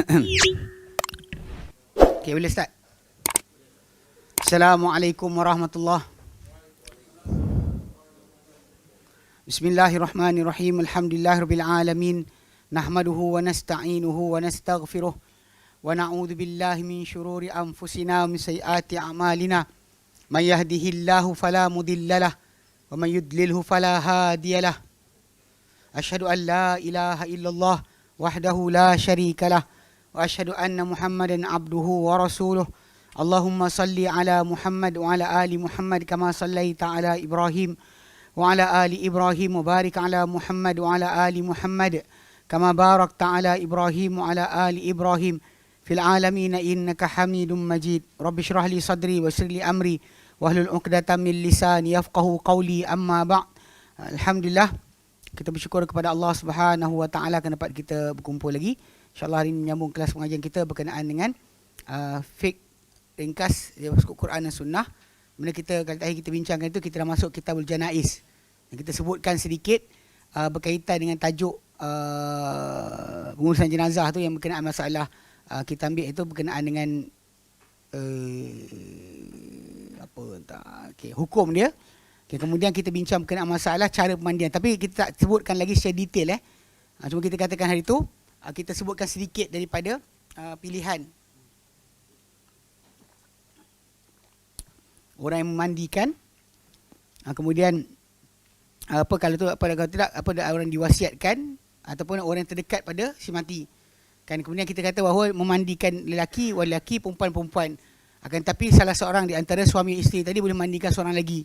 Okay, boleh start. Assalamualaikum warahmatullahi. Bismillahirrahmanirrahim. Alhamdulillahirabbil alamin. Nahmaduhu wa nasta'inuhu wa nastaghfiruh wa na'udzu billahi min shururi anfusina wa min sayyiati a'malina. May yahdihillahu fala mudhillalah wa may yudlilhu fala hadiyalah. Asyhadu an la ilaha illallah wahdahu la syarikalah wa asyhadu anna Muhammadan abduhu wa rasuluh. Allahumma salli ala Muhammad wa ala ali Muhammad kama sallaita ala Ibrahim wa ala ali Ibrahim wa barik ala Muhammad wa ala ali Muhammad kama barakta ala Ibrahim wa ala ali Ibrahim fil alamin innaka Hamidum Majid. Rabbi shrah li sadri wa yassir li amri wahlul 'uqdatam min lisani yafqahu qawli, amma ba'd. Alhamdulillah, kita bersyukur kepada Allah Subhanahu wa taala kerana dapat kita berkumpul lagi. InsyaAllah hari ini menyambung kelas pengajian kita berkenaan dengan fiqh ringkas Quran dan Sunnah. Bila kita kali tadi kita bincangkan itu, kita dah masuk Kitabul Janaiz. Kita sebutkan sedikit berkaitan dengan tajuk pengurusan jenazah tu yang berkenaan masalah kita ambil itu berkenaan dengan hukum dia. Okay, kemudian kita bincang berkenaan masalah cara pemandian. Tapi kita tak sebutkan lagi secara detail. Cuma kita katakan hari itu kita sebutkan sedikit daripada pilihan orang yang memandikan. Kemudian kalau tidak orang diwasiatkan ataupun orang yang terdekat pada si mati. Kan kemudian kita kata bahawa memandikan lelaki, perempuan. Akan tapi salah seorang di antara suami isteri tadi boleh memandikan seorang lagi.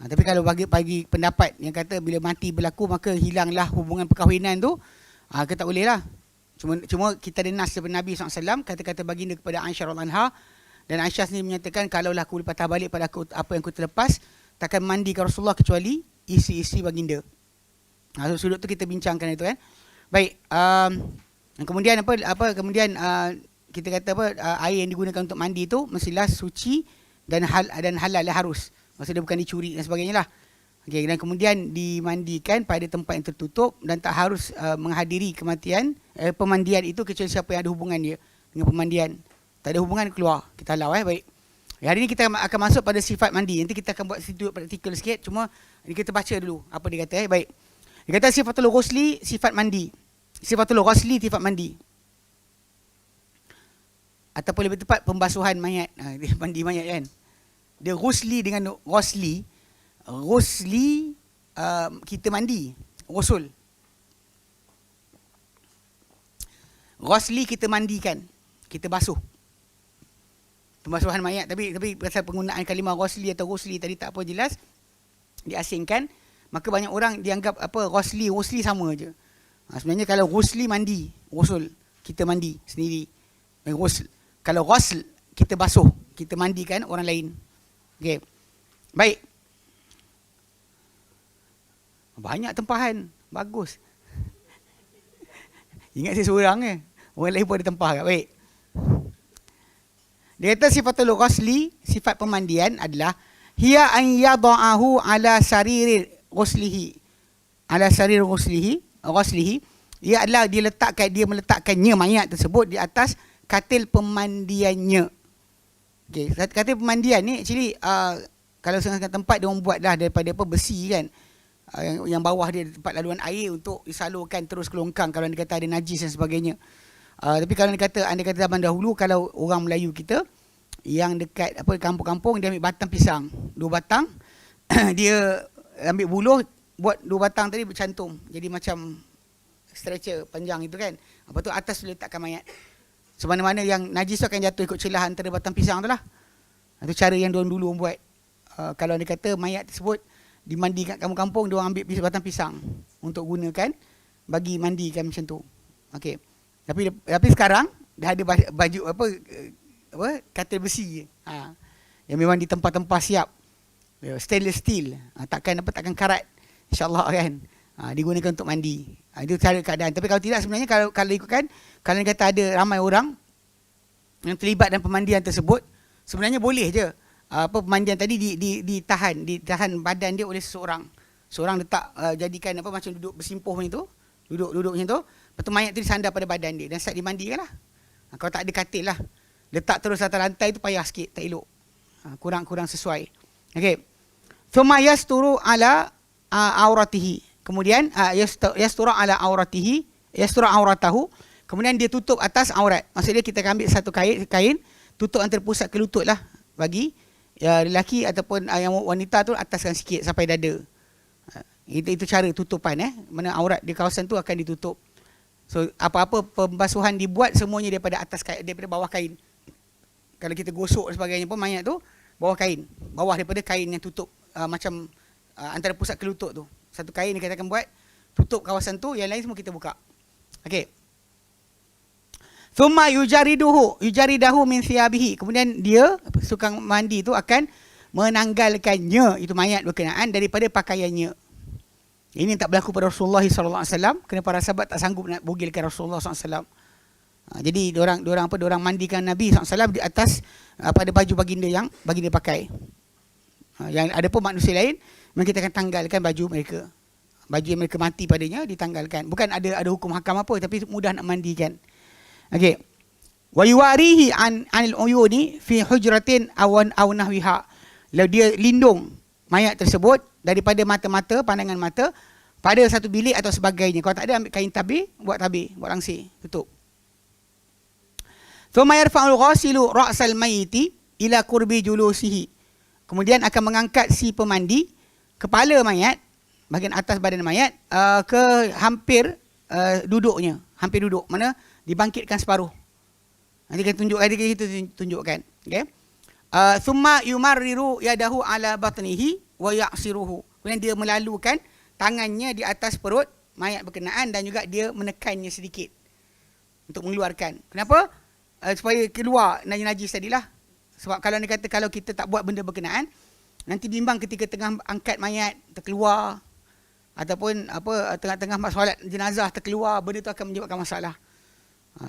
Tapi kalau bagi pendapat yang kata bila mati berlaku maka hilanglah hubungan perkahwinan tu, kita tak boleh lah. Cuma kita ada nas daripada Nabi SAW, kata-kata baginda kepada Aisyah radhiyallahu anha, dan Aisyah sendiri menyatakan kalaulah aku patah balik pada aku apa yang aku terlepas, takkan mandikan Rasulullah kecuali isteri-isteri baginda. Sudut tu kita bincangkan itu kan. Baik, kemudian kita kata air yang digunakan untuk mandi itu mestilah suci dan halal harus. Maksudnya dia bukan dicuri dan sebagainya lah. Okay, dan kemudian dimandikan pada tempat yang tertutup dan tak harus menghadiri pemandian itu kecuali siapa yang ada hubungan dia dengan pemandian. Tak ada hubungan keluar. Kita halau baik. Hari ini kita akan masuk pada sifat mandi. Nanti kita akan buat situ praktikal sikit. Cuma kita baca dulu apa dia kata. Baik. Dia kata sifatul ghusli, sifat mandi. Sifatul ghusli, sifat mandi. Ataupun lebih tepat pembasuhan mayat. Dia mandi mayat kan. Dia ghusli dengan ghusli. Ghusli kita mandi. Ghusul. Ghusli kita mandikan. Kita basuh. Pembasuhan mayat. Tapi pasal penggunaan kalimah ghusli atau ghusli tadi tak apa jelas, diasingkan. Maka banyak orang dianggap ghusli sama je. Sebenarnya kalau ghusli mandi, ghusul kita mandi sendiri. Ghusl. Kalau ghusl kita basuh, kita mandikan orang lain. Okey. Baik. Banyak tempahan. Bagus. Ingat saya seorang je. Orang lain pun ada tempah kat. Baik. Dia kata sifatul ghusli, sifat pemandian adalah hiya an yada'ahu ala sarir ghuslihi. Ala sarir ghuslihi. Ia adalah dia meletakkannya mayat tersebut di atas katil pemandiannya. Okey, katil pemandian ni actually kalau setengah tempat dia orang buat dah daripada besi kan. Yang bawah dia tempat laluan air untuk disalurkan terus ke longkang kalau anda kata ada najis dan sebagainya. Tapi kalau anda kata zaman dahulu, kalau orang Melayu kita yang dekat kampung-kampung, dia ambil batang pisang, 2 batang dia ambil buluh, buat 2 batang tadi bercantum jadi macam stretcher panjang itu kan. Lepas tu atas boleh letakkan mayat. Semana-mana yang najis tu akan jatuh ikut celah antara batang pisang tu lah. Itu cara yang diorang dulu buat. Kalau anda kata mayat tersebut dimandi kat kampung-kampung, dia orang ambil batang pisang untuk gunakan bagi mandikan macam tu. Okey. Tapi sekarang dah ada baju katil besi. Yang memang di tempat-tempat siap. Stainless steel. Takkan karat. InsyaAllah kan. Digunakan untuk mandi. Itu cara keadaan. Tapi kalau tidak, sebenarnya kalau ikutkan, kalau kata ada ramai orang yang terlibat dalam pemandian tersebut, sebenarnya boleh je. Pemandian tadi ditahan badan dia oleh seseorang. Seorang letak jadikan macam duduk bersimpuh macam tu, duduk macam tu. Lepas tu mayat tu disandar pada badan dia dan start dimandikan lah. Kalau tak ada katil lah, letak terus atas lantai tu payah sikit, tak elok. Kurang sesuai. Okey. Thumma yasturu ala auratihi. Kemudian yasturu ala auratihi, yasturu auratahu. Kemudian dia tutup atas aurat. Maksudnya kita akan ambil satu kain tutup antara pusat ke lutut lah bagi lelaki ataupun yang wanita tu ataskan sikit sampai dada. Itu cara tutupan mana aurat di kawasan tu akan ditutup. So apa-apa pembasuhan dibuat semuanya daripada atas kain, daripada bawah kain. Kalau kita gosok dan sebagainya pun mayat tu bawah kain, bawah daripada kain yang tutup macam antara pusat ke lutut tu. Satu kain kita akan buat tutup kawasan tu, yang lain semua kita buka. Okey. Thumma yujaridahu min thiyabihi. Kemudian dia tukang mandi tu akan menanggalkannya, itu mayat berkenaan, daripada pakaiannya. Ini tak berlaku pada Rasulullah SAW, kerana para sahabat tak sanggup nak bogilkan Rasulullah SAW. Jadi diorang mandikan Nabi SAW di atas pada baju baginda yang baginda pakai. Yang ada pun manusia lain, memang kita akan tanggalkan baju mereka. Baju yang mereka mati padanya ditanggalkan. Bukan ada hukum hakam apa, tapi mudah nak mandikan. Okey. Wa yuwarihi anil uyuni fi hujratin aw nahwiha. Lalu dia lindung mayat tersebut daripada mata-mata, pandangan mata pada satu bilik atau sebagainya. Kalau tak ada, ambil kain tabir, buat langsir, tutup. Thumma yarfa'ul ghasilu ra'sal mayyiti ila qurbi julusihi. Kemudian akan mengangkat si pemandi kepala mayat, bahagian atas badan mayat ke hampir duduknya, hampir duduk, mana dibangkitkan separuh. Nanti kita tunjukkan. Okey. Thumma yumarriru yadahu ala batnihi wa ya'siruhu. Kemudian dia melalukan tangannya di atas perut mayat berkenaan dan juga dia menekannya sedikit untuk mengeluarkan. Kenapa? Supaya keluar najis tadilah. Sebab kalau kita tak buat benda berkenaan, nanti bimbang ketika tengah angkat mayat terkeluar, ataupun tengah-tengah solat jenazah terkeluar, benda tu akan menyebabkan masalah.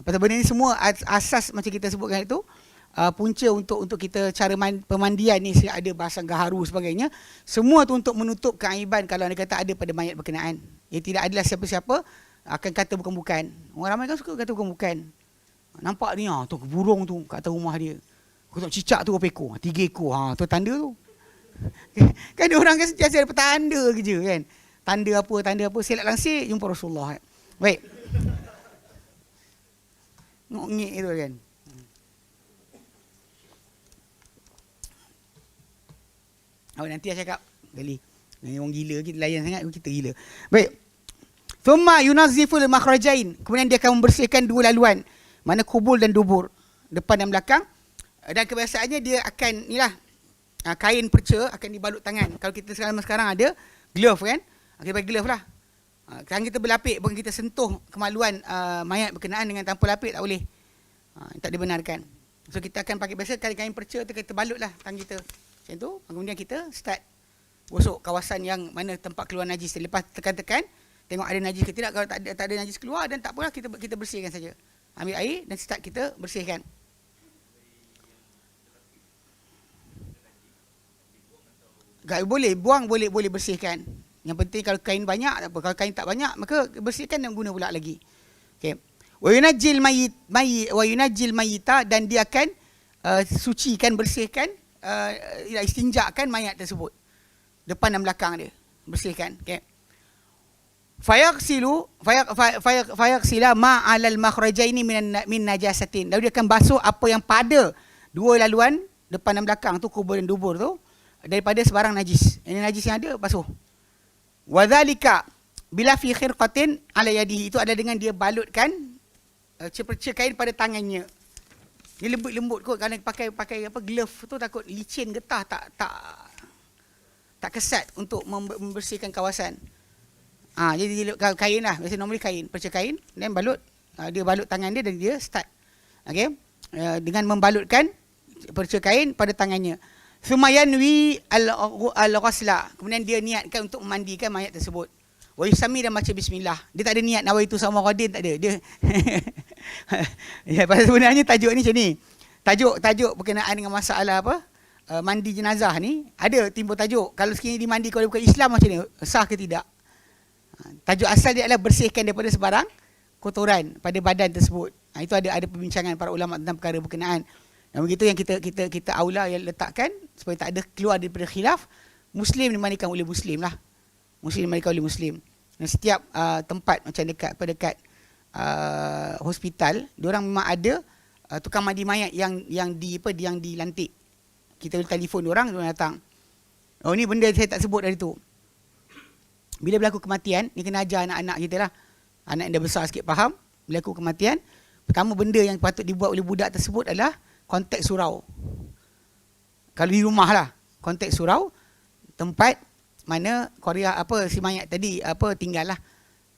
Pasal benda ni semua asas macam kita sebutkan itu, punca untuk kita cara pemandian ni, ada basah gaharu sebagainya, semua tu untuk menutup keaiban kalau dia kata ada pada mayat berkenaan. Tidak adalah siapa-siapa akan kata bukan-bukan. Orang ramai kan suka kata bukan-bukan. Nampak ni tu burung tu kat atas rumah dia. Aku tengok cicak tu berapa ekor? 3 ekor. Tu tanda tu. Kan orang kan sentiasa ada petanda kerja kan. Tanda apa, silat langsir jumpa Rasulullah. Baik. Ngok-ngik tu kan. Nanti saya cakap kali. Ni orang gila, kita layan sangat, kita gila. Baik. Thumma yunazziful makhrajain. Kemudian dia akan membersihkan dua laluan, mana kubul dan dubur, depan dan belakang. Dan kebiasaannya dia akan kain perca akan dibalut tangan. Kalau kita sekarang ada glove kan, kita pakai glove lah. Tangan kita berlapik, bukan kita sentuh kemaluan mayat berkenaan dengan tanpa lapik, tak boleh. Tak dibenarkan. So kita akan pakai biasa kain perca tu, kita balut lah tangan kita macam tu. Kemudian kita start gosok kawasan yang mana tempat keluar najis. Lepas tekan-tekan, tengok ada najis ke tidak. Kalau tak ada najis keluar, dan tak apalah, kita bersihkan saja. Ambil air dan start kita bersihkan. Boleh buang, boleh bersihkan. Yang penting kalau kain banyak tak apa. Kalau kain tak banyak, maka bersihkan dan guna pula lagi. Okey. Wa yunajjil mayyita, dan dia akan sucikan, bersihkan, istinjakkan mayat tersebut. Depan dan belakang dia bersihkan. Okey. Fayaghsila ma 'alal makhrajaini min najasatin. Lalu dia akan basuh apa yang pada dua laluan depan dan belakang tu, kubur dan dubur tu, daripada sebarang najis. Ini najis yang ada basuh. Wa dzalika bila fi khirqatin 'ala yadihi, itu ada dengan dia balutkan perca kain pada tangannya. Dia lembut-lembut kot, kalau pakai glove tu takut licin, getah, tak kesat untuk membersihkan kawasan. Jadi kain lah, biasa normally kain, perca kain, dan balut, dia balut tangan dia dan dia start. Okey, dengan membalutkan perca kain pada tangannya. Sumayanwi al-ghasla, kemudian dia niatkan untuk memandikan mayat tersebut. Wa yusami, dan baca bismillah. Dia tak ada niat nawaitu sama qadin, tak ada. Dia pasal sebenarnya tajuk ni macam ni. Tajuk berkenaan dengan masalah mandi jenazah ni, ada timbul tajuk. Kalau sekiranya dimandi kalau bukan Islam macam ni, sah ke tidak? Tajuk asal dia adalah bersihkan daripada sebarang kotoran pada badan tersebut. Itu ada perbincangan para ulama tentang perkara berkenaan. Dan begitu yang kita aula yang letakkan supaya tak ada keluar daripada khilaf, Muslim dimandikan oleh Muslim lah. Muslim dimandikan oleh Muslim. Dan setiap tempat macam dekat hospital, diorang memang ada tukang mandi mayat yang dilantik. Kita boleh telefon diorang datang. Oh, ni benda saya tak sebut dari tu. Bila berlaku kematian, ni kena ajar anak-anak kita lah. Anak yang dah besar sikit faham. Berlaku kematian, pertama benda yang patut dibuat oleh budak tersebut adalah konteks surau. Kalau di rumah lah, konteks surau, tempat mana Korea si mayat tadi tinggal lah.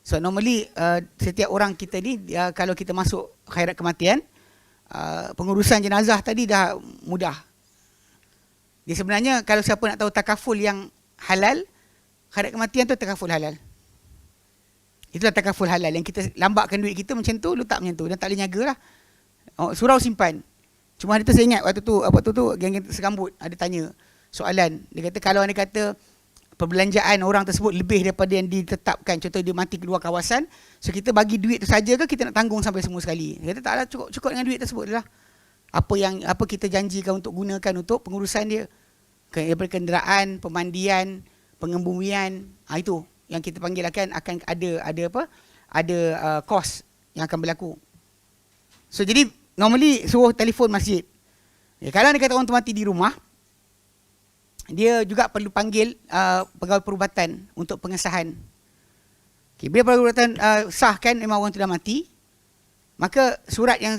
So normally setiap orang kita ni kalau kita masuk khairat kematian, pengurusan jenazah tadi dah mudah. Dia sebenarnya kalau siapa nak tahu takaful yang halal, khairat kematian tu takaful halal. Itulah takaful halal yang kita lambatkan duit kita macam tu, letak macam tu dan tak boleh niaga lah. Surau simpan. Cuma hari tu saya ingat waktu tu geng-geng serambut ada tanya soalan. Dia kata kalau anda kata perbelanjaan orang tersebut lebih daripada yang ditetapkan, contoh dia mati keluar kawasan, so kita bagi duit tu saja ke kita nak tanggung sampai semua sekali? Dia kata taklah, cukup dengan duit tersebut lah. Apa kita janjikan untuk gunakan untuk pengurusan dia, daripada kenderaan, pemandian, pengembumian, itu yang kita panggil akan ada kos yang akan berlaku. So jadi normally suruh telefon masjid. Kalau dia kata orang tu mati di rumah, dia juga perlu panggil pegawai perubatan untuk pengesahan. Bila pegawai perubatan sahkan memang orang tu dah mati, maka surat yang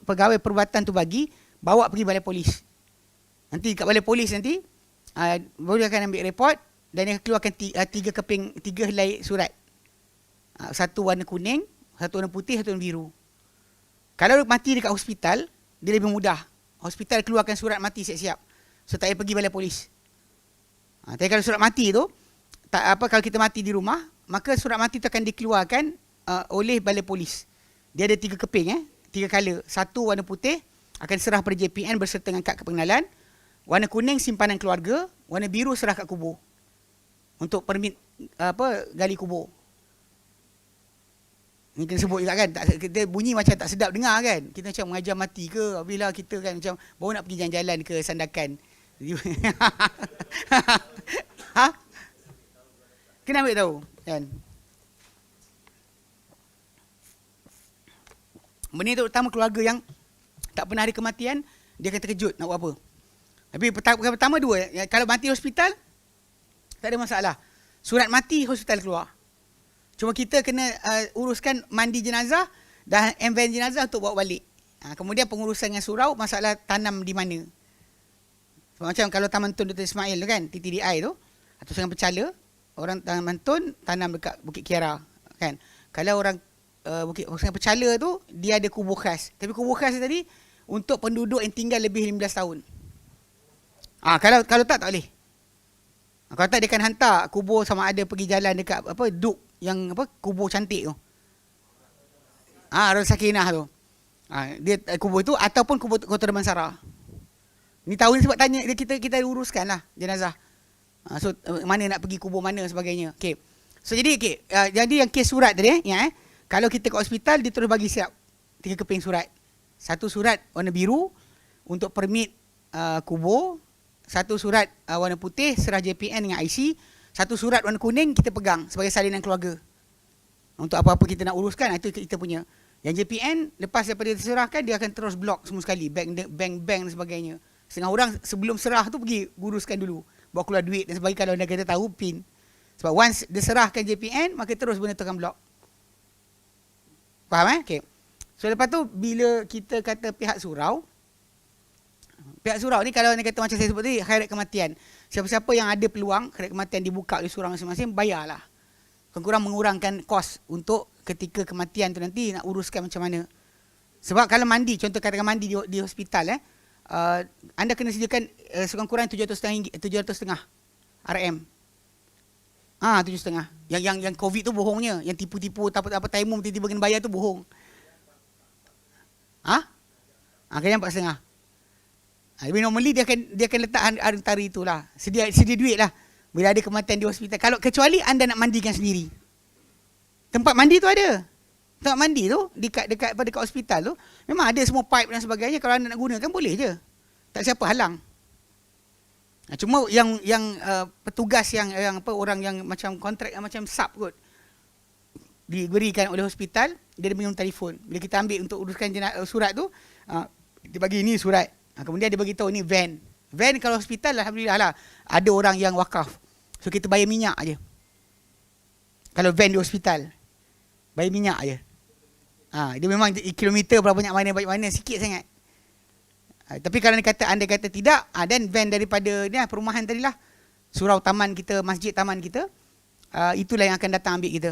pegawai perubatan tu bagi, bawa pergi balai polis. Nanti kat balai polis nanti baru dia akan ambil report dan dia keluarkan 3 helai surat. Satu warna kuning, satu warna putih, satu warna biru. Kalau mati dekat hospital, dia lebih mudah. Hospital keluarkan surat mati siap-siap. So tak payah pergi balai polis. Tapi kalau surat mati tu, kalau kita mati di rumah, maka surat mati tu akan dikeluarkan oleh balai polis. Dia ada 3 keping, 3 color. Satu warna putih akan serah pada JPN berserta dengan kad kepengenalan. Warna kuning simpanan keluarga, warna biru serah kat kubur. Untuk permit gali kubur. Ni kena sebut juga kan, kita bunyi macam tak sedap dengar kan. Kita macam mengajar mati ke, bila kita kan macam baru nak pergi jalan-jalan ke Sandakan. Kena ambil tahu kan. Benda tu utama keluarga yang tak pernah ada kematian, dia akan terkejut nak buat apa. Tapi pertama dua, kalau mati hospital tak ada masalah. Surat mati hospital keluar. Cuma kita kena uruskan mandi jenazah dan van jenazah untuk bawa balik. Kemudian pengurusan dengan surau, masalah tanam di mana. Macam kalau Taman Tun Dr. Ismail tu kan, TTDI tu, atau Sungai Pecala, orang Taman Tun tanam dekat Bukit Kiara kan. Kalau orang Sungai Pecala tu, dia ada kubur khas. Tapi kubur khas tadi untuk penduduk yang tinggal lebih 15 tahun. Kalau tak boleh. Kalau tak dia akan hantar kubur sama ada pergi jalan dekat duk yang kubur cantik tu. Rasul Sakinah tu. Dia kubur tu ataupun kubur Kota Damansara. Ni tahu ni sebab tanya kita uruskan lah jenazah. So mana nak pergi kubur mana sebagainya. Okey. So jadi jadi yang kes surat tadi kalau kita ke hospital dia terus bagi siap 3 keping surat. Satu surat warna biru untuk permit kubur, satu surat warna putih serah JPN dengan IC, satu surat warna kuning kita pegang sebagai salinan keluarga. Untuk apa-apa kita nak uruskan, itu kita punya. Yang JPN lepas daripada diserahkan dia akan terus blok semua sekali, bank dan sebagainya. Setengah orang sebelum serah tu pergi uruskan dulu, bawa keluar duit dan sebagainya kalau anda kata tahu PIN. Sebab once diserahkan JPN maka terus benda tu akan blok. Faham okey. So lepas tu bila kita kata pihak surau ni kalau anda kata macam saya sebut tadi, khairat kematian. Siapa-siapa yang ada peluang khairat kematian dibuka oleh surau masing-masing, bayarlah. Kurang mengurangkan kos untuk ketika kematian tu nanti nak uruskan macam mana. Sebab kalau mandi, contoh katakan mandi di hospital anda kena sediakan sekurang-kurang 750 RM. 7,5. Yang COVID tu bohongnya, yang tipu-tipu apa taimum tiba-tiba kena bayar tu bohong. Kena 4,5. Tapi normally dia akan letak antara itulah. Sedia duit lah. Bila ada kematian di hospital. Kalau kecuali anda nak mandikan sendiri. Tempat mandi tu ada. Tempat mandi tu dekat hospital tu memang ada semua pipe dan sebagainya. Kalau anda nak gunakan boleh je. Tak siapa halang. Cuma yang petugas yang apa, orang yang macam kontrak yang macam sub kot, diberikan oleh hospital, dia ada minum telefon. Bila kita ambil untuk uruskan surat tu, dia bagi ni surat. Kemudian dia bagi tahu ni van. Van kalau hospital alhamdulillah lah ada orang yang wakaf. So kita bayar minyak aje. Kalau van di hospital bayar minyak aje. Dia memang kilometer berapa banyak mana sikit sangat. Tapi kalau anda kata tidak, dan van daripada ni perumahan tadilah, surau taman kita, masjid taman kita, itulah yang akan datang ambil kita.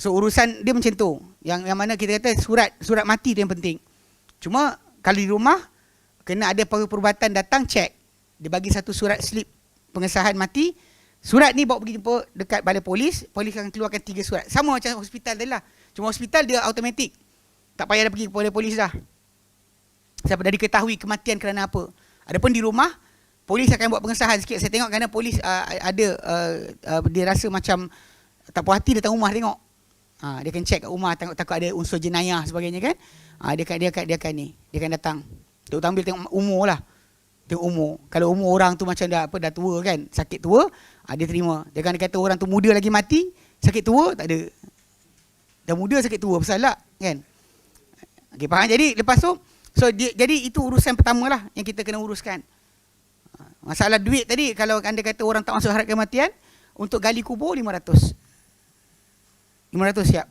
So urusan dia macam tu. Yang mana kita kata surat mati tu yang penting. Cuma kalau di rumah kena ada perubatan datang cek. Dia bagi satu surat slip pengesahan mati. Surat ni bawa pergi jumpa dekat balai polis. Polis akan keluarkan 3 surat. Sama macam hospital tadi lah. Cuma hospital dia automatik. Tak payah dah pergi ke balai polis dah. Sebab dah diketahui kematian kerana apa. Adapun di rumah, polis akan buat pengesahan sikit. Saya tengok kerana polis dia rasa macam tak puas hati, datang rumah tengok. Dia akan cek kat rumah, takut ada unsur jenayah sebagainya kan. Dia akan datang. Untuk ambil tengok umur lah. Tengok umur. Kalau umur orang tu macam dah tua kan, sakit tua, dia terima. Dia akan kata orang tu muda lagi mati, sakit tua tak ada. Dah muda sakit tua pasal lah kan. Okey, faham? Jadi lepas tu jadi itu urusan pertama lah yang kita kena uruskan. Masalah duit tadi, kalau anda kata orang tak masuk harat kematian, untuk gali kubur 500 siap.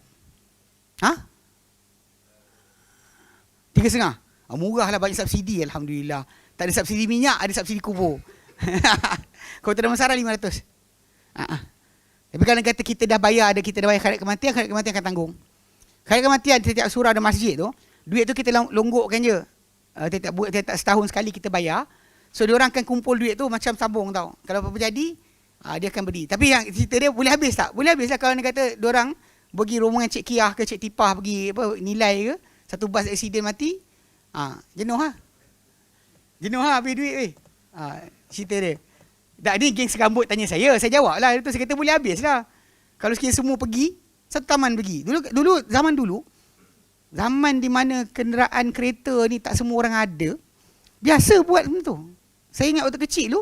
3,5. Murah lah, banyak subsidi alhamdulillah. Tak ada subsidi minyak, ada subsidi kubur. Kalau tak ada masalah 500. Tapi kalau kata kita dah bayar kharat kematian akan tanggung. Kharat kematian setiap surau ada masjid tu, duit tu kita longgokkan je. Tiap setahun sekali kita bayar. So dia orang akan kumpul duit tu macam sabung tau. Kalau apa-apa jadi, dia akan beri. Tapi yang cerita dia boleh habis tak? Boleh habis lah kalau dia kata dia orang pergi rombongan Cik Kiah ke Cik Tipah pergi nilai ke, satu bas aksiden mati. Jenuh habis duit weh. Cerita dia. Tak, ni geng segambut tanya saya jawab lah. Itu saya kata boleh habis lah. Kalau sekiranya semua pergi, satu taman pergi. Zaman dulu, zaman di mana kenderaan kereta ni tak semua orang ada, biasa buat macam tu. Saya ingat waktu kecil tu,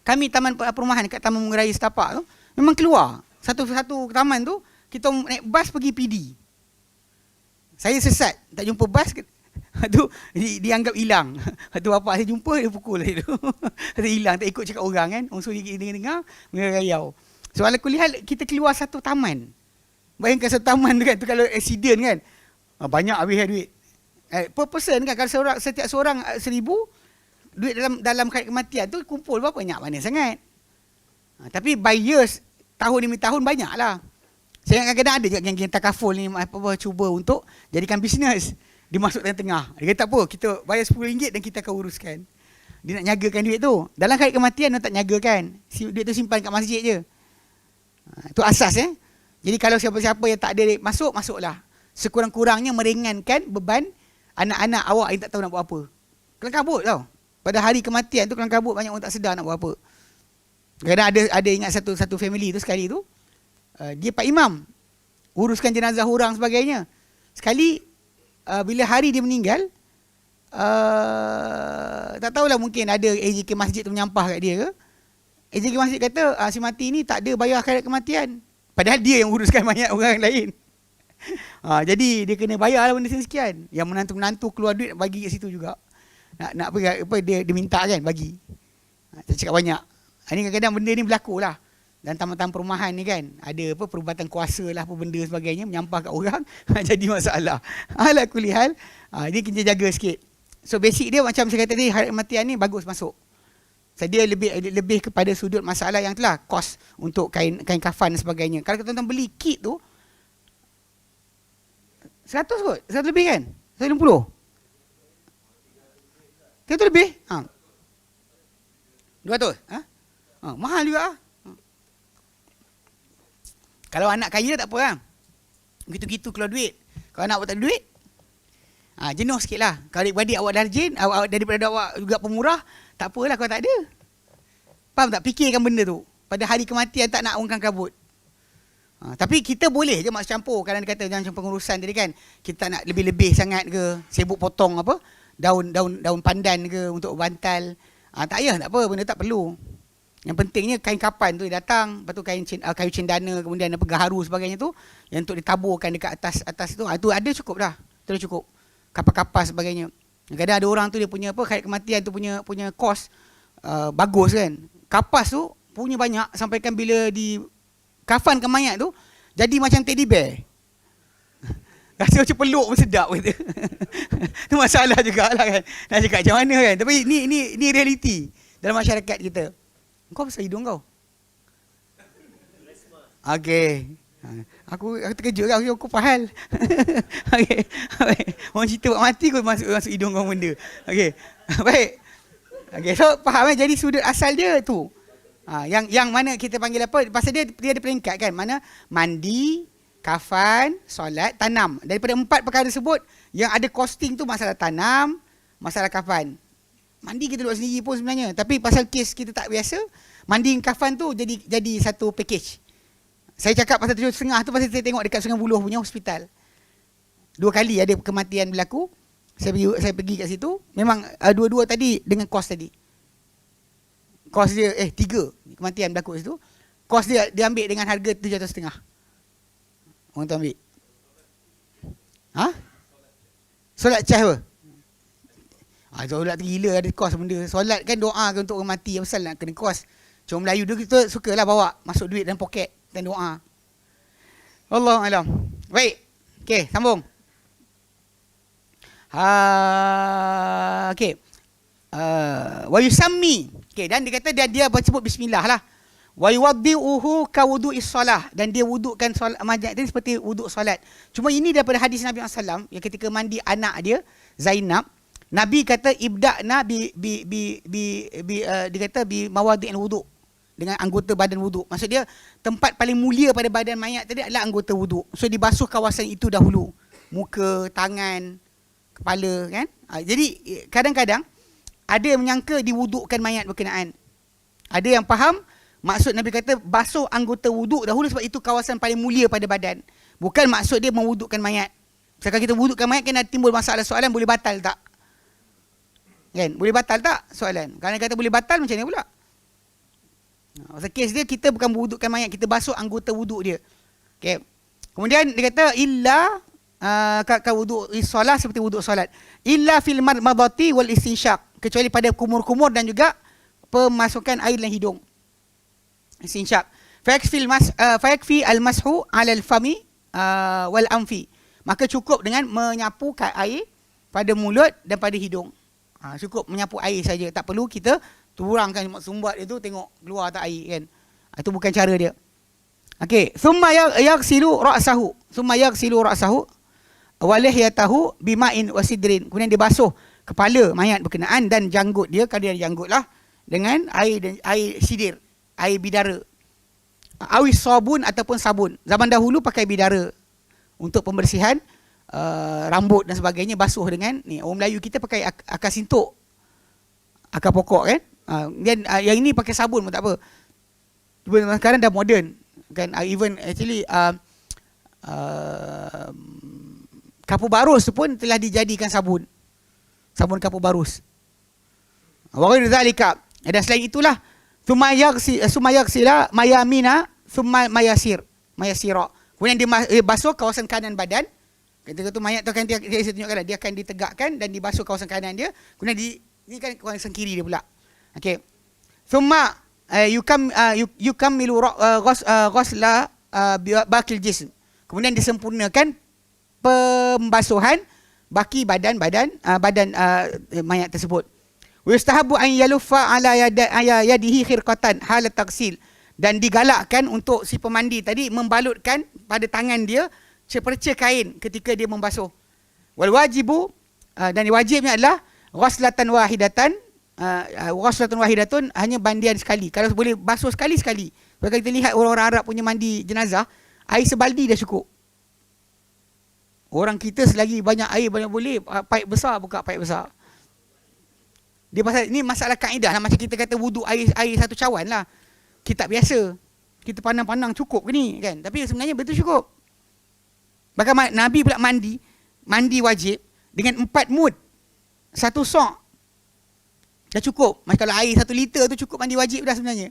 kami taman perumahan dekat Taman Mengerai Setapak tu, memang keluar. Satu taman tu, kita naik bas pergi PD. Saya sesat, tak jumpa bas. Tu dianggap hilang. Tu bapak saya jumpa, dia pukul saya tu. Dia hilang, tak ikut cakap orang kan. Orang suruh dengar-dengar, mengerayau. So ala kulihal, kita keluar satu taman. Bayangkan satu taman tu kan, tu kalau accident kan, banyak habis duit. Per person kan, kalau setiap seorang 1,000, duit dalam kait kematian tu kumpul berapa banyak, mana sangat. Tapi by years, tahun demi tahun banyak lah. Saya kadang-kadang ada juga geng-geng takaful ni cuba untuk jadikan bisnes. Dia masuk tengah-tengah. Dia kata tak apa, kita bayar RM10 dan kita akan uruskan. Dia nak nyagakan duit tu. Dalam kait kematian dia tak nyagakan. Duit tu simpan kat masjid je. Itu asas Jadi kalau siapa-siapa yang tak ada masuklah. Sekurang-kurangnya meringankan beban anak-anak awak yang tak tahu nak buat apa. Kelang kabut tau. Pada hari kematian tu kelang kabut, banyak orang tak sedar nak buat apa. Kadang ada ingat satu family tu sekali tu, dia Pak Imam uruskan jenazah orang sebagainya. Sekali bila hari dia meninggal, tak tahulah, mungkin ada AJK masjid tu menyampah kat dia ke. AJK masjid kata si mati ni tak ada bayar akhirat kematian. Padahal dia yang uruskan mayat orang lain. Jadi dia kena bayar lah benda sekian. Yang menantu-menantu keluar duit bagi kat situ juga. Nak dia minta kan bagi. Tak cakap banyak. Ini kadang-kadang benda ni berlaku lah. Dan taman-taman perumahan ni kan, ada perubatan kuasa lah, apa benda sebagainya, menyampah kat orang, jadi masalah. Ala kulihal, dia kena jaga sikit. So basic dia macam saya kata tadi, harat kematian ni bagus masuk. So dia lebih kepada sudut masalah yang telah kos untuk kain kafan dan sebagainya. Kalau tuan-tuan beli kit tu 100 kot, 100 lebih kan? 150. 100 lebih? 200? Mahal juga. Kalau anak kaya tak apa lah. Gitu-gitu keluar duit. Kalau anak awak tak ada duit, jenuh sikit lah. Kalau adik-beradik awak dah rajin, daripada awak juga pemurah, tak apalah kalau tak ada. Faham tak? Fikirkan benda tu. Pada hari kematian tak nak orang kabut. Tapi kita boleh je masuk campur. Kadang dia kata macam pengurusan tadi kan, kita nak lebih-lebih sangat ke, sibuk potong apa, daun pandan ke untuk bantal. Tak payah, tak apa, benda tak perlu. Yang pentingnya kain kapan tu dia datang, lepas tu kayu cendana, kemudian apa gaharu sebagainya tu, yang untuk ditaburkan dekat atas tu, itu ada cukup dah. Itu dah cukup. Kapas-kapas sebagainya. Kadang ada orang tu dia punya apa, kait kematian tu punya kos bagus kan. Kapas tu punya banyak, sampaikan bila di kafankan mayat tu jadi macam teddy bear. Rasa macam peluk pun sedap kata. Tu masalah jugalah kan. Nak cakap macam mana kan. Tapi ni realiti dalam masyarakat kita. Kau pasal hidung kau? Okey. Aku terkejut kan, aku fahal. Okey. Orang cerita buat mati kau masuk hidung kau benda. Okey. Baik. Okey, so faham kan, jadi sudut asal dia tu. Yang mana kita panggil apa? Pasal dia ada peringkat kan. Mana mandi, kafan, solat, tanam. Daripada 4 perkara tersebut, yang ada costing tu masalah tanam, masalah kafan. Mandi kita duduk sendiri pun sebenarnya. Tapi pasal kes kita tak biasa, mandi kafan tu jadi satu package. Saya cakap pasal 7.5 tu pasal saya tengok dekat Sungai Buloh punya hospital. 2 kali ada kematian berlaku. Saya pergi kat situ. Memang dua-dua tadi dengan kos tadi. Kos dia 3 kematian berlaku kat situ. Kos dia ambil dengan harga 7.5. Orang tu ambil. Solat cas apa? Solat gila ada kos benda. Solat kan doa ke untuk orang mati. Pasal nak kena kos. Cuma Melayu dia kita sukalah bawa masuk duit dalam poket dan doa. Wallahu alam. Baik. Okey, sambung. Okey. Wa yusammi. Okey, dan dia kata dia sebut bismillah lah. Wa yuwaddi'uhu ka wudu'is solah, dan dia wudukkan solat majlis tadi seperti wuduk solat. Cuma ini daripada hadis Nabi SAW yang ketika mandi anak dia Zainab, Nabi kata ibda'na dia kata bi mawadi'il wuduk, dengan anggota badan wuduk. Maksud dia tempat paling mulia pada badan mayat tadi adalah anggota wuduk. So dibasuh kawasan itu dahulu. Muka, tangan, kepala kan. Jadi kadang-kadang ada yang menyangka diwudukkan mayat berkenaan. Ada yang faham maksud Nabi kata basuh anggota wuduk dahulu sebab itu kawasan paling mulia pada badan. Bukan maksud dia mewudukkan mayat. Misalkan kita wudukkan mayat kan ada timbul masalah soalan boleh batal tak? Kan? Boleh batal tak soalan? Kalau kata boleh batal macam mana pula? Masa kes dia kita bukan mewudukkan mayat, kita basuh anggota wuduk dia. Okay. Kemudian dia kata illa ka wuduk solat seperti wuduk solat. Illa fil madmadati wal istinsyaq, kecuali pada kumur-kumur dan juga pemasukan air dalam hidung. Istinsyaq. Fayakfi al-mashu 'ala al-fami wal anfi. Maka cukup dengan menyapu air pada mulut dan pada hidung. Cukup menyapu air saja, tak perlu kita turangkan sumbat itu tengok keluar tak air kan. Itu bukan cara dia. Okey, thumma yaghsilu ra'sahu wa lihyatahu bima'in wa sidrin. Kemudian dia basuh kepala mayat berkenaan dan janggut dia, kalau dia ada janggut lah, dengan air sidir, air bidara. Awis sabun ataupun sabun. Zaman dahulu pakai bidara untuk pembersihan rambut dan sebagainya, basuh dengan ni. Orang Melayu kita pakai akar sintok, akar pokok kan. Dan yang ini pakai sabun pun tak apa. Sekarang dah moden kan. Even actually kapur barus pun telah dijadikan sabun. Sabun kapur barus. Wa ghairu zalika. Dan selain itulah summa yaghsila mayamina summa mayasira. Kemudian dia basuh kawasan kanan badan. Ketika tu mayat tu akan saya tunjukkan dia akan ditegakkan dan dibasuh kawasan kanan dia. Kemudian ini kan kawasan kiri dia pula. Okey. Summa yukammilu ghusla baqil jism. Kemudian disempurnakan pembasuhan baki badan mayat tersebut. Wa yustahabu an yaluffa ala yadihi khirqatan hal taksil, dan digalakkan untuk si pemandi tadi membalutkan pada tangan dia seperca kain ketika dia membasuh. Wal wajibu, dan wajibnya adalah ghuslatan wahidatun, hanya mandian sekali. Kalau boleh basuh sekali. Kalau kita lihat orang-orang Arab punya mandi jenazah, air sebaldi dah cukup. Orang kita selagi banyak air banyak boleh, paip besar buka paip besar. Dia pasal ini masalah kaedah lah, macam kita kata wuduk air satu cawan lah. Kita tak biasa. Kita pandang-pandang cukup ke ni kan? Tapi sebenarnya betul cukup. Bahkan Nabi pula mandi wajib dengan 4 mud. 1 sok. Dah cukup. Macam kalau air 1 liter tu cukup mandi wajib dah sebenarnya.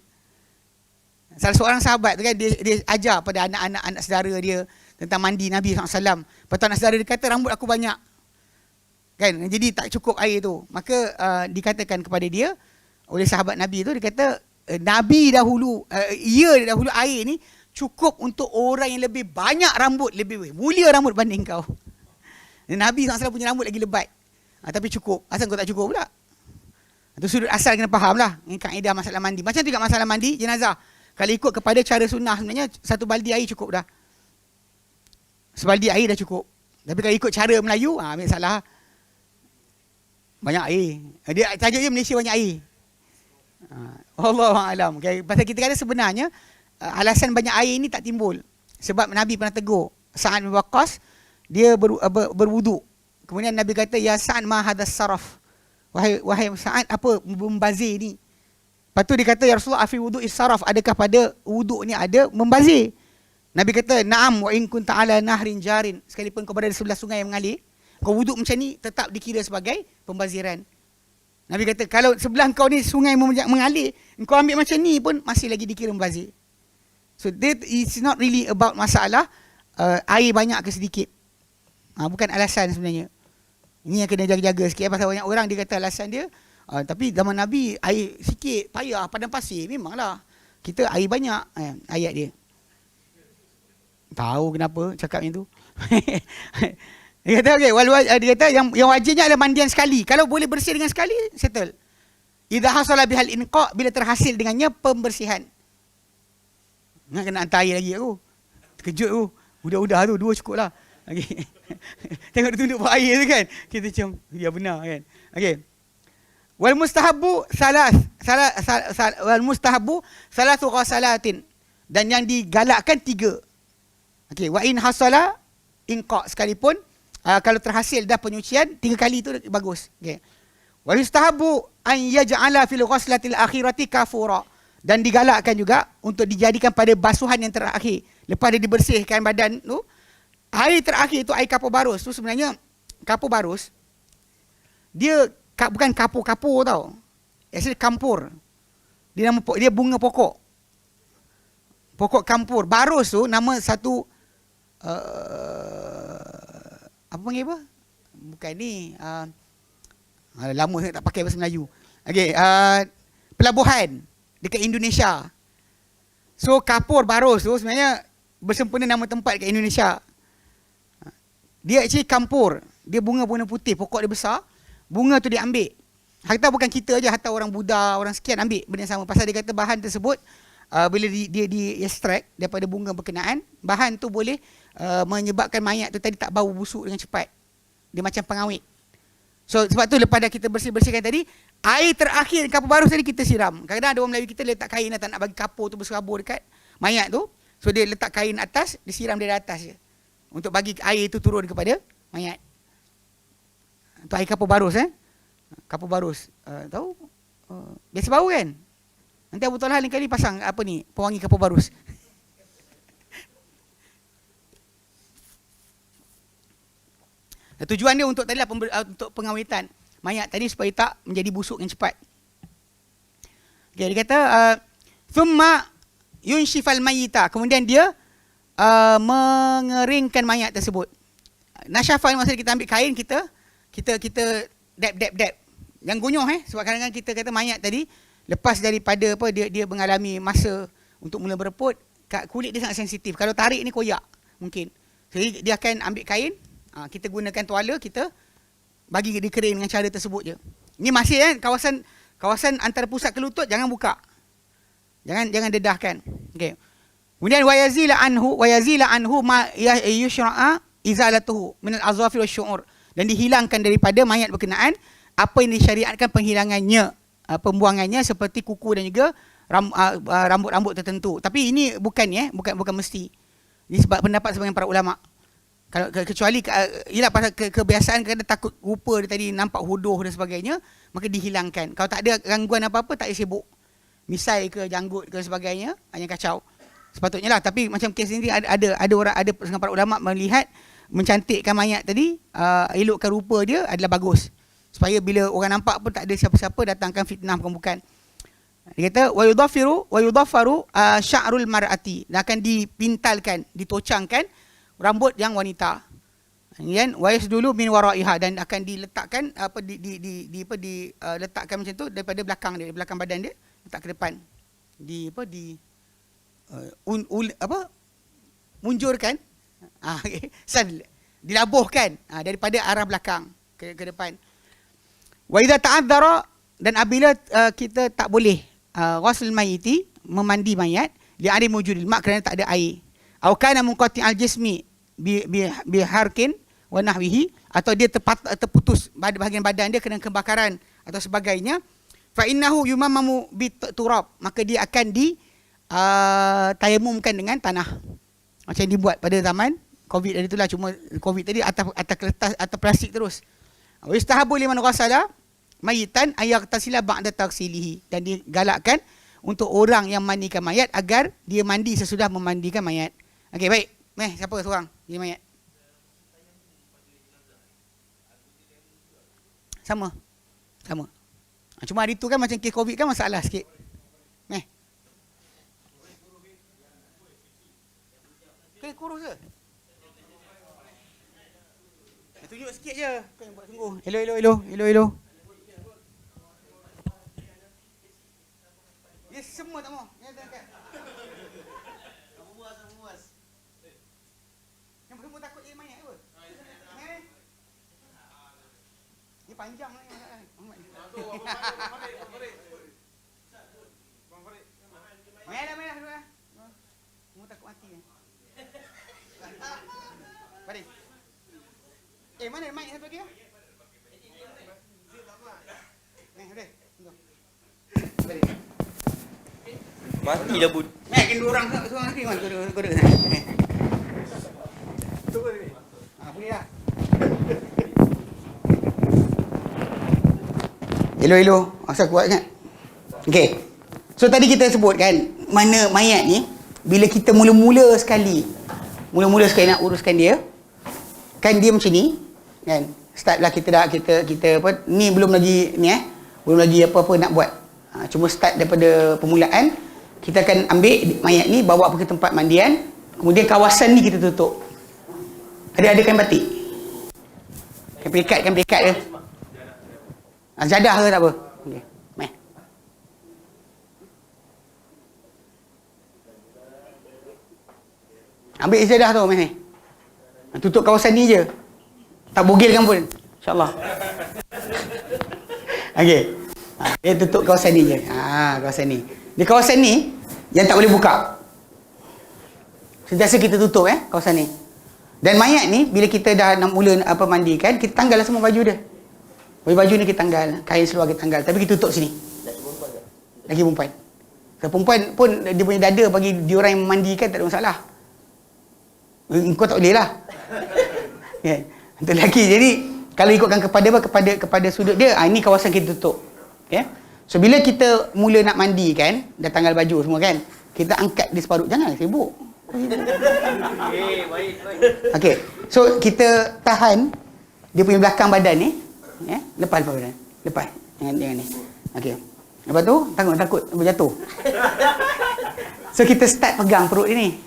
Salah seorang sahabat tu kan, dia ajar pada anak saudara dia tentang mandi Nabi SAW. Lepas tu anak saudara dia kata, rambut aku banyak. Kan? Jadi tak cukup air tu. Maka dikatakan kepada dia, oleh sahabat Nabi tu, dia kata, Nabi dahulu, dahulu air ni cukup untuk orang yang lebih banyak rambut, lebih mulia rambut banding kau. Nabi SAW punya rambut lagi lebat. Tapi cukup. Asal kau tak cukup pula? Itu sudut asal kena faham lah. Ini kaedah masalah mandi. Macam tu juga masalah mandi jenazah. Kalau ikut kepada cara sunnah, sebenarnya 1 baldi air cukup dah. Sebaldi air dah cukup. Tapi kalau ikut cara Melayu, ambil salah. Banyak air. Dia tajuk dia Malaysia banyak air. Allahu'alam. Okay. Pasal kita kata sebenarnya, alasan banyak air ni tak timbul. Sebab Nabi pernah tegur Sa'ad bin Waqqas, dia berwuduk. Kemudian Nabi kata, ya Sa'ad ma hadas saraf. Wahai Sa'ad, apa membazir ni? Lepas tu dia kata, ya Rasulullah, afi wuduk is-saraf. Adakah pada wuduk ni ada membazir? Nabi kata, na'am wa in kunta ala nahrin jarin. Sekalipun kau berada di sebelah sungai yang mengalir, kau wuduk macam ni tetap dikira sebagai pembaziran. Nabi kata, kalau sebelah kau ni sungai mengalir, kau ambil macam ni pun masih lagi dikira membazir. So that is not really about masalah air banyak ke sedikit. Bukan alasan sebenarnya. Ini yang kena jaga-jaga sikit. Pasal banyak orang dia kata alasan dia, tapi zaman Nabi air sikit, payah, padang pasir. Memanglah. Kita air banyak. Ayat dia. Tahu kenapa cakap macam tu. Dia kata, okay, dia kata yang wajibnya adalah mandian sekali. Kalau boleh bersih dengan sekali, settle. Idza hasala bihal inqa, bila terhasil dengannya pembersihan. Nak kena hantar air lagi aku. Terkejut aku. Udah tu, 2 cukup lah. Okay. Tengok dia tunduk buat air tu kan. Kita macam, ya benar kan. Okay. Wal mustahabu salatu ghasalatin. Dan yang digalakkan 3. Okay. Wa in hasala inqa, sekalipun kalau terhasil dah penyucian 3 kali tu bagus. Okay. Wa yustahabu an yaj'ala fil ghaslatil akhirati kafura. Dan digalakkan juga untuk dijadikan pada basuhan yang terakhir. Lepas dia dibersihkan badan tu, air terakhir tu air kapur barus tu sebenarnya kapur barus. Dia bukan kapur-kapur tau. Actually kampur. Dia bunga pokok. Pokok kampur. Barus tu nama satu apa panggil apa? Bukan ni. Lama saya tak pakai bahasa Melayu. Okey, pelabuhan dekat Indonesia. So kapur barus tu sebenarnya bersempena nama tempat dekat Indonesia. Dia actually kampur. Dia bunga putih, pokok dia besar. Bunga tu dia ambil. Hatta bukan kita aja, hatta orang Buddha, orang sekian ambil benda yang sama. Pasal dia kata bahan tersebut bila dia extract daripada bunga berkenaan, bahan tu boleh menyebabkan mayat tu tadi tak bau busuk dengan cepat. Dia macam pengawet. So sebab tu lepas dah kita bersihkan tadi, air terakhir kapur barus tadi kita siram. Kadang-kadang ada orang Melayu kita letak kain, tak nak bagi kapur tu berserabur dekat mayat tu. So dia letak kain atas, disiram dari atas je. Untuk bagi air itu turun kepada mayat. Itu air kapur barus Kapur barus. Tahu? Biasa bau kan? Nanti Abu Talha lain kali pasang apa ni? Pewangi kapur barus. Tujuan dia untuk tadilah untuk pengawetan mayat tadi supaya tak menjadi busuk yang cepat. Okay, dia kata thumma yunshifal mayyita. Kemudian dia mengeringkan mayat tersebut. Nasyafa maksudnya kita ambil kain, kita dab. Yang gonyong sebab kadang-kadang kita kata mayat tadi lepas daripada apa dia mengalami masa untuk mula bereput, kulit dia sangat sensitif. Kalau tarik ni koyak mungkin. Jadi dia akan ambil kain, kita gunakan tuala, kita bagi dia kering dengan cara tersebut je. Ini masih kawasan antara pusat ke lutut, jangan buka. Jangan dedahkan. Okey. Kemudian wa yazila anhu ma yushra'a izalatuhu min al-azafir wasyu'ur. Dan dihilangkan daripada mayat berkenaan apa yang disyariatkan penghilangannya, pembuangannya seperti kuku dan juga rambut-rambut tertentu. Tapi ini bukan mesti. Ini sebab pendapat sebagian para ulama. Kalau kecuali ialah pasal kebiasaan kadang takut rupa dia tadi nampak hodoh dan sebagainya, maka dihilangkan. Kalau tak ada gangguan apa-apa, tak payah sibuk misai ke janggut ke sebagainya, hanya kacau. Sepatutnya lah. Tapi macam kes ini ada orang, ada setengah para ulama melihat mencantikkan mayat tadi, elokkan rupa dia adalah bagus. Supaya bila orang nampak pun tak ada siapa-siapa datangkan fitnah bukan-bukan. Dia kata wa yudaffaru sya'rul mar'ati, akan dipintalkan, ditocangkan rambut yang wanita. Kemudian wa yasdulu min wara'iha, dan akan diletakkan letakkan macam tu daripada belakang dia, belakang badan dia, letak ke depan. Munjurkan, dilabuhkan daripada arah belakang ke depan. Wa idza ta'adzara, dan apabila kita tak boleh ghusl mayiti, memandi mayat, li ada wujudil ma, kerana tak ada air, au kana munqati'al jismi bi harkin wa nahwihi, atau dia terputus bahagian badan dia kena kebakaran atau sebagainya, fa innahu yumammamu bit turab, maka dia akan tayamumkan dengan tanah, macam dibuat pada zaman Covid tadi itulah. Cuma Covid tadi atas kertas, atas plastik terus. Wa yustahabu liman ghasala mayitan ayaqtasila ba'da taghsilihi, dan digalakkan untuk orang yang mandikan mayat agar dia mandi sesudah memandikan mayat. Okey, baik. Siapa seorang ni mayat? Sama. Cuma hari tu kan macam kes Covid kan masalah sikit. Kurus ke? Tunjuk sikit je. Kau yang buat sungguh. Hello. Yes, semua tak mau. Ni kan. Kamu muas. Yang semua takut dia mayat apa? Ni panjang ni. Merah dulu lah. Semua takut mati ni. Baring. Mana mic satu lagi? Udah. Baring. Mati dah bud. Kena dua orang seorang lagi mana kode. Tunggu ni. Boleh dah. Hello. Asal kuat kan? Okey. So tadi kita sebut kan, mana mayat ni bila kita mula-mula sekali nak uruskan dia, kan dia macam ni kan, start lah kita apa ni, belum lagi apa-apa nak buat, cuma start daripada permulaan. Kita akan ambil mayat ni, bawa pergi tempat mandian, kemudian kawasan ni kita tutup. Ada kain batik, kain pelikat ke, jadah ke tak apa. Okay. Ambil sejadah tu ni. Tutup kawasan ni je. Tak bogilkan pun. InsyaAllah. Okey. Dia tutup kawasan ni je. Kawasan ni. Di kawasan ni yang tak boleh buka. Sentiasa kita tutup kawasan ni. Dan mayat ni bila kita dah nak mula mandikan, kita tanggallah semua baju dia. Baju ni kita tanggal, kain seluar kita tanggal, tapi kita tutup sini. Lagi perempuan. Kalau perempuan pun dia punya dada bagi dia orang yang memandikan tak ada masalah. Kau tak boleh lah. Untuk lelaki. Jadi kalau ikutkan kepada sudut dia, ini kawasan kita tutup. So bila kita mula nak mandi kan, dah tanggal baju semua kan, kita angkat dia separuh. Jangan sibuk. Baik. Okey. So kita tahan dia punya belakang badan ni, lepas badan. Lepas. Jangan ni. Okey. Lepas tu takut berjatuh. So kita start pegang perut dia ni.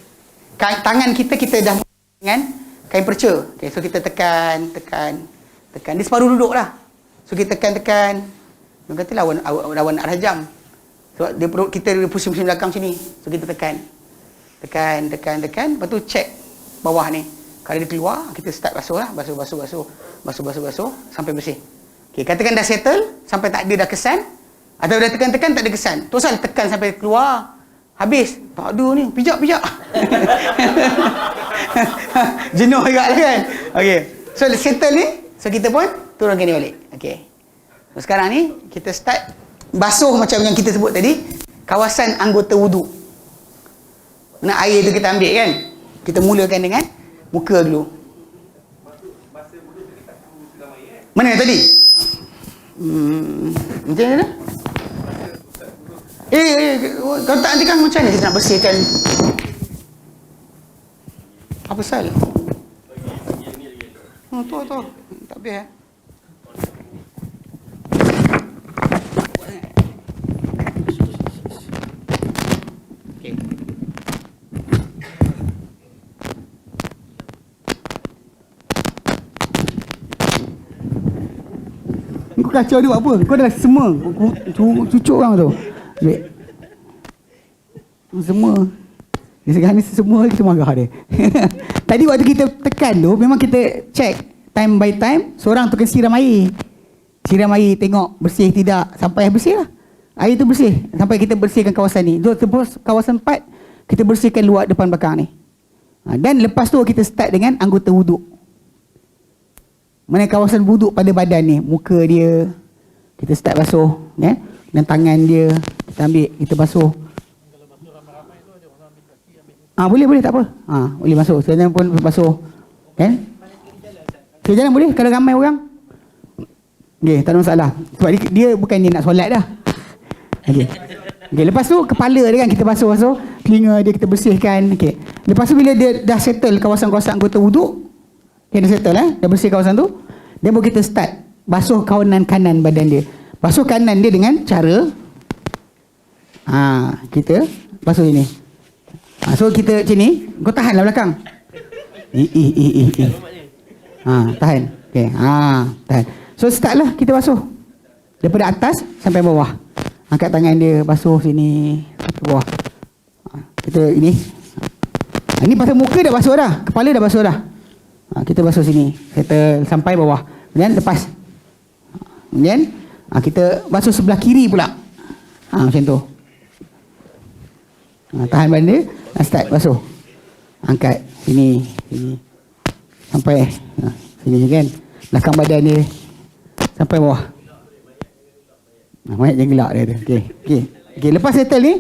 Tangan kita dah dengan kain perca. Okay, so kita tekan. Dia separuh duduk lah. So kita tekan. Dia kata lawan nak rajam. So dia perut kita dia pusing-pusing belakang sini. So kita tekan. Lepas tu check bawah ni. Kalau dia keluar, kita start basuh lah. Basuh sampai bersih. Okay, katakan dah settle sampai tak ada dah kesan, atau dah tekan tak ada kesan. Teruslah tekan sampai keluar. Habis. Tak ada ni. Pijak. Jenuh juga lah kan. Okay. So settle ni. So kita pun turunkan dia balik. Okay. So sekarang ni kita start basuh macam yang kita sebut tadi. Kawasan anggota wudu. Nak air tu kita ambil kan. Kita mulakan dengan muka dulu. Mana yang tadi? Macam mana? Kau tak nanti kan macam mana kita nak bersihkan Apa pasal? Tu. Tak habis Okey. Kau kacau dia buat apa? Kau dah semua cucuk orang tu. Baik. Semua. Dia sekarang ni semua kita marah dia. Tadi waktu kita tekan tu, memang kita check time by time, seorang tu kena siram air. Siram air, tengok bersih tidak, sampai bersih lah. Air tu bersih, sampai kita bersihkan kawasan ni. Terus kawasan 4, kita bersihkan luar depan belakang ni. Dan lepas tu kita start dengan anggota wuduk. Mana kawasan wuduk pada badan ni, muka dia, kita start basuh. Dan tangan dia, kita ambil, kita basuh. Boleh tak apa. Boleh masuk. Sekarang pun basuh. Kan? Kiri jalan boleh kalau ramai orang. Okey, tak ada masalah. Sebab dia bukan dia nak solat dah. Okey. Lepas tu kepala dia kan kita basuh. Telinga dia kita bersihkan. Okey. Lepas tu bila dia dah settle kawasan-kawasan anggota wuduk, dah settle dah bersih kawasan tu, dia baru kita start basuh kawanan kanan badan dia. Basuh kanan dia dengan cara kita basuh ini. So kita macam ni, kau tahanlah belakang. Tahan. Okey. Tahan. So start lah kita basuh. Daripada atas sampai bawah. Angkat tangan dia, basuh sini ke bawah. Kita ini. Ini pasal muka dah basuh dah, kepala dah basuh dah. Kita basuh sini, settle sampai bawah. Kemudian lepas. Kemudian kita basuh sebelah kiri pula. Macam tu. Tahan badan dia, start basuh. Angkat sini sampai sini kan. Belakang badan dia sampai bawah. Mayat yang gelak dia tu. Okey, lepas settle ni,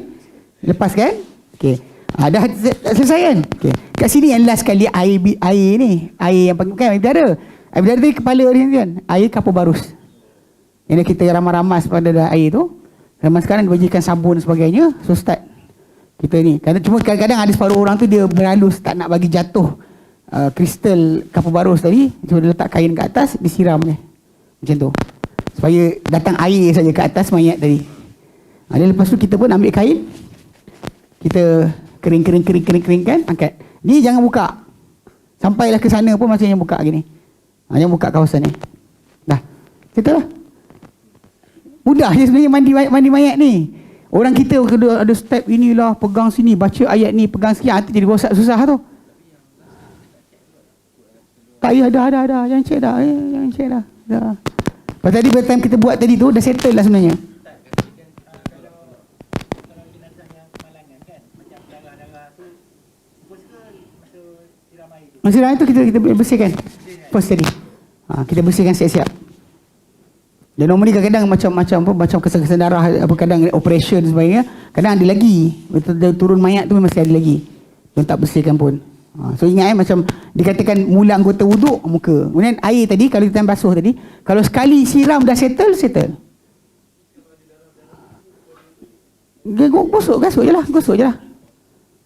lepas kan? Okey. Dah selesai kan? Okey. Kat sini yang last kali air ni, air yang kan air berdarah. Air berdarah tu kepala dia kan. Air kapur barus. Yang kita ramas-ramas pada air tu. Zaman sekarang dibajikan sabun sebagainya. So start kita ni. Cuma kadang-kadang ada separuh orang tu dia berhalus tak nak bagi jatuh kristal kapur barus tadi. So dia letak kain kat atas, disiram ni. Macam tu. Supaya datang air saja ke atas mayat tadi. Dan lepas tu kita pun ambil kain. Kita kering-keringkan, angkat. Ni jangan buka. Sampailah ke sana pun macam yang buka gini. Yang buka kawasan ni. Dah. Kita lah. Mudah je sebenarnya mandi mayat ni. Orang kita ada step inilah, pegang sini, baca ayat ni, pegang sikit, nanti jadi rosak susah tu. Tak payah dah. Jangan cek dah. Dah. Lepas tadi pada time kita buat tadi tu, dah settle lah sebenarnya. Masa itu kita bersihkan. First tadi. Kita bersihkan siap-siap. Dan normally kadang-kadang macam kesan-kesan darah, kadang operation dan sebagainya, kadang ada lagi. Betul turun mayat tu mesti ada lagi. Yang tak bersihkan pun. So ingat macam dikatakan mula anggota wuduk muka. Kemudian air tadi kalau kita basuh tadi, kalau sekali siram dah settle. Gosok je lah.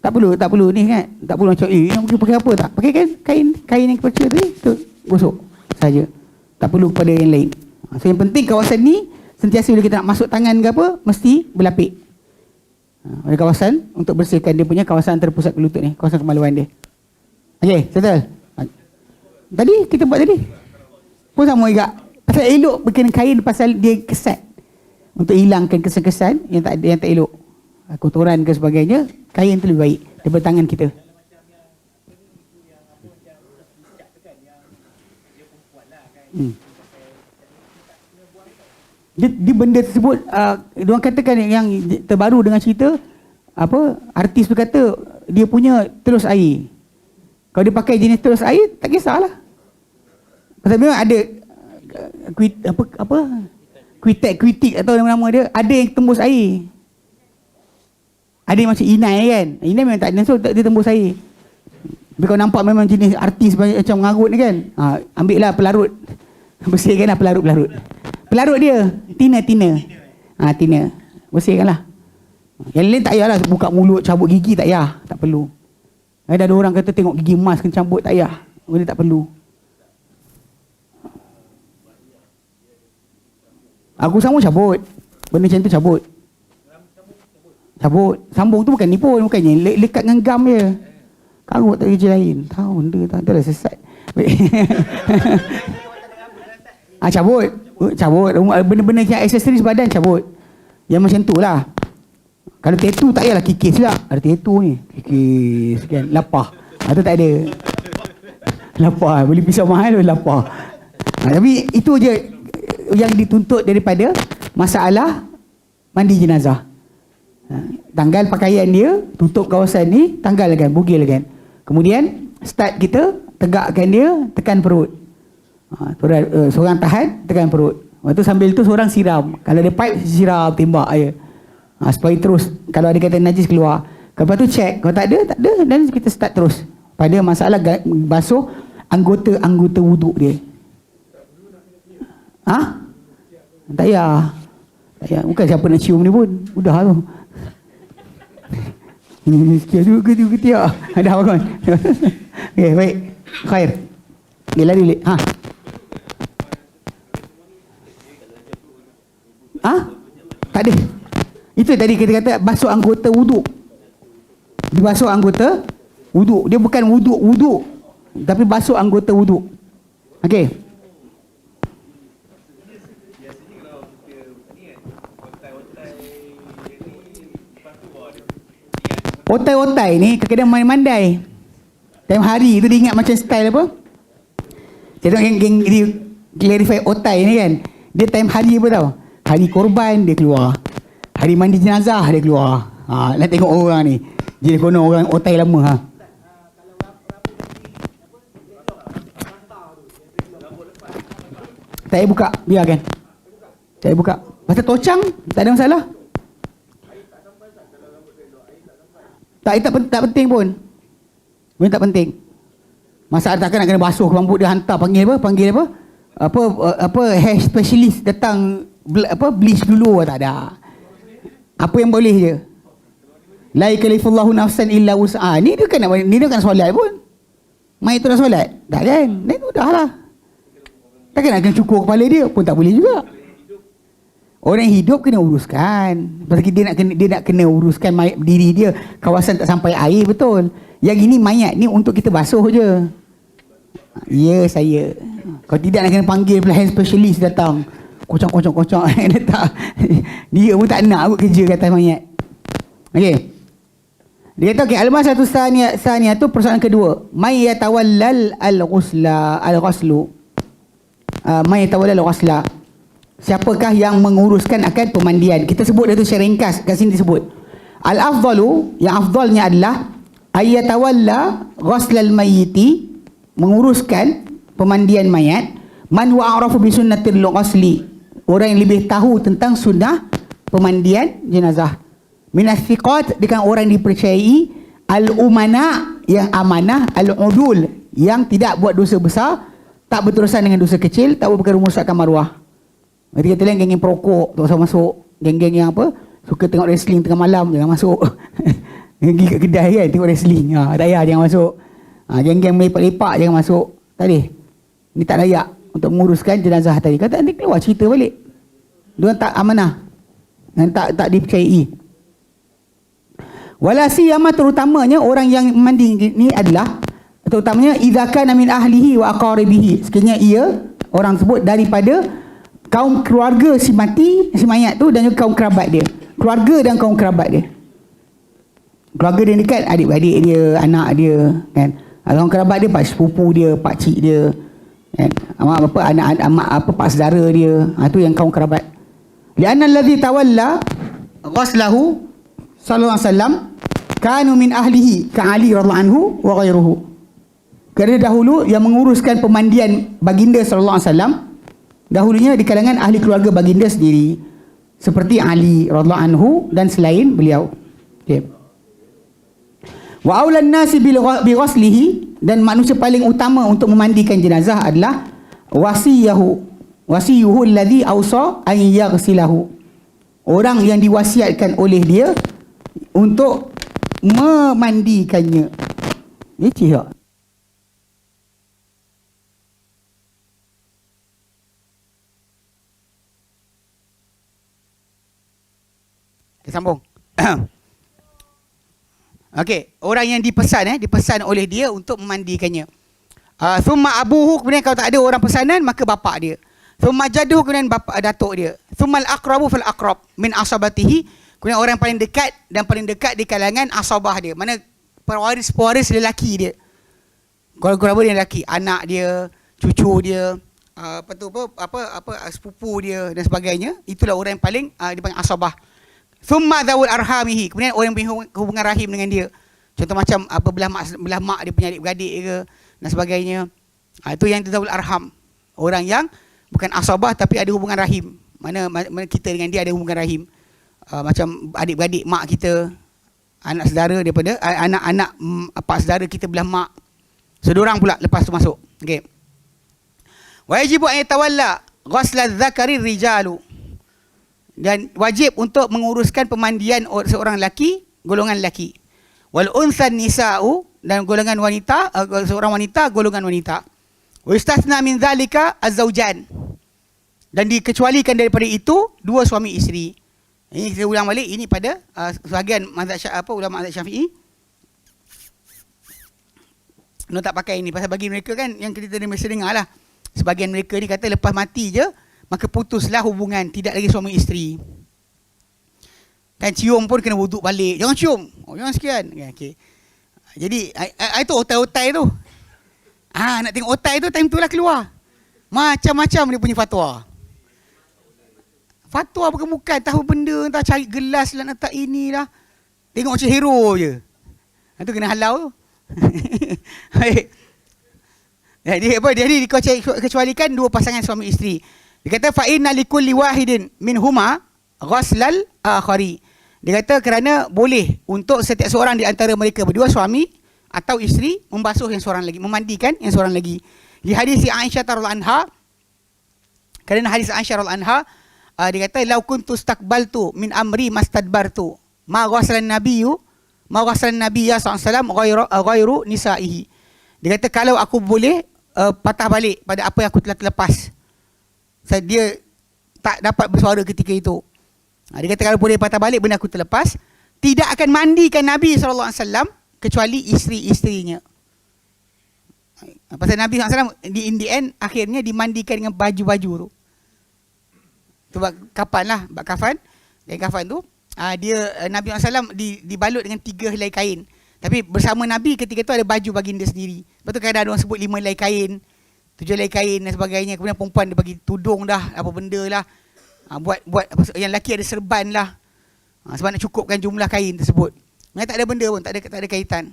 Tak perlu ni kan. Tak perlu macam yang pakai apa tak. Pakai kain yang perca tadi tu gosok saja. Tak perlu pada yang lain. So yang penting kawasan ni sentiasa bila kita nak masuk tangan ke apa mesti berlapik. Ada kawasan untuk bersihkan dia punya kawasan antara pusat ke lutut ni, kawasan kemaluan dia. Okey, settle. Tadi kita buat tadi. Pun sama juga. Pasal elok bikin kain pasal dia kesat. Untuk hilangkan kesan-kesan yang tak elok. Kotoran ke sebagainya, kain tu lebih baik daripada tangan kita. Dia benda tersebut diorang katakan yang terbaru dengan cerita artis tu kata dia punya terus air. Kalau dia pakai jenis terus air tak kisahlah. Pasal memang ada kuitik atau nama-nama dia ada yang tembus air. Ada yang macam inai kan. Inai memang tak ada, so dia tembus air. Tapi kau nampak memang jenis artis macam mengarut ni kan. Ambil lah pelarut. Bersihkan lah pelarut. Pelarut dia tina. Tina. Bersihkan lah. Yang lain tak payahlah buka mulut, cabut gigi tak payah. Tak perlu. Ada orang kata tengok gigi emas kena cabut, tak payah. Benda tak perlu. Aku sambung cabut. Benda macam tu cabut. Cabut. Sambung tu bukan ni pun, bukannya lekat dengan gam je. Karut tak kerja lain. Tahu benda tak adalah sesat. Cabut. Cabut. Benda-benda yang aksesoris badan cabut. Yang macam tu lah. Kalau tattoo tak payahlah kikis lah. Ada tattoo ni. Kikis kan. Lapar. Itu tak ada. Lapar. Beli pisau mahal pun lapar. Tapi itu je yang dituntut daripada masalah mandi jenazah. Tanggal pakaian dia, tutup kawasan ni, tanggalkan, bugilkan. Kemudian start kita tegakkan dia, tekan perut. Seorang tahan, tekan perut. Lepas tu sambil tu seorang siram. Kalau ada pipe, siram, tembak je. Supaya terus, kalau ada kata najis keluar. Lepas tu check, kalau tak ada, dan kita start terus. Pada masalah basuh anggota wuduk dia. Tak payah. Bukan siapa nak cium ni pun. Udah tu. Sekian tu ketiak. Ada apa kawan? Okay, baik. Khair. Okay, lari balik. Tak ada. Itu tadi kita kata basuh anggota wuduk. Dia basuh anggota wuduk. Dia bukan wuduk. Tapi basuh anggota wuduk. Okey. Otai-otai ni kadang-kadang main-mandai. Time hari tu dia ingat macam style apa? Jadi geng dia clarify otai ni kan. Dia time hari apa tau? Hari korban dia keluar. Hari mandi jenazah dia keluar. Nak tengok orang ni. Jadi konon orang otai lama Tak payah buka, biarkan. Tak payah buka. Pasal tocang, tak ada masalah. Tak penting pun. Benda tak penting. Masalah takkan nak kena basuh rambut dia, hantar panggil apa? Apa hair specialist datang bleach dulu, tak ada. Apa yang boleh je. La yakallifullahu nafsan illa wus'aha. Ni dia kan solat pun. Mai tu dah solat. Tak kan? Ni tu dah lah. Takkan nak kena cukur kepala dia pun tak boleh juga. Orang hidup kena uruskan. Pasal dia nak kena uruskan diri dia. Kawasan tak sampai air, betul. Yang ini mayat ni untuk kita basuh je. Ya, saya. Kalau tidak nak kena panggil hand specialist datang. Kocok. Letak. Dia pun tak nak aku kerja kata mayat. Okey. Dia kata okey, al-mas'alatu tsaniyah tu persoalan kedua. May yatawallal al-ghuslu. May yatawallal al-ghusla. Siapakah yang menguruskan akan pemandian? Kita sebut dia tu secara ringkas. Kat sini disebut. Al-afdalu, yang afdalnya adalah ayyatawalla ghuslal mayyiti, menguruskan pemandian mayat, man wa a'rafu bi sunnatil ghusli, orang yang lebih tahu tentang sunnah pemandian jenazah. Minas thiqat, dengan orang dipercayai, al-umana, yang amanah, al-udul, yang tidak buat dosa besar, tak berterusan dengan dosa kecil, tak berperkara merosakkan maruah. Nanti kata lain geng-geng perokok, tak usah masuk. Geng-geng yang apa, suka tengok wrestling tengah malam, jangan masuk. Pergi kat kedai kan, tengok wrestling. Tak payah, jangan masuk. Geng-geng melepak-lepak, jangan masuk. Tak boleh. Ni tak layak untuk menguruskan jenazah tadi. Kata nanti keluar cerita balik. Diorang tak amanah. Dan tak dipercayai. Walasiyama, terutamanya orang yang mandi ni adalah, terutamanya idza kana min ahlihi wa aqaribihi. Sekiranya ia, orang sebut daripada kaum keluarga si mayat tu, dan juga kaum kerabat dia. Keluarga dan kaum kerabat dia. Keluarga dia ni kan adik-adik dia, anak dia kan. Kaum kerabat dia pak sepupu dia, pak cik dia kan. Anak pak saudara dia. Tu yang kaum kerabat. Li'anna allazi tawalla ghuslahu sallallahu alaihi wasallam kanu min ahlihi ka Ali radhiyallahu anhu wa ghairuhu. Kerana dahulu yang menguruskan pemandian baginda sallallahu alaihi wasallam dahulunya di kalangan ahli keluarga baginda sendiri, seperti Ali radhiyallahu anhu dan selain beliau. Okey. Wa aulan nasi bi ghuslihi, dan manusia paling utama untuk memandikan jenazah adalah wasiyuhu alladhi awsa an yaghsilahu. Orang yang diwasiatkan oleh dia untuk memandikannya. Licik tak? Kita sambung. Okey, orang yang dipesan oleh dia untuk memandikannya. Thumma abuhu, kemudian kalau tak ada orang pesanan maka bapak dia. Thumma jadduhu, kemudian bapak datuk dia. Thumma al-aqrabu fal aqrab min asabatihi, kemudian orang yang paling dekat dan paling dekat di kalangan asabah dia. Mana pewaris lelaki dia. Keluarga dia lelaki, anak dia, cucu dia, sepupu dia dan sebagainya. Itulah orang yang paling dipanggil asabah. Thumma dzawul arhamihi, kemudian orang yang berhubungan rahim dengan dia. Contoh macam belah mak dia punya adik-beradik ke dan sebagainya. Itu yang dzawul arham. Orang yang bukan asabah tapi ada hubungan rahim. Mana kita dengan dia ada hubungan rahim. Macam adik-beradik mak kita, anak saudara daripada anak-anak apa saudara kita belah mak. Sedorang pula lepas tu masuk. Okey. Wajibu an yatawalla ghusla dzakari rijalu. Dan wajib untuk menguruskan pemandian seorang lelaki, golongan lelaki. Wal unsan nisa'u, dan golongan wanita, seorang wanita, golongan wanita. Wa istathna min dzalika az-zawjan. Dan dikecualikan daripada itu dua suami isteri. Ini kita ulang balik, ini pada sebahagian mazhab ulama mazhab Syafi'i. Tak pakai ini pasal bagi mereka kan yang kita mesti dengar lah. Sebahagian mereka ni kata lepas mati je maka putuslah hubungan, tidak lagi suami isteri. Kan cium pun kena wuduk balik. Jangan cium. Jangan sekian. Okay. Jadi itu otai-otai tu. Nak tengok otai tu time tu lah keluar. Macam-macam dia punya fatwa. Fatwa bukan tahu benda, entah cari gelas lah, nak tak inilah. Tengok macam hero je. Itu kena halau tu. Jadi dikecualikan dua pasangan suami isteri. Dia kata fa inna likulli wahidin minhuma ghuslal akhari. Dia kata kerana boleh untuk setiap seorang di antara mereka berdua suami atau isteri membasuh yang seorang lagi, memandikan yang seorang lagi. Di hadis Aisyah radhiyallahu anha, kerana hadis Aisyah radhiyallahu anha, dia kata lau kuntu staqbaltu min amri mastadbartu ma ghaslan nabiyyu sallallahu alaihi wasallam ghairu nisaihi. Dia kata kalau aku boleh patah balik pada apa yang aku telah terlepas, dia tak dapat bersuara ketika itu. Dia kata kalau boleh patah balik benda aku terlepas, tidak akan mandikan Nabi SAW kecuali isteri-isterinya. Pasal Nabi SAW in the end akhirnya dimandikan dengan baju-baju tu. Tu bak kafan lah, bak kafan. Dan kafan tu dia Nabi SAW dibalut dengan 3 helai kain. Tapi bersama Nabi ketika itu ada baju baginda sendiri. Lepas tu kadang ada orang sebut 5 helai kain, 7 helai kain dan sebagainya. Kemudian perempuan dia bagi tudung dah, apa benda lah. Buat yang lelaki ada serban lah. Sebab nak cukupkan jumlah kain tersebut. Mereka tak ada benda pun, tak ada kaitan.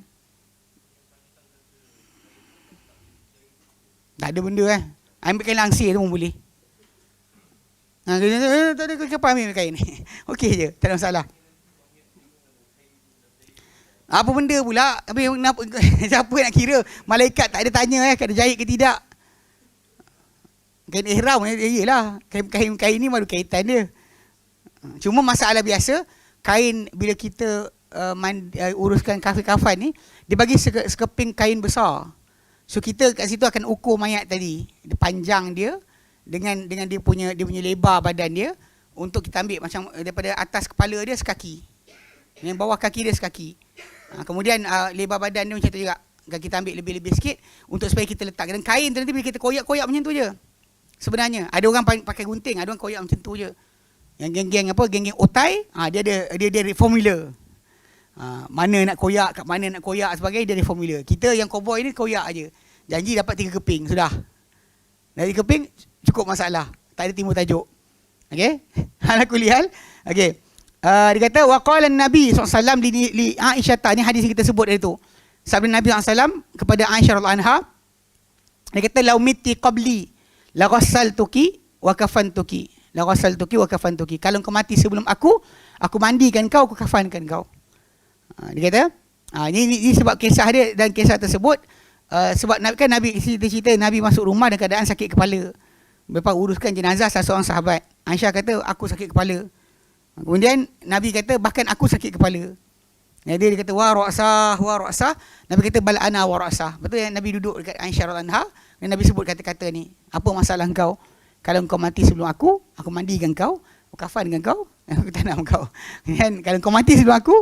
Tak ada benda ambil kain langsir tu pun boleh. Tak ada kenapa ambil kain. Okey je, tak ada masalah. Apa benda pula? Tapi siapa nak kira? Malaikat tak ada tanya ada jahit ke tidak. Kain ihram iyalah. Kain ni baru kaitan dia. Cuma masalah biasa, kain bila kita uruskan kafan ni, dia bagi sekeping kain besar. So kita kat situ akan ukur mayat tadi, panjang dia dengan dia punya lebar badan dia, untuk kita ambil macam daripada atas kepala dia sekaki. Dengan bawah kaki dia sekaki. Kemudian lebar badan dia macam tu juga. Kita ambil lebih-lebih sikit untuk supaya kita letak. Dan kain tu nanti bila kita koyak-koyak macam tu je. Sebenarnya ada orang pakai gunting, ada orang koyak macam tu je. Yang geng-geng otai, dia ada formula. Mana nak koyak, kat mana nak koyak sebagainya, dia ada formula. Kita yang cowboy ni koyak aje. Janji dapat 3 keping, sudah. Dari keping cukup masalah. Tak ada timbul tajuk. Okey? Ala kulli hal. Okey. Dia kata waqala Nabi SAW li Aisyah, ni hadis yang kita sebut dari tu. Sabda Nabi SAW kepada Aisyah radhiyallahu anha, dia kata lau mitti qabli la ghassaltuki wa kafantuki. La ghassaltuki wa kafantuki. Kalau kau mati sebelum aku mandikan kau, aku kafankan kau. Dia kata ini sebab kisah dia, dan kisah tersebut sebab kan Nabi cerita Nabi masuk rumah dalam keadaan sakit kepala. Lepas uruskan jenazah salah seorang sahabat. Aisyah kata aku sakit kepala. Kemudian Nabi kata bahkan aku sakit kepala. Dia kata wa ra'sah. Nabi kata bal ana wa ra'sah. Betul yang Nabi duduk dekat Aisyah radhiyallahu anha dan Nabi sebut kata-kata ni. Apa masalah engkau? Kalau engkau mati sebelum aku mandikan kau, aku kafan dengan kau, aku tanam kau. Kan kalau engkau mati sebelum aku,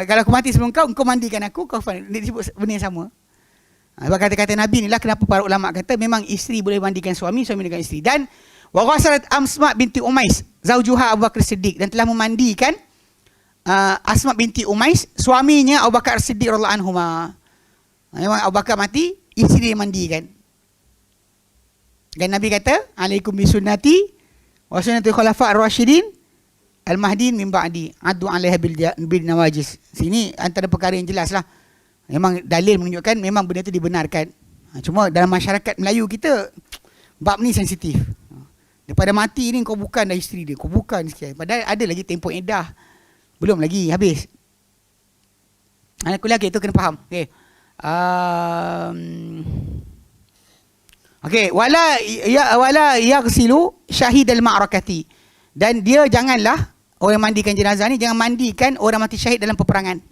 kalau aku mati sebelum engkau mandikan aku, kafan. Dia sebut benda yang sama. Sebab kata-kata Nabi inilah kenapa para ulama kata memang isteri boleh mandikan suami dengan isteri. Dan wa ghasalat Asma binti Umais zaujuha Abu Bakar Siddiq, dan telah memandikan Asma binti Umais, suaminya Abu Bakar Siddiq radhiyallahu anhuma. Memang Abu Bakar mati, isteri dia mandikan. Dan Nabi kata, alaikum bisunnati wa sunnati khulafa ar-rasyidin al-mahdin min ba'di addu 'alaiha bil nawajis. Sini antara perkara yang jelas lah. Memang dalil menunjukkan memang benda itu dibenarkan. Cuma dalam masyarakat Melayu kita, bab ni sensitif. Daripada mati ni kau bukan dah isteri dia, kau bukan sekian. Padahal ada lagi tempoh iddah. Belum lagi habis. Anak kuliah itu kena faham. Okey. Okey, wala yaghsilu syahid al-ma'rakati. Dan dia janganlah orang mandikan jenazah ni, jangan mandikan orang mati syahid dalam peperangan.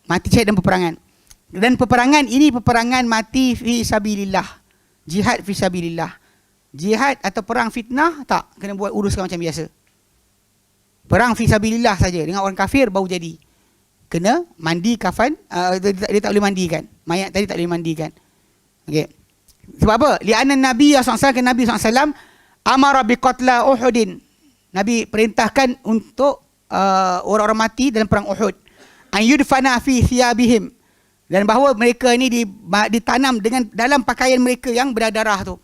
Mati syahid dalam peperangan. Dan peperangan ini peperangan mati fi sabilillah. Jihad fi sabilillah. Jihad atau perang fitnah tak, kena buat uruskan macam biasa. Perang fi sabilillah saja dengan orang kafir baru jadi. Kena mandi kafan, dia tak boleh mandikan. Mayat tadi tak boleh mandikan. Okey. Sebab apa? Li'anna Nabi SAW, Nabi SAW amara biqatla Uhudin. Nabi perintahkan untuk orang-orang mati dalam perang Uhud. An yudfana fi thiyabihim. Dan bahawa mereka ini ditanam dengan dalam pakaian mereka yang berdarah tu.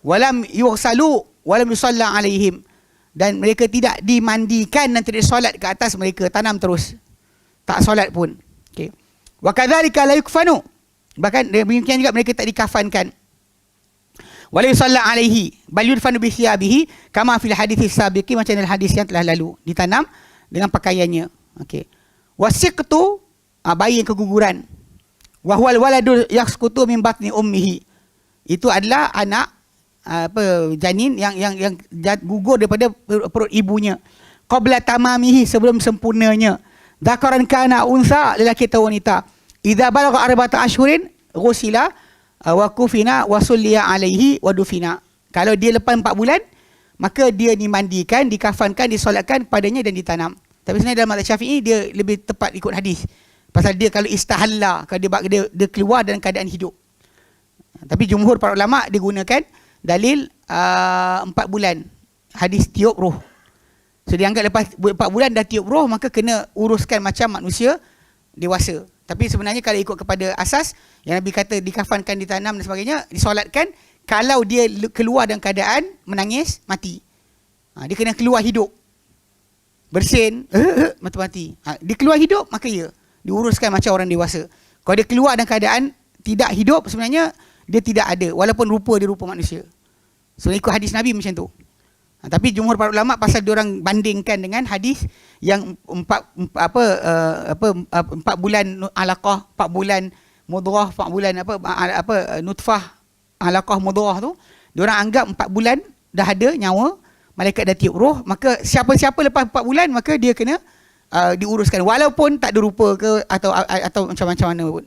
Walam yughsalu walam yusalla alaihim. Dan mereka tidak dimandikan dan tidak solat ke atas mereka, tanam terus. Tak solat pun. Okey. Wa kadzalika la yukfanu. Bahkan demikian juga mereka tak dikafankan. Wala yusalla alaihi bal yudfanu bi thiyabihi kama fil hadits sabiqi, macam dalam hadis yang telah lalu, ditanam dengan pakaiannya. Okey. Wasiqtu, bayi yang keguguran. Wa huwal waladu yasqutu min batni ummihi. Itu adalah anak janin yang gugur daripada perut ibunya. Qabla tamamihi, sebelum sempurnanya. Dzakaran kana unsa, lelaki atau wanita. Idza balagha arba'ata ashhurin ghusila wa kufina wa sulliya alaihi wa dufina. Kalau dia lepas 4 bulan, maka dia dimandikan, dikafankan, disolatkan padanya dan ditanam. Tapi sebenarnya dalam mazhab Syafi'i dia lebih tepat ikut hadis. Pasal dia kalau istahalla, kalau dia keluar dalam keadaan hidup. Tapi jumhur para ulama digunakan dalil 4 bulan hadis tiup roh. So dia anggap lepas 4 bulan dah tiup roh, maka kena uruskan macam manusia dewasa. Tapi sebenarnya kalau ikut kepada asas yang Nabi kata dikafankan, ditanam dan sebagainya, disolatkan, kalau dia keluar dalam keadaan menangis, mati. Dia kena keluar hidup. Bersin, mati. Dia keluar hidup, maka ya, diuruskan macam orang dewasa. Kalau dia keluar dalam keadaan tidak hidup, sebenarnya dia tidak ada, walaupun rupa dia rupa manusia. So ikut hadis Nabi macam tu. Tapi jumhur para ulama pasal diorang bandingkan dengan hadis yang 4 bulan alaqah, 4 bulan mudghah, 4 bulan nutfah, alaqah, mudghah tu, diorang anggap 4 bulan dah ada nyawa, malaikat dah tiup roh, maka siapa-siapa lepas 4 bulan maka dia kena diuruskan walaupun tak ada rupa ke atau macam-macam mana pun.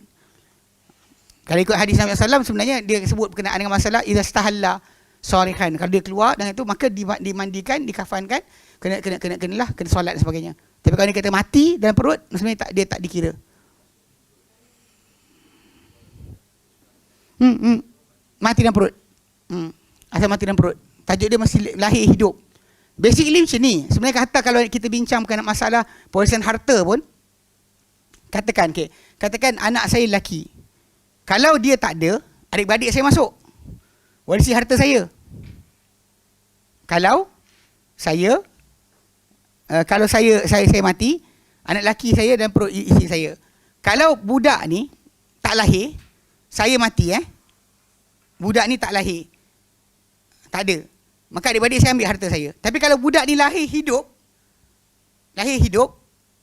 Kalau ikut hadis Nabi SAW, sebenarnya dia sebut berkenaan dengan masalah idza stahalla sarihan. Kalau dia keluar dengan itu, maka dimandikan, dikafankan, kena solat dan sebagainya. Tapi kalau dia kata mati dalam perut, sebenarnya dia tak dikira. Mati dalam perut. Asal mati dalam perut. Tajuk dia masih lahir hidup. Basically macam ni. Sebenarnya kata kalau kita bincang berkenaan masalah pewarisan harta pun, katakan anak saya lelaki. Kalau dia tak ada, adik-beradik saya masuk, warisi harta saya. Kalau saya mati, anak lelaki saya dan perut isteri saya. Kalau budak ni tak lahir, saya mati, budak ni tak lahir, tak ada, maka adik-beradik saya ambil harta saya. Tapi kalau budak ni lahir hidup,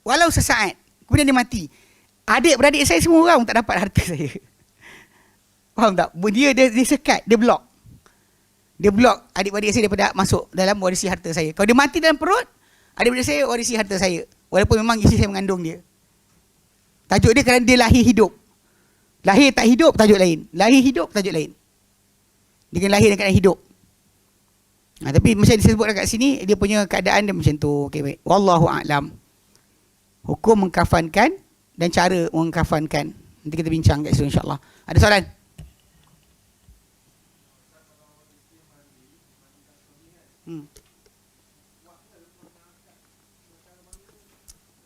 walau sesaat, kemudian dia mati, adik-beradik saya semua orang tak dapat harta saya. Faham tak? Dia sekat, dia blok adik-beradik saya daripada masuk dalam warisi harta saya. Kalau dia mati dalam perut, adik-beradik saya warisi harta saya, walaupun memang isteri saya mengandung dia. Tajuk dia kerana dia lahir hidup. Lahir tak hidup, tajuk lain. Lahir hidup, tajuk lain. Dia kena lahir dalam keadaan hidup. Tapi macam disebut kat sini, dia punya keadaan dia macam tu. Okay, baik. Wallahu a'lam. Hukum mengkafankan dan cara mengkafankan. Nanti kita bincang kat situ insyaAllah. Ada soalan?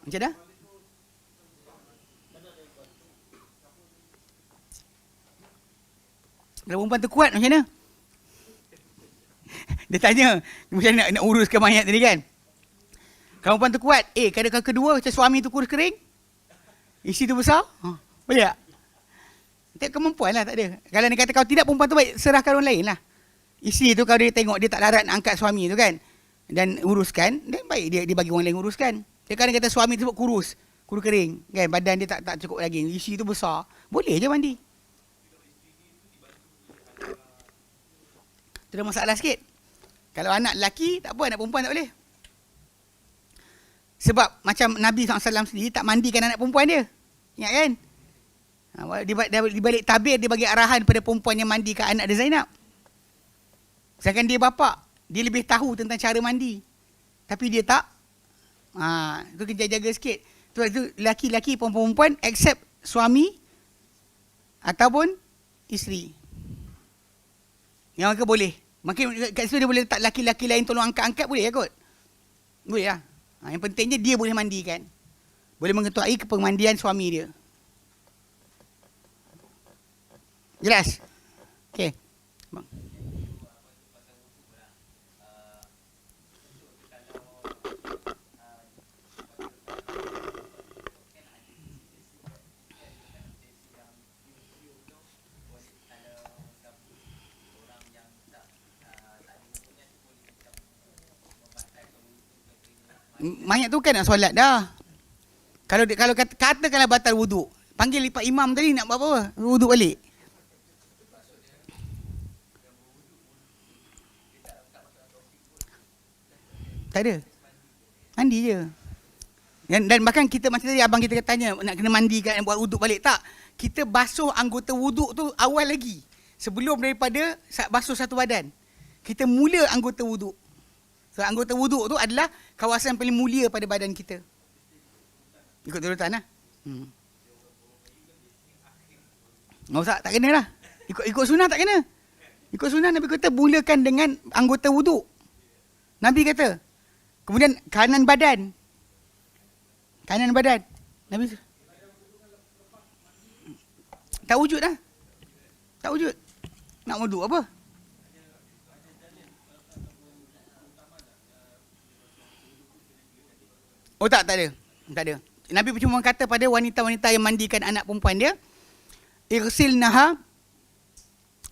Macam mana? Kalau perempuan tu kuat macam mana? Dia tanya macam mana nak uruskan mayat tadi kan? Kalau perempuan tu kuat, kalau kedua macam suami tu kurus kering, isi tu besar, boleh tak? Tak kemampuan lah, tak ada. Kalau dia kata kau tidak, perempuan tu baik serahkan orang lain lah. Isteri tu kalau dia tengok dia tak larat nak angkat suami tu kan, dan uruskan, dan baik dia bagi orang lain uruskan. Dia kadang kata suami tu kurus kering kan, badan dia tak cukup lagi, isi tu besar, boleh je mandi. Tu dah masalah sikit. Kalau anak lelaki tak apa, anak perempuan tak boleh. Sebab macam Nabi SAW sendiri tak mandikan anak perempuan dia. Ingat kan? Di balik tabir dia bagi arahan pada perempuan yang mandikan anak dia Zainab. Sedangkan dia bapa, dia lebih tahu tentang cara mandi. Tapi dia tak. Tu kena jaga sikit. Tu lelaki-lelaki, perempuan accept suami ataupun isteri. Yang mereka boleh. Makin kat situ dia boleh letak lelaki-lelaki lain tolong angkat-angkat, boleh ya kot? Boleh lah. Yang pentingnya dia boleh mandikan. Boleh mengetuai kepemandian suami dia. Jelas? Okey. Bang. Mayat tu kan nak solat dah. Kalau katakanlah batal wuduk, panggil lipat imam tadi nak buat apa? Wuduk balik. Tak ada. Mandi je. Dan bahkan kita macam tadi abang kita tanya nak kena mandikan dan buat wuduk balik, tak. Kita basuh anggota wuduk tu awal lagi. Sebelum daripada basuh satu badan. Kita mula anggota wuduk. So, anggota wuduk tu adalah kawasan paling mulia pada badan kita. Ikut turutan lah. Nggak usah, tak kena lah. Ikut sunnah tak kena. Ikut sunnah Nabi kata mulakan dengan anggota wuduk. Nabi kata. Kemudian kanan badan. Kanan badan. Nabi tak wujud lah. Tak wujud. Nak wuduk apa? Oh tak ada. Tak ada. Nabi cuma kata pada wanita-wanita yang mandikan anak perempuan dia, irsilnaha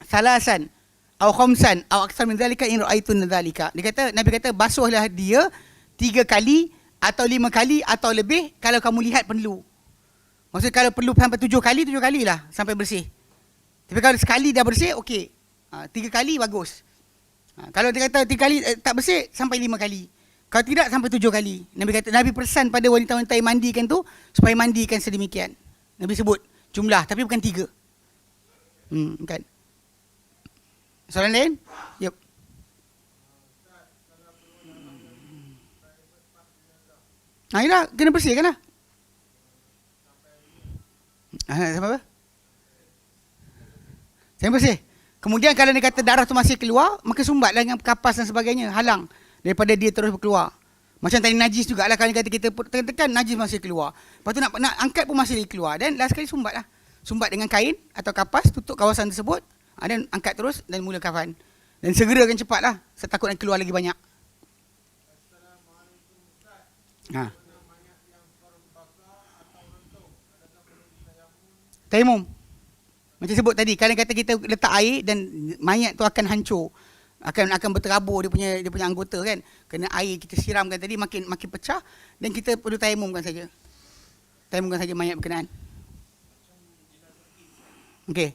salasan aw khamsan aw aktsar min zalika in ra'aitun dzalika. Nabi kata basuhlah dia 3 kali atau 5 kali atau lebih kalau kamu lihat perlu. Maksud kalau perlu sampai 7 kali lah sampai bersih. Tapi kalau sekali dah bersih, okey. 3 kali bagus. Kalau dia kata 3 kali tak bersih, sampai 5 kali. Kalau tidak, sampai 7 kali. Nabi pesan pada wanita-wanita yang mandikan tu supaya mandikan sedemikian. Nabi sebut jumlah, tapi bukan 3. Kan? Soalan lain? Yup. Yalah, kena bersihkan lah. Sampai apa? Saya bersih. Kemudian kalau dia kata darah tu masih keluar, maka sumbatlah dengan kapas dan sebagainya, halang daripada dia terus keluar. Macam tadi najis jugalah, kalau kata kita tekan najis masih keluar. Lepas tu nak angkat pun masih keluar. Dan last sekali sumbatlah. Sumbat dengan kain atau kapas, tutup kawasan tersebut, dan angkat terus dan mula kafan. Dan segerakan cepatlah, saya takut nak keluar lagi banyak. Tayammum. Macam sebut tadi, kalau kata kita letak air dan mayat tu akan hancur. Akan berterabur dia punya anggota kan. Kena air kita siramkan tadi makin pecah dan kita perlu tayamumkan saja. Tayamumkan saja mayat berkenaan. Okey.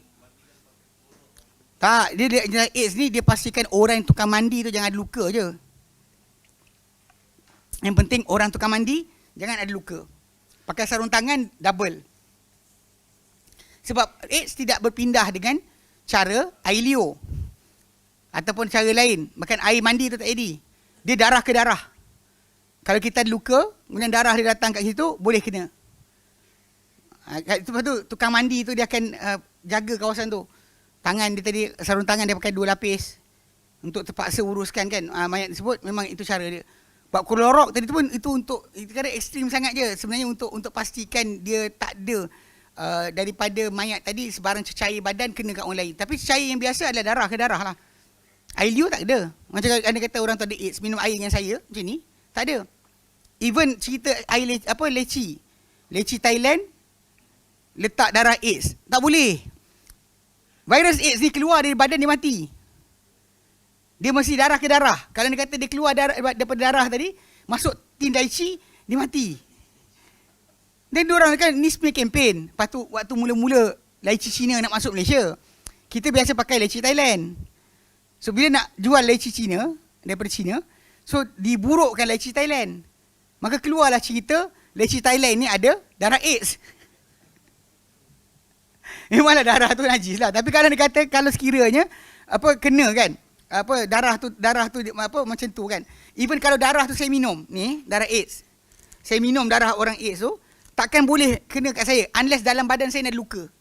Tak, dia AIDS ni dia pastikan orang yang tukang mandi tu jangan ada luka je. Yang penting orang tukang mandi jangan ada luka. Pakai sarung tangan double. Sebab AIDS tidak berpindah dengan cara air liur ataupun cara lain. Makan air mandi tu tak jadi. Dia darah ke darah. Kalau kita ada luka, kemudian darah dia datang kat situ, boleh kena. Lepas tu tukang mandi tu dia akan jaga kawasan tu. Tangan dia tadi, sarung tangan dia pakai 2 lapis untuk terpaksa uruskan kan mayat tersebut. Memang itu cara dia. Bab klorok tadi tu pun itu untuk, itu kan ekstrim sangat je. Sebenarnya untuk pastikan dia tak ada daripada mayat tadi sebarang cecair badan kena kat orang lain. Tapi cecair yang biasa adalah darah ke darah lah. Air liur tak ada. Macam anda kata orang tu ada AIDS, minum air dengan saya macam ni, tak ada. Even cerita air leci. Leci Thailand letak darah AIDS. Tak boleh. Virus AIDS ni keluar dari badan dia mati. Dia mesti darah ke darah. Kalau dia kata dia keluar daripada darah tadi, masuk tin Daiichi, dia mati. Dan diorang kan ni sebenarnya kempen. Lepas tu waktu mula-mula leci Cina nak masuk Malaysia, kita biasa pakai leci Thailand. So bila nak jual leci Cina daripada Cina, so diburukkan leci Thailand. Maka keluarlah cerita leci Thailand ni ada darah AIDS. Memanglah darah tu najis lah. Tapi kalau dia kata kalau sekiranya kena kan, darah tu macam tu kan. Even kalau darah tu saya minum ni, darah AIDS. Saya minum darah orang AIDS tu, takkan boleh kena kat saya unless dalam badan saya ada luka.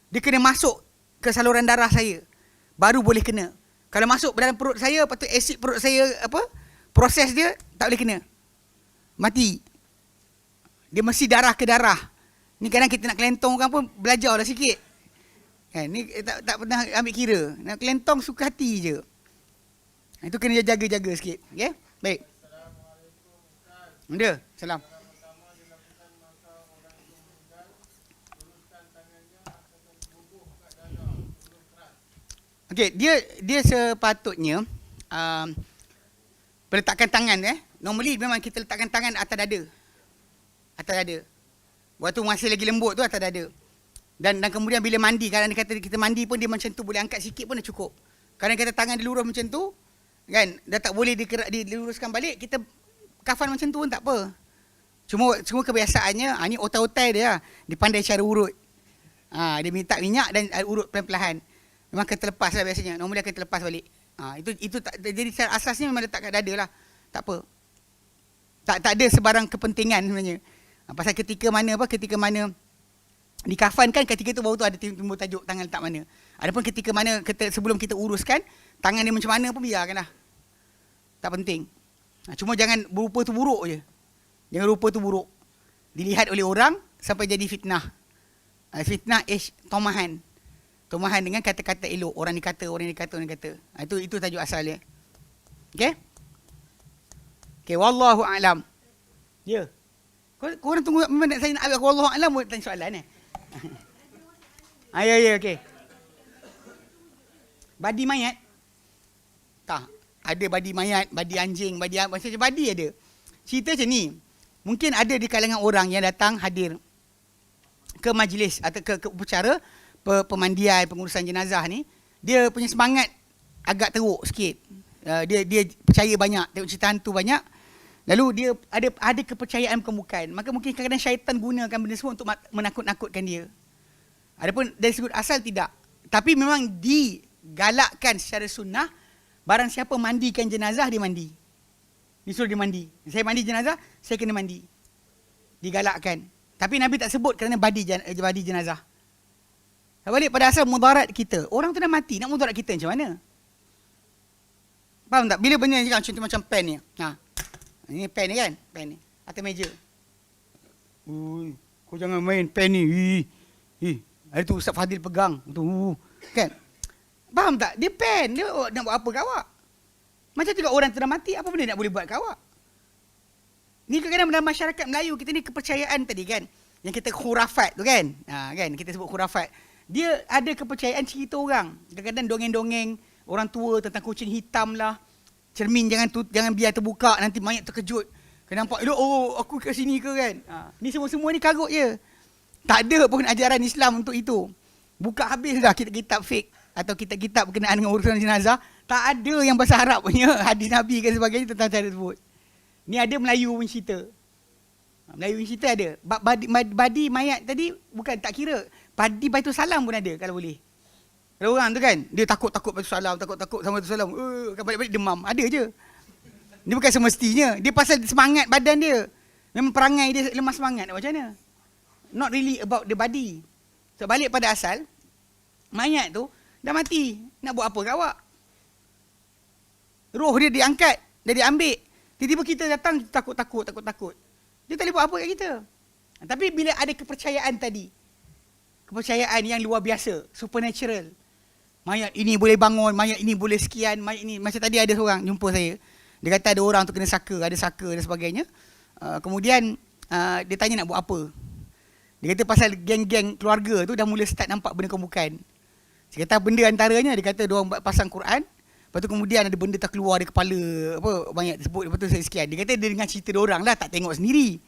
Dia kena masuk ke saluran darah saya baru boleh kena. Kalau masuk dalam perut saya, lepas tu asid perut saya proses dia tak boleh kena. Mati. Dia mesti darah ke darah. Ni kadang kita nak kelentongkan pun belajarlah sikit. Kan ni tak pernah ambil kira. Nak kelentong suka hati je. Itu kena jaga-jaga sikit. Okey? Baik. Dia, salam. Okey, dia sepatutnya meletakkan tangan normally memang kita letakkan tangan atas dada. Atas dada. Waktu masih lagi lembut tu atas dada. Dan kemudian bila mandi, kalau dia kata kita mandi pun dia macam tu, boleh angkat sikit pun dah cukup. Kalau kata tangan dia lurus macam tu, kan, dah tak boleh diluruskan balik, kita kafan macam tu pun tak apa. Cuma kebiasaannya, ni otai-otai dia lah. Dia pandai cara urut. Dia minta minyak dan urut perlahan-lahan. Memang akan terlepas lah biasanya. Normally akan terlepas balik. Itu tak, jadi secara asasnya memang letak kat dada lah. Tak apa. Tak ada sebarang kepentingan sebenarnya. Pasal ketika mana dikafankan, ketika tu baru tu ada timbul tajuk tangan letak mana. Adapun ketika mana sebelum kita uruskan, tangan dia macam mana pun biarkan lah. Tak penting. Cuma jangan berupa tu buruk je. Jangan rupa tu buruk. Dilihat oleh orang sampai jadi fitnah. Fitnah tomahan. Tomahan dengan kata-kata elok. Orang ni kata. Itu tajuk asalnya. Okey? Okey, wallahu a'lam. Ya. Korang tunggu memang saya nak aku wallahu a'lam buat tanya soalan ya, okey. Badi mayat? Tak. Ada badi mayat, badi anjing, macam badi ada. Cerita macam ni. Mungkin ada di kalangan orang yang datang hadir ke majlis atau ke upacara pemandian, pengurusan jenazah ni, dia punya semangat agak teruk sikit. Dia percaya banyak, tengok cerita hantu banyak. Lalu dia ada kepercayaan bukan. Maka mungkin kadang-kadang syaitan gunakan benda semua untuk menakut-nakutkan dia. Adapun dari sudut asal tidak. Tapi memang digalakkan secara sunnah, barang siapa mandikan jenazah, dia mandi. Disuruh dia mandi. Saya mandi jenazah, saya kena mandi. Digalakkan. Tapi Nabi tak sebut kerana badi jenazah. Balik pada asal mudarat kita. Orang tu dah mati, nak mudarat kita macam mana? Faham tak? Bila benda ni contoh macam pen ni. Ini pen ni kan? Pen ni. Atas meja. Ui, kau jangan main pen ni. Hari tu Ustaz Fadil pegang. Kan? Faham tak? Dia pen. Dia nak buat apa kat awak? Macam juga orang tu dah mati, apa benda nak boleh buat kat awak? Ni kadang-kadang dalam masyarakat Melayu, kita ni kepercayaan tadi kan? Yang kita khurafat tu kan? Kan? Kita sebut khurafat. Dia ada kepercayaan cerita orang. Kadang-kadang dongeng-dongeng orang tua tentang kucing hitam lah. Cermin jangan biar terbuka, nanti mayat terkejut. Kena nampak, aku kat sini ke kan? Ni semua ni karut je. Tak ada pun ajaran Islam untuk itu. Buka habis dah kitab fake atau kitab-kitab berkenaan dengan urusan jenazah. Tak ada yang bahasa Arab punya hadis Nabi dan sebagainya tentang cara tersebut. Ni ada Melayu punya cerita. Melayu punya cerita ada. Badi mayat tadi bukan tak kira. Di Baitul Salam pun ada kalau boleh. Ada orang tu kan, dia takut-takut Baitul Salam, takut-takut sama Baitul Salam. Kan balik-balik demam. Ada je. Dia bukan semestinya. Dia pasal semangat badan dia. Memang perangai dia lemah semangat. Macam mana? Not really about the body. So balik pada asal, mayat tu dah mati. Nak buat apa kat awak? Roh dia diangkat, dia diambil. Tiba-tiba kita datang takut-takut. Dia tak boleh buat apa kat kita. Tapi bila ada kepercayaan tadi, kepercayaan yang luar biasa, supernatural. Mayat ini boleh bangun, mayat ini boleh sekian, mayat ini. Macam tadi ada seorang jumpa saya. Dia kata ada orang tu kena saka, ada saka dan sebagainya. Kemudian dia tanya nak buat apa. Dia kata pasal geng-geng keluarga tu dah mula start nampak benda bukan. Dia kata benda antaranya, dia kata diorang pasang Quran. Lepas tu kemudian ada benda terkeluar dari kepala apa mayat tersebut. Lepas tu sekian. Dia kata dia dengar cerita diorang lah, tak tengok sendiri.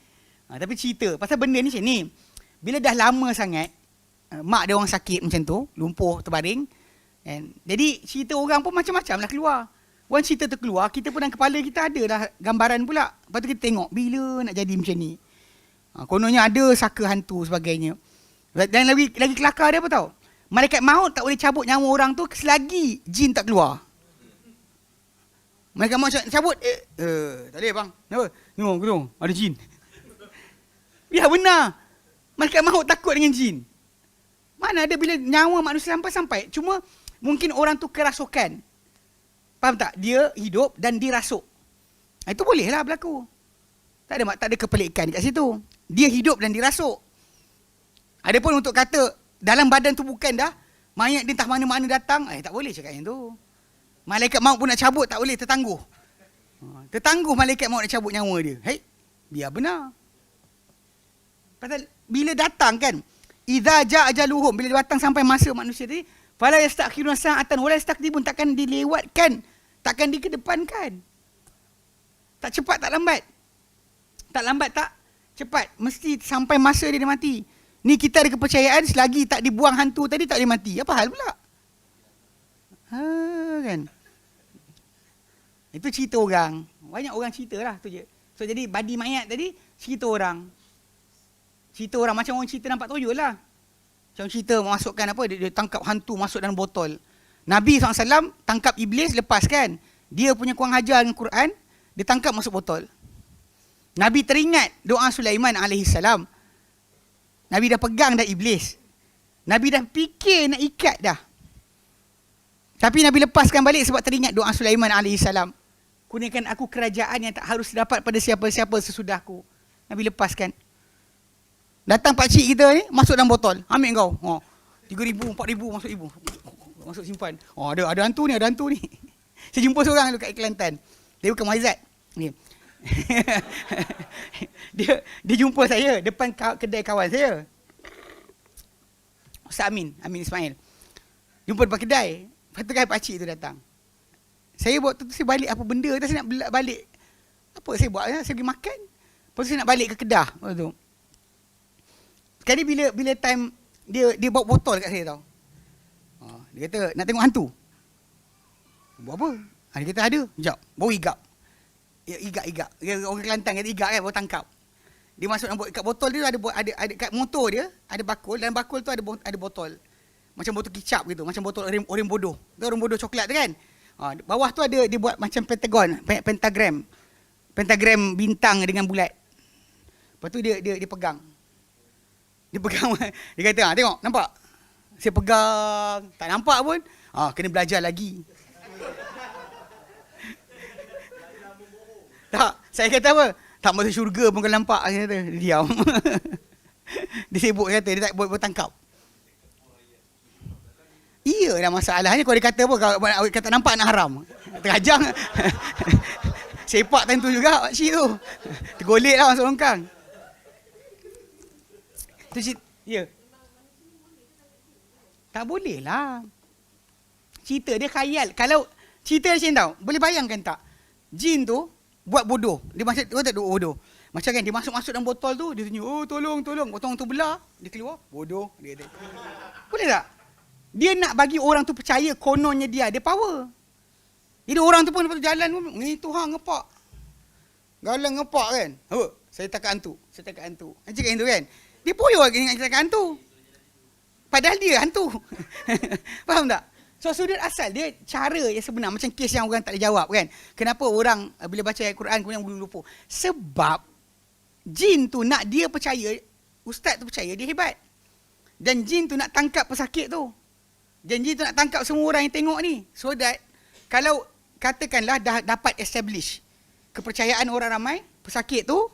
Tapi cerita. Pasal benda ni macam ni. Bila dah lama sangat, mak dia orang sakit macam tu, lumpuh, terbaring. Jadi cerita orang pun macam-macam lah keluar. Once cerita tu keluar, kita pun dalam kepala kita ada dah gambaran pula. Lepas tu kita tengok, bila nak jadi macam ni. Kononnya ada saka hantu sebagainya. Dan lagi kelakar dia apa tahu? Malaikat maut tak boleh cabut nyawa orang tu selagi jin tak keluar. Malaikat maut cabut, tak boleh bang. Kenapa? Tengok, ada jin. Ya benar. Malaikat maut takut dengan jin. Mana ada bila nyawa manusia sampai. Cuma mungkin orang tu kerasukan. Faham tak? Dia hidup dan dirasuk. Itu bolehlah berlaku. Tak ada kepelikan kat situ. Dia hidup dan dirasuk. Adapun untuk kata dalam badan tu bukan dah, mayat dia entah mana-mana datang, tak boleh cakap yang tu. Malaikat maut pun nak cabut tak boleh, tertangguh. Tertangguh malaikat maut nak cabut nyawa dia. Biar benar. Pasal bila datang kan, idza jaa ajaluhum, bila datang sampai masa manusia tadi, fala yastakhiruna sa'atan wala yastaqdimun, takkan dilewatkan, takkan dikedepankan. Tak cepat tak lambat. Tak lambat tak cepat, mesti sampai masa dia mati. Ni kita ada kepercayaan selagi tak dibuang hantu tadi tak boleh mati. Apa hal pula? Kan. Itu cerita orang. Banyak orang cerita lah tu je. So jadi badi mayat tadi cerita orang. Cerita orang macam orang cerita nampak toyol lah. Macam cerita masukkan apa, dia tangkap hantu masuk dalam botol. Nabi SAW tangkap iblis, lepaskan. Dia punya kurang ajar dengan Quran, dia tangkap masuk botol. Nabi teringat doa Sulaiman AS. Nabi dah pegang dah iblis. Nabi dah fikir nak ikat dah. Tapi Nabi lepaskan balik sebab teringat doa Sulaiman AS. Kurniakan aku kerajaan yang tak harus dapat pada siapa-siapa sesudahku. Nabi lepaskan. Datang pakcik kita ni, masuk dalam botol. Ambil kau. 3,000, 4,000, masuk ibu. Masuk simpan. Ada hantu ni. Saya jumpa seorang dulu kat Kelantan. Dia bukan Maizat. Okay. dia jumpa saya depan kedai kawan saya. Ustaz Amin Ismail. Jumpa depan kedai. Lepas tu kan pakcik tu datang. Saya buat tu, saya balik apa benda. Saya nak balik. Apa saya buat? Saya pergi makan. Lepas tu saya nak balik ke Kedah. Lepas tu. Sekali bila time dia bawa botol kat saya tau. Dia kata nak tengok hantu. Buat apa? Dia kata ada. Sekejap. Bawa igap. Igap. Orang Kelantan kata igap kan, bawa tangkap. Dia masuk dalam kat botol dia ada kat motor dia ada bakul, dan bakul tu ada botol. Macam botol kicap gitu, macam botol orang bodoh. Tu orang bodoh coklat tu kan. Bawah tu ada dia buat macam pentagram. Pentagram bintang dengan bulat. Lepas tu dia pegang. Dia pegang. Dia kata, tengok, nampak? Saya pegang, tak nampak pun. Kena belajar lagi. Tak, saya kata apa? Tak masuk syurga pun kau nampak. Dia kata, dia diam. Dia sibuk kata, dia tak boleh tangkap. Iya dah masalahnya kalau dia kata apa, kalau kata nampak nak haram. Terajang. Sepak tentu juga pakcik tu. Tergolek lah masuk longkang. Ya. Tak boleh lah. Cerita dia khayal. Kalau cerita macam tau, boleh bayangkan tak? Jin tu buat bodoh. Dia macam tak bodoh. Macam kan dia masuk dalam botol tu, dia tunjuk, tolong. Potong tu belah, dia keluar, bodoh dia kata. Boleh tak? Dia nak bagi orang tu percaya kononnya dia ada power. Jadi orang tu pun lepas tu jalan pun, ni Tuhan ngepak. Galang ngepak kan? Apa? Saya takut hantu. Macam cakap hantu kan? Dia poyo lagi dengan cakap hantu. Padahal dia hantu. Faham tak? So sudut asal dia cara yang sebenar. Macam kes yang orang tak boleh jawab kan. Kenapa orang bila baca ayat Quran kemudian lupa? Sebab jin tu nak dia percaya, ustaz tu percaya dia hebat. Dan jin tu nak tangkap pesakit tu. Dan jin tu nak tangkap semua orang yang tengok ni. So that kalau katakanlah dah dapat establish kepercayaan orang ramai, pesakit tu,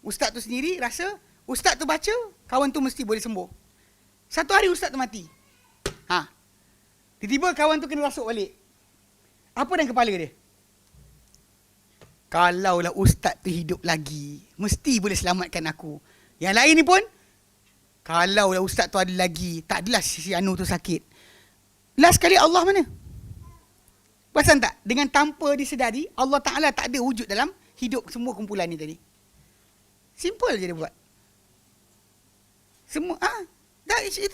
ustaz tu sendiri rasa ustaz tu baca, kawan tu mesti boleh sembuh. Satu hari ustaz tu mati. Tiba-tiba kawan tu kena rasuk balik. Apa dalam kepala dia? Kalaulah ustaz tu hidup lagi, mesti boleh selamatkan aku. Yang lain ni pun, kalaulah ustaz tu ada lagi, tak adalah si Anu tu sakit. Last kali Allah mana? Perasan tak? Dengan tanpa disedari, Allah Ta'ala tak ada wujud dalam hidup semua kumpulan ni tadi. Simple je dia buat. Semua,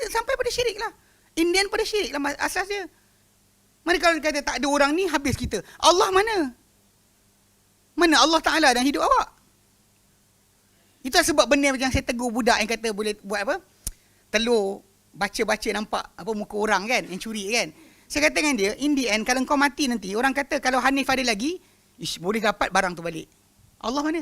sampai pada syirik lah. Indian pada syirik lah asas dia. Mana kalau dia kata tak ada orang ni, habis kita. Allah mana? Mana Allah Ta'ala dalam hidup awak? Itulah sebab benda macam saya tegur budak yang kata boleh buat apa? Telur, baca-baca nampak apa muka orang kan, yang curi kan. Saya kata dengan dia, in the end, kalau kau mati nanti, orang kata kalau Hanif ada lagi, boleh dapat barang tu balik. Allah mana?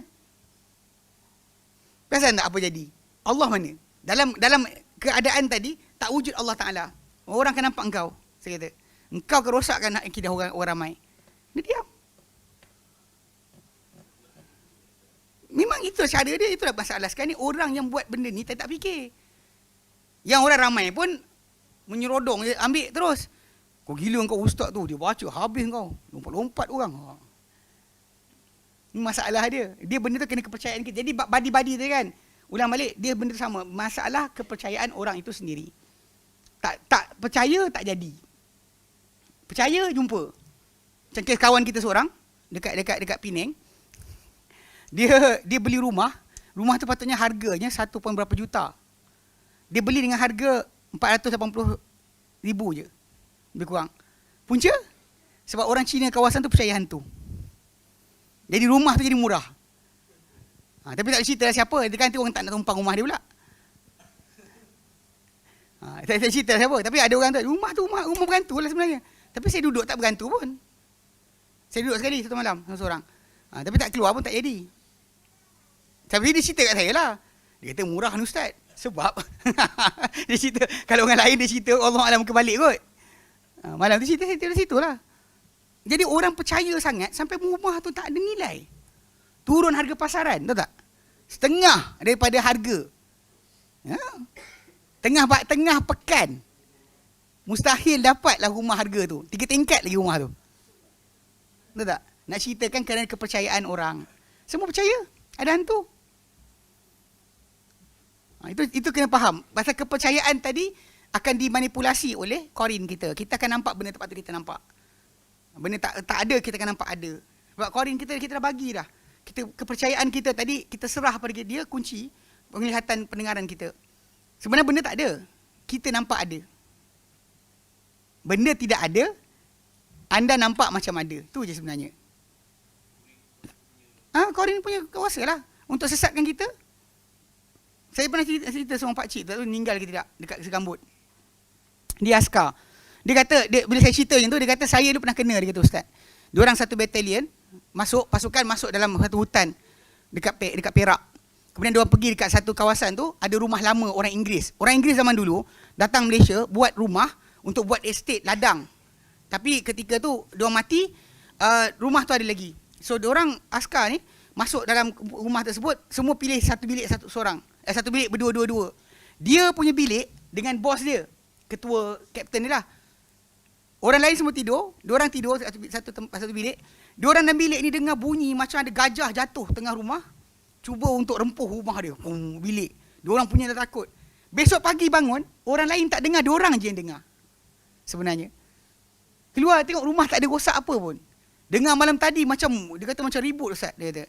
Perasan tak apa jadi? Allah mana? Dalam keadaan tadi, tak wujud Allah Ta'ala. Orang akan nampak engkau. Saya kata, engkau akan rosakkan akidah orang ramai. Dia diam. Memang itu cara dia. Itulah masalah sekarang ni. Orang yang buat benda ni tak fikir. Yang orang ramai pun menyerodong, ambil terus. Kau gila kau ustaz tu, dia baca habis kau. Lompat-lompat orang. Ini masalah dia. Dia benda tu kena kepercayaan kita. Jadi badi-badi tu kan, ulang balik, dia benda tu sama. Masalah kepercayaan orang itu sendiri. Tak percaya, tak jadi. Percaya, jumpa. Macam kes kawan kita seorang, dekat Penang. Dia beli rumah. Rumah tu patutnya harganya 1 point berapa juta. Dia beli dengan harga 480,000 je. Lebih kurang. Punca? Sebab orang Cina kawasan tu percaya hantu. Jadi rumah tu jadi murah. Tapi tak cerita siapa. Dia kan orang tak nak tumpang rumah dia pula. Tak cerita siapa. Tapi ada orang tu. Rumah bergantung lah sebenarnya. Tapi saya duduk tak bergantung pun. Saya duduk sekali satu malam. Seorang. Tapi tak keluar pun tak jadi. Tapi dia cerita kat saya lah. Dia kata murah ni ustaz. Sebab. Dia cerita. Kalau orang lain dia cerita. Allah Alam kebalik kot. Malam tu cerita dari situ lah. Jadi orang percaya sangat. Sampai rumah tu tak ada nilai. Turun harga pasaran. Tahu tak? Setengah daripada harga. Tengah pekan. Mustahil dapatlah rumah harga tu. 3 tingkat lagi rumah tu. Tahu tak? Nak ceritakan kerana kepercayaan orang. Semua percaya. Ada hantu. Itu kena faham. Pasal kepercayaan tadi akan dimanipulasi oleh korin kita. Kita akan nampak benda tempat tu kita nampak. Benda tak ada kita akan nampak ada. Sebab korin kita dah bagi dah. Kepercayaan kita tadi kita serah pada dia kunci penglihatan pendengaran kita. Sebenarnya benda tak ada. Kita nampak ada. Benda tidak ada, anda nampak macam ada. Tu je sebenarnya. Korin punya kuasa lah untuk sesatkan kita. Saya pernah cerita seorang pakcik tu meninggal ke tidak dekat Segambut. Dia askar. Dia kata, bila saya cerita macam tu, dia kata saya dulu pernah kena, dia kata ustaz. Diorang satu batalion, pasukan masuk dalam satu hutan dekat Perak. Kemudian diorang pergi dekat satu kawasan tu, ada rumah lama orang Inggeris. Orang Inggeris zaman dulu datang Malaysia buat rumah untuk buat estate ladang. Tapi ketika tu diorang mati, rumah tu ada lagi. So diorang askar ni masuk dalam rumah tersebut, semua pilih satu bilik seorang. Satu bilik berdua-dua. Dia punya bilik dengan bos dia, ketua kapten dia lah. Orang lain semua tidur, diorang tidur satu bilik. Diorang dalam bilik ni dengar bunyi macam ada gajah jatuh tengah rumah. Cuba untuk rempuh rumah dia. Bilik. Diorang punya dah takut. Besok pagi bangun, orang lain tak dengar, diorang je yang dengar. Sebenarnya. Keluar tengok rumah tak ada rosak apa pun. Dengar malam tadi macam, dia kata macam ribut ustaz. Dia kata.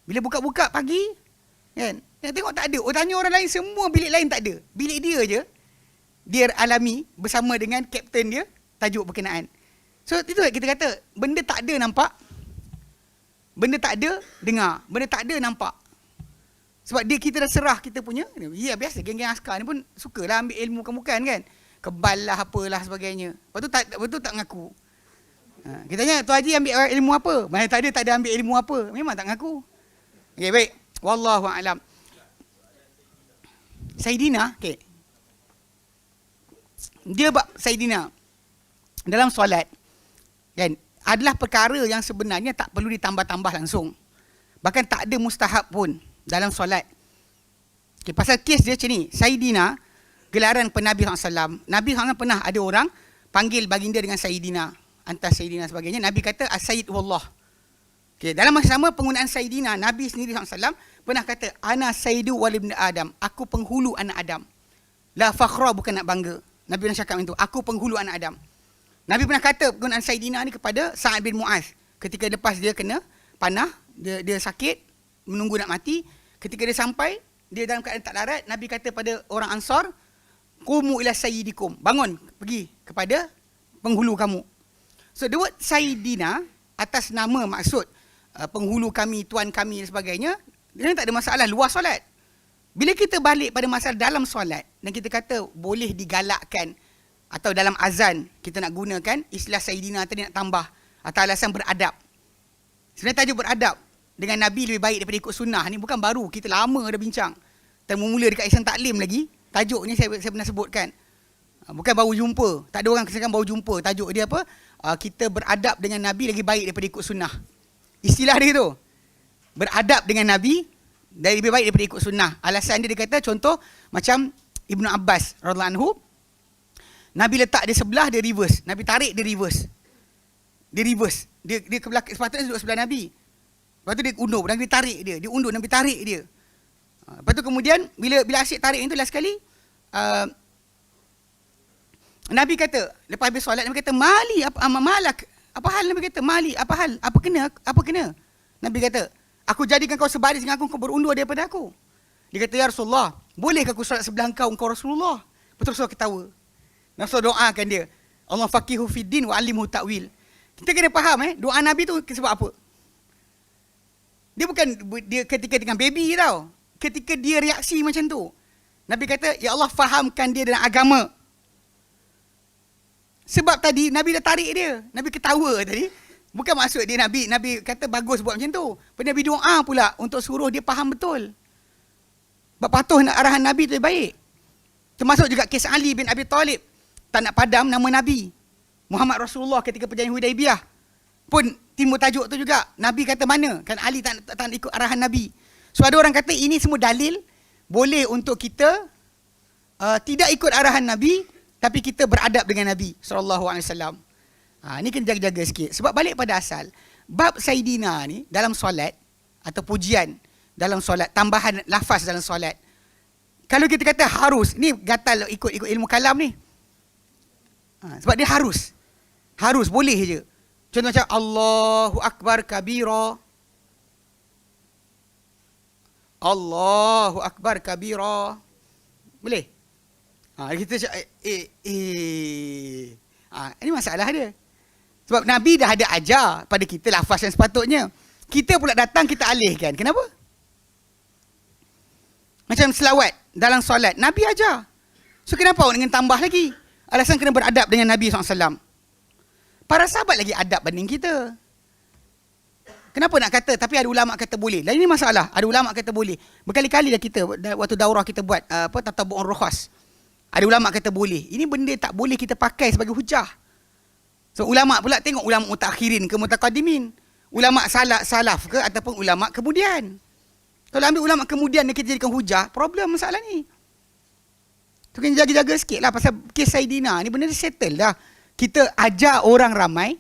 Bila buka-buka pagi, kan? Dia tengok tak ada. Tanya orang lain, semua bilik lain tak ada. Bilik dia je, dia alami bersama dengan kapten dia, tajuk berkenaan. So, itu kita kata, benda tak ada nampak, benda tak ada dengar, benda tak ada nampak. Sebab kita dah serah kita punya, ya biasa, geng-geng askar ni pun sukalah ambil ilmu bukan kan. kebal lah, apalah sebagainya. Lepas tu tak ngaku. Kita tanya, Tuan Haji ambil ilmu apa? Mana tak ada ambil ilmu apa. Memang tak ngaku. Okey, baik. Wallahu a'lam. Saidina, okey. Dia Saidina dalam solat kan adalah perkara yang sebenarnya tak perlu ditambah-tambah langsung. Bahkan tak ada mustahab pun dalam solat. Okay, pasal kes dia macam ni. Saidina, gelaran Nabi SAW. Nabi SAW pernah ada orang panggil baginda dengan Saidina. Antas Saidina sebagainya. Nabi kata, As-Sayyid Wallah. Okay, dalam masa sama penggunaan Saidina, Nabi sendiri SAW pernah kata, Ana Sayyidu Walibni Adam. Aku penghulu anak Adam. La fakhra, bukan nak bangga. Nabi pernah cakap itu. Aku penghulu anak Adam. Nabi pernah kata penggunaan Saidina ni kepada Sa'ad bin Mu'az. Ketika lepas dia kena panah, dia sakit, menunggu nak mati. Ketika dia sampai, dia dalam keadaan tak larat, Nabi kata pada orang Ansar, Qumu ila sayyidikum. Bangun, pergi kepada penghulu kamu. So, the word Saidina, atas nama maksud penghulu kami, tuan kami dan sebagainya, dia tak ada masalah, luar solat. Bila kita balik pada masalah dalam solat, dan kita kata boleh digalakkan, atau dalam azan, kita nak gunakan istilah Saidina tadi nak tambah, atau alasan beradab. Sebenarnya tajuk beradab dengan Nabi lebih baik daripada ikut sunnah ni bukan baru, kita lama dah bincang. Kita mula dekat Ihsan Taklim lagi, tajuk ni saya pernah sebutkan. Bukan baru jumpa, tak ada orang kesankan baru jumpa. Tajuk dia apa? Kita beradab dengan Nabi lagi baik daripada ikut sunnah. Istilah dia tu. Beradab dengan Nabi lebih baik daripada ikut sunnah. Alasan dia kata, contoh macam Ibnu Abbas radhiyallahu anhu, Nabi letak dia sebelah, dia reverse. Nabi tarik, dia reverse. Dia reverse. Dia ke belakang, sepatutnya duduk sebelah Nabi. Lepas tu dia undur, Nabi tarik dia. Dia undur, Nabi tarik dia. Lepas tu kemudian, bila asyik tarik itu last sekali, Nabi kata, lepas habis solat, Nabi kata, Mali, malak. Apa hal? Nabi kata, Mali, apa hal? Apa kena? Nabi kata, aku jadikan kau sebaris dengan aku, kau berundur daripada aku. Dia kata, Ya Rasulullah, bolehkah aku solat sebelah engkau Rasulullah? Betul Rasulullah ketawa. Rasul doakan dia, Allah faqihu fiddin wa alimhu ta'wil. Kita kena faham doa Nabi tu sebab apa? Dia bukan dia ketika dengan baby tau. Ketika dia reaksi macam tu, Nabi kata, Ya Allah fahamkan dia dalam agama. Sebab tadi Nabi dah tarik dia. Nabi ketawa tadi. Bukan maksud dia Nabi kata bagus buat macam tu. Nabi doa pula untuk suruh dia faham betul. Patuh arahan Nabi tu baik. Termasuk juga kes Ali bin Abi Talib. Tak nak padam nama Nabi Muhammad Rasulullah ketika perjanjian Hudaibiyah pun timbul tajuk tu juga. Nabi kata mana? Kan Ali tak nak ikut arahan Nabi. So ada orang kata ini semua dalil boleh untuk kita tidak ikut arahan Nabi, tapi kita beradab dengan Nabi SAW. Ni kena jaga-jaga sikit. Sebab balik pada asal, bab Saidina ni dalam solat atau pujian dalam solat, tambahan lafaz dalam solat, kalau kita kata harus, ni gatal ikut ilmu kalam ni. Sebab dia harus boleh je. Contoh macam Allahu Akbar kabira, Allahu Akbar kabira, boleh. Kita ini masalah dia. Sebab Nabi dah ada ajar pada kita lafaz yang sepatutnya. Kita pula datang, kita alihkan. Kenapa? Macam selawat dalam solat, Nabi ajar. So kenapa awak dengan tambah lagi? Alasan kena beradab dengan Nabi SAW. Para sahabat lagi adab banding kita. Kenapa nak kata, tapi ada ulama' kata boleh. Dan ini masalah, ada ulama' kata boleh. Berkali-kali dah kita, waktu daurah kita buat, tatabu'un rukhas. Ada ulama' kata boleh. Ini benda tak boleh kita pakai sebagai hujah. So ulama' pula tengok ulama' mutakhirin ke mutaqaddimin. Ulama' salaf ke ataupun ulama' kemudian. Kalau ambil ulama' kemudian dan kita jadikan hujah, problem masalah ni. Tu kena jaga-jaga sikit lah pasal kes Saidina ni benda dia settle dah. Kita ajar orang ramai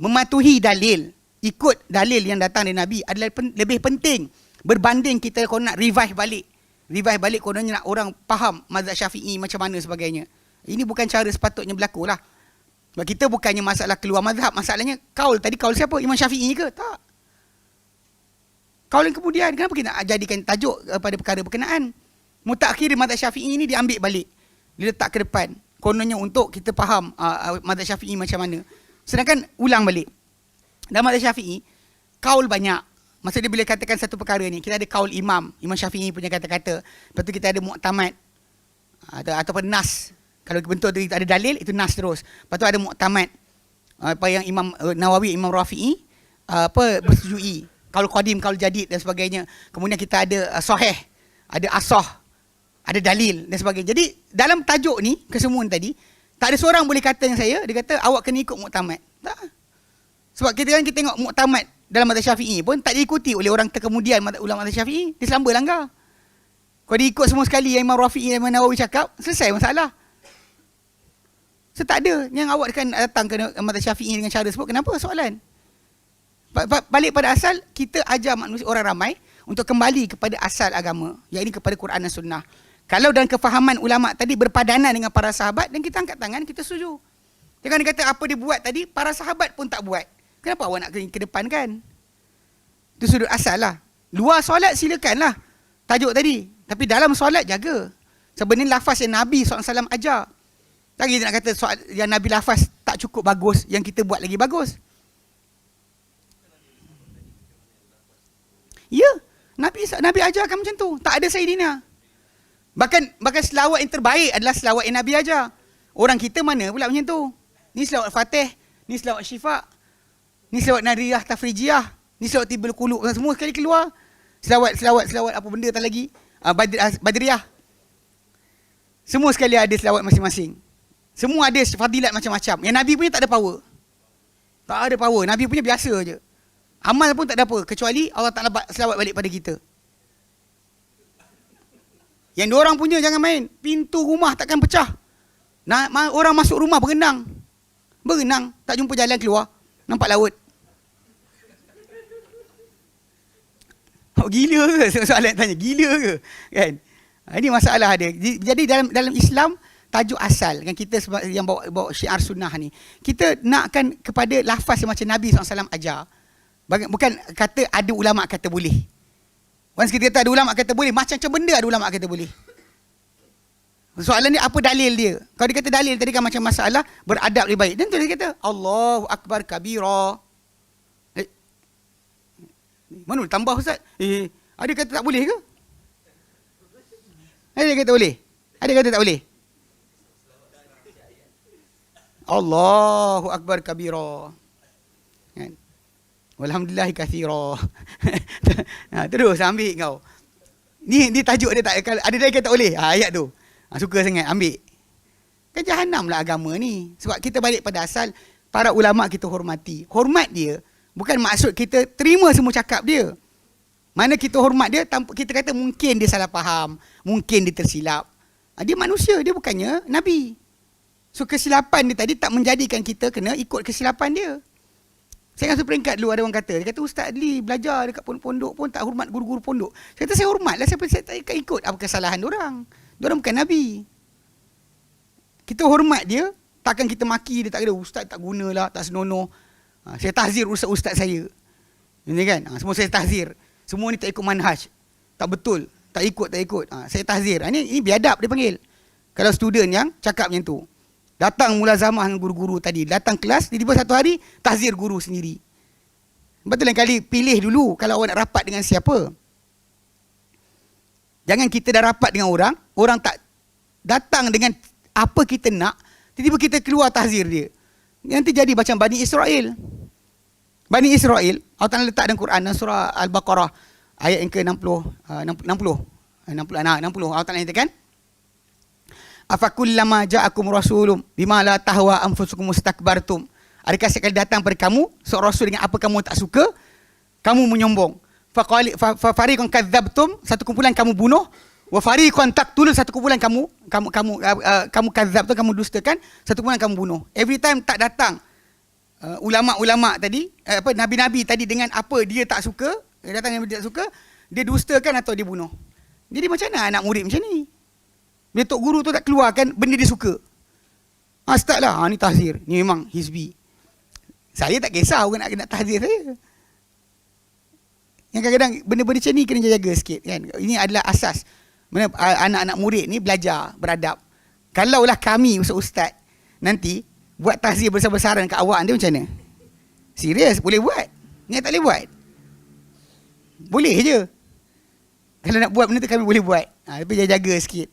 mematuhi dalil, ikut dalil yang datang dari Nabi adalah lebih penting berbanding kita kalau nak revive balik kononnya nak orang faham mazhab Syafi'i macam mana sebagainya. Ini bukan cara sepatutnya berlaku lah. Sebab kita bukannya masalah keluar mazhab, masalahnya kaul tadi, kaul siapa? Imam Syafi'i ke? Tak. Kaul yang kemudian, kenapa kita nak jadikan tajuk pada perkara berkenaan? Mutakhir mazhab Syafi'i ni diambil balik, diletak ke depan, kononnya untuk kita faham mazhab Syafi'i macam mana. Sedangkan ulang balik, dalam mazhab Syafi'i kaul banyak. Maksudnya bila katakan satu perkara ni, kita ada kaul Imam Syafi'i punya kata-kata, lepas tu kita ada mu'tamad ataupun nas, Kalau bentuk tu ada dalil, itu nas terus. Lepas tu ada mu'tamad. Apa yang Imam Nawawi, Imam Rafi'i bersetujui. Kalau qadim, kalau jadid dan sebagainya. Kemudian kita ada sahih, ada asah, ada dalil dan sebagainya. Jadi dalam tajuk ni, kesemuan tadi, tak ada seorang boleh kata dengan saya, dia kata awak kena ikut mu'tamad. Tak. Sebab kita tengok mu'tamad dalam mazhab Syafi'i pun tak diikuti oleh orang terkemudian ulama mazhab Syafi'i. Dia selamba langgar. Kalau dia ikut semua sekali yang Imam Rafi'i dan Imam Nawawi cakap, selesai masalah. So tak ada yang awak kan datang ke mazhab Syafi'i dengan cara sebut. Kenapa soalan? Balik pada asal, kita ajar manusia, orang ramai untuk kembali kepada asal agama, iaitu kepada Quran dan Sunnah. Kalau dalam kefahaman ulama tadi berpadanan dengan para sahabat, dan kita angkat tangan, kita setuju. Jangan dia kata apa dia buat tadi, para sahabat pun tak buat. Kenapa awak nak kedepankan? Itu sudut asal lah. Luar solat silakanlah, tajuk tadi. Tapi dalam solat jaga. Sebenarnya lafaz yang Nabi SAW ajar. Tak kita nak kata soal yang Nabi lafaz tak cukup bagus, yang kita buat lagi bagus. Ya, Nabi ajarkan macam tu. Tak ada Sayyidina. Bahkan selawat yang terbaik adalah selawat yang Nabi ajar. Orang kita mana pula macam tu? Ni selawat Fatih, ni selawat Syifa, ni selawat Nariyah Tafrijiyah, ni selawat Tibul Qulub, semua sekali keluar. Selawat apa benda tak lagi? Badriyah. Semua sekali ada selawat masing-masing. Semua ada fadilat macam-macam. Yang Nabi punya tak ada power. Tak ada power. Nabi punya biasa je. Amal pun tak ada apa. Kecuali Allah Ta'ala selawat balik pada kita. Yang diorang punya jangan main. Pintu rumah takkan pecah. Orang masuk rumah berenang. Tak jumpa jalan keluar. Nampak laut. Gila ke? Soalan tanya. Gila ke? Kan? Ini masalah dia. Jadi dalam Islam, tajuk asal kan kita yang bawa syiar sunnah ni, kita nakkan kepada lafaz yang macam Nabi SAW ajar. Bukan kata ada ulama kata boleh. Once kita kata ada ulama kata boleh, macam benda ada ulama kata boleh. Soalan dia apa dalil dia? Kalau dia kata dalil tadi kan macam masalah beradab lebih baik. Dan tu dia kata Allahu Akbar kabira. Mana boleh tambah Ustaz? Ada kata tak boleh ke? Ada kata boleh? Ada kata tak boleh? Allahu Akbar kabira. Kan? Walhamdulillahi kathira. Terus ambil kau. Ni tajuk dia tak ada dia kata tak boleh. Ayat tu. Suka sangat ambil. Kan jahanam lah agama ni. Sebab kita balik pada asal, para ulama kita hormati. Hormat dia bukan maksud kita terima semua cakap dia. Mana kita hormat dia tanpa kita kata mungkin dia salah faham, mungkin dia tersilap. Dia manusia, dia bukannya Nabi. So kesilapan dia tadi tak menjadikan kita kena ikut kesilapan dia. Saya rasa peringkat dulu ada orang kata, dia kata Ustaz Adli belajar dekat pondok pun tak hormat guru-guru pondok. Saya kata saya hormatlah, saya tak ikut apa kesalahan diorang. Diorang bukan Nabi. Kita hormat dia, takkan kita maki dia, tak kata Ustaz tak gunalah, tak senonoh. Saya tahzir ustaz saya. Ini kan, semua saya tahzir. Semua ni tak ikut manhaj. Tak betul, tak ikut. Saya tahzir. Ini biadab dia panggil. Kalau student yang cakap macam tu. Datang mulazamah dengan guru-guru tadi. Datang kelas, tiba-tiba satu hari, tahzir guru sendiri. Betul lain kali, pilih dulu kalau awak nak rapat dengan siapa. Jangan kita dah rapat dengan orang, orang tak datang dengan apa kita nak, tiba-tiba kita keluar tahzir dia. Nanti jadi macam Bani Israel. Bani Israel, Allah Ta'ala letak dalam Quran, dalam surah Al-Baqarah, ayat yang ke-60, 60, Allah Ta'ala nyatakan, afakullama ja'akum rasulun bima la tahwa anfusukum mustakbartum. Adakah sekali datang pada kamu seorang rasul dengan apa kamu tak suka, kamu menyombong. Fa fariqan kadzabtum, satu kumpulan kamu bunuh, wa fariqan taqtulun, satu kumpulan kamu kadzab tu, kamu dustakan, satu kumpulan kamu bunuh. Every time tak datang ulama-ulama tadi, nabi-nabi tadi dengan apa dia tak suka, dia datang dengan dia tak suka, dia dustakan atau dia bunuh. Jadi macam mana anak murid macam ni? Bila tok guru tu tak keluarkan benda dia suka. Start lah. Ni tahzir. Ni memang hizbi. Saya tak kisah orang nak tahzir saya. Yang kadang-kadang benda-benda macam ni kena jaga sikit kan. Ini adalah asas. Mana anak-anak murid ni belajar beradab. Kalaulah kami ustaz-ustaz nanti buat tahzir besar-besaran kat awak nanti macam mana? Serius boleh buat? Ni tak boleh buat? Boleh je. Kalau nak buat benda tu kami boleh buat. Tapi jaga sikit.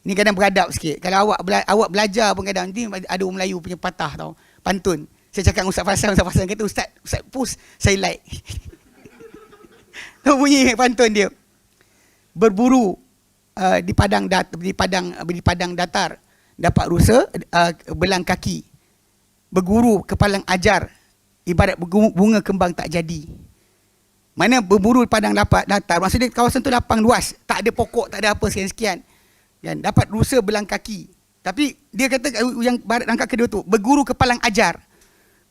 Ni kadang beradab sikit. Kalau awak belajar pun kadang ni ada orang Melayu punya patah tau. Pantun. Saya cakap dengan Ustaz Fasan kata, Ustaz post, saya like. Tahu bunyi pantun dia. Berburu di padang datar, dapat rusa belang kaki. Berguru kepalang ajar, ibarat bunga kembang tak jadi. Mana berburu di padang datar, maksudnya kawasan tu lapang luas, tak ada pokok, tak ada apa sekian-sekian. Kan, dapat rusa belang kaki. Tapi dia kata yang barat rangka kedua tu, berguru kepalang ajar.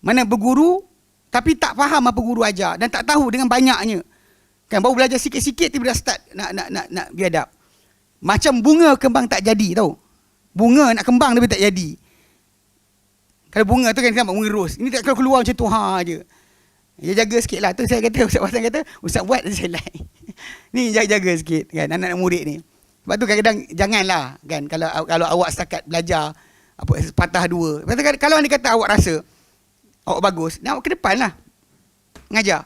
Mana berguru tapi tak faham apa guru ajar dan tak tahu dengan banyaknya. Kan baru belajar sikit-sikit tiba dah start nak biadab. Macam bunga kembang tak jadi tahu. Bunga nak kembang tapi tak jadi. Kalau bunga tu kan bunga ros. Ini tak keluar macam tu je. Dia jaga sikit lah. Tu saya kata, Ustaz Hasan kata, Ustaz buat saya like. Ni jaga sikit kan anak-anak murid ni. Sebab tu kadang-kadang janganlah kan kalau awak setakat belajar apa patah dua. Kalau anda kata awak rasa awak bagus, nak awak ke depan lah. Ngajar.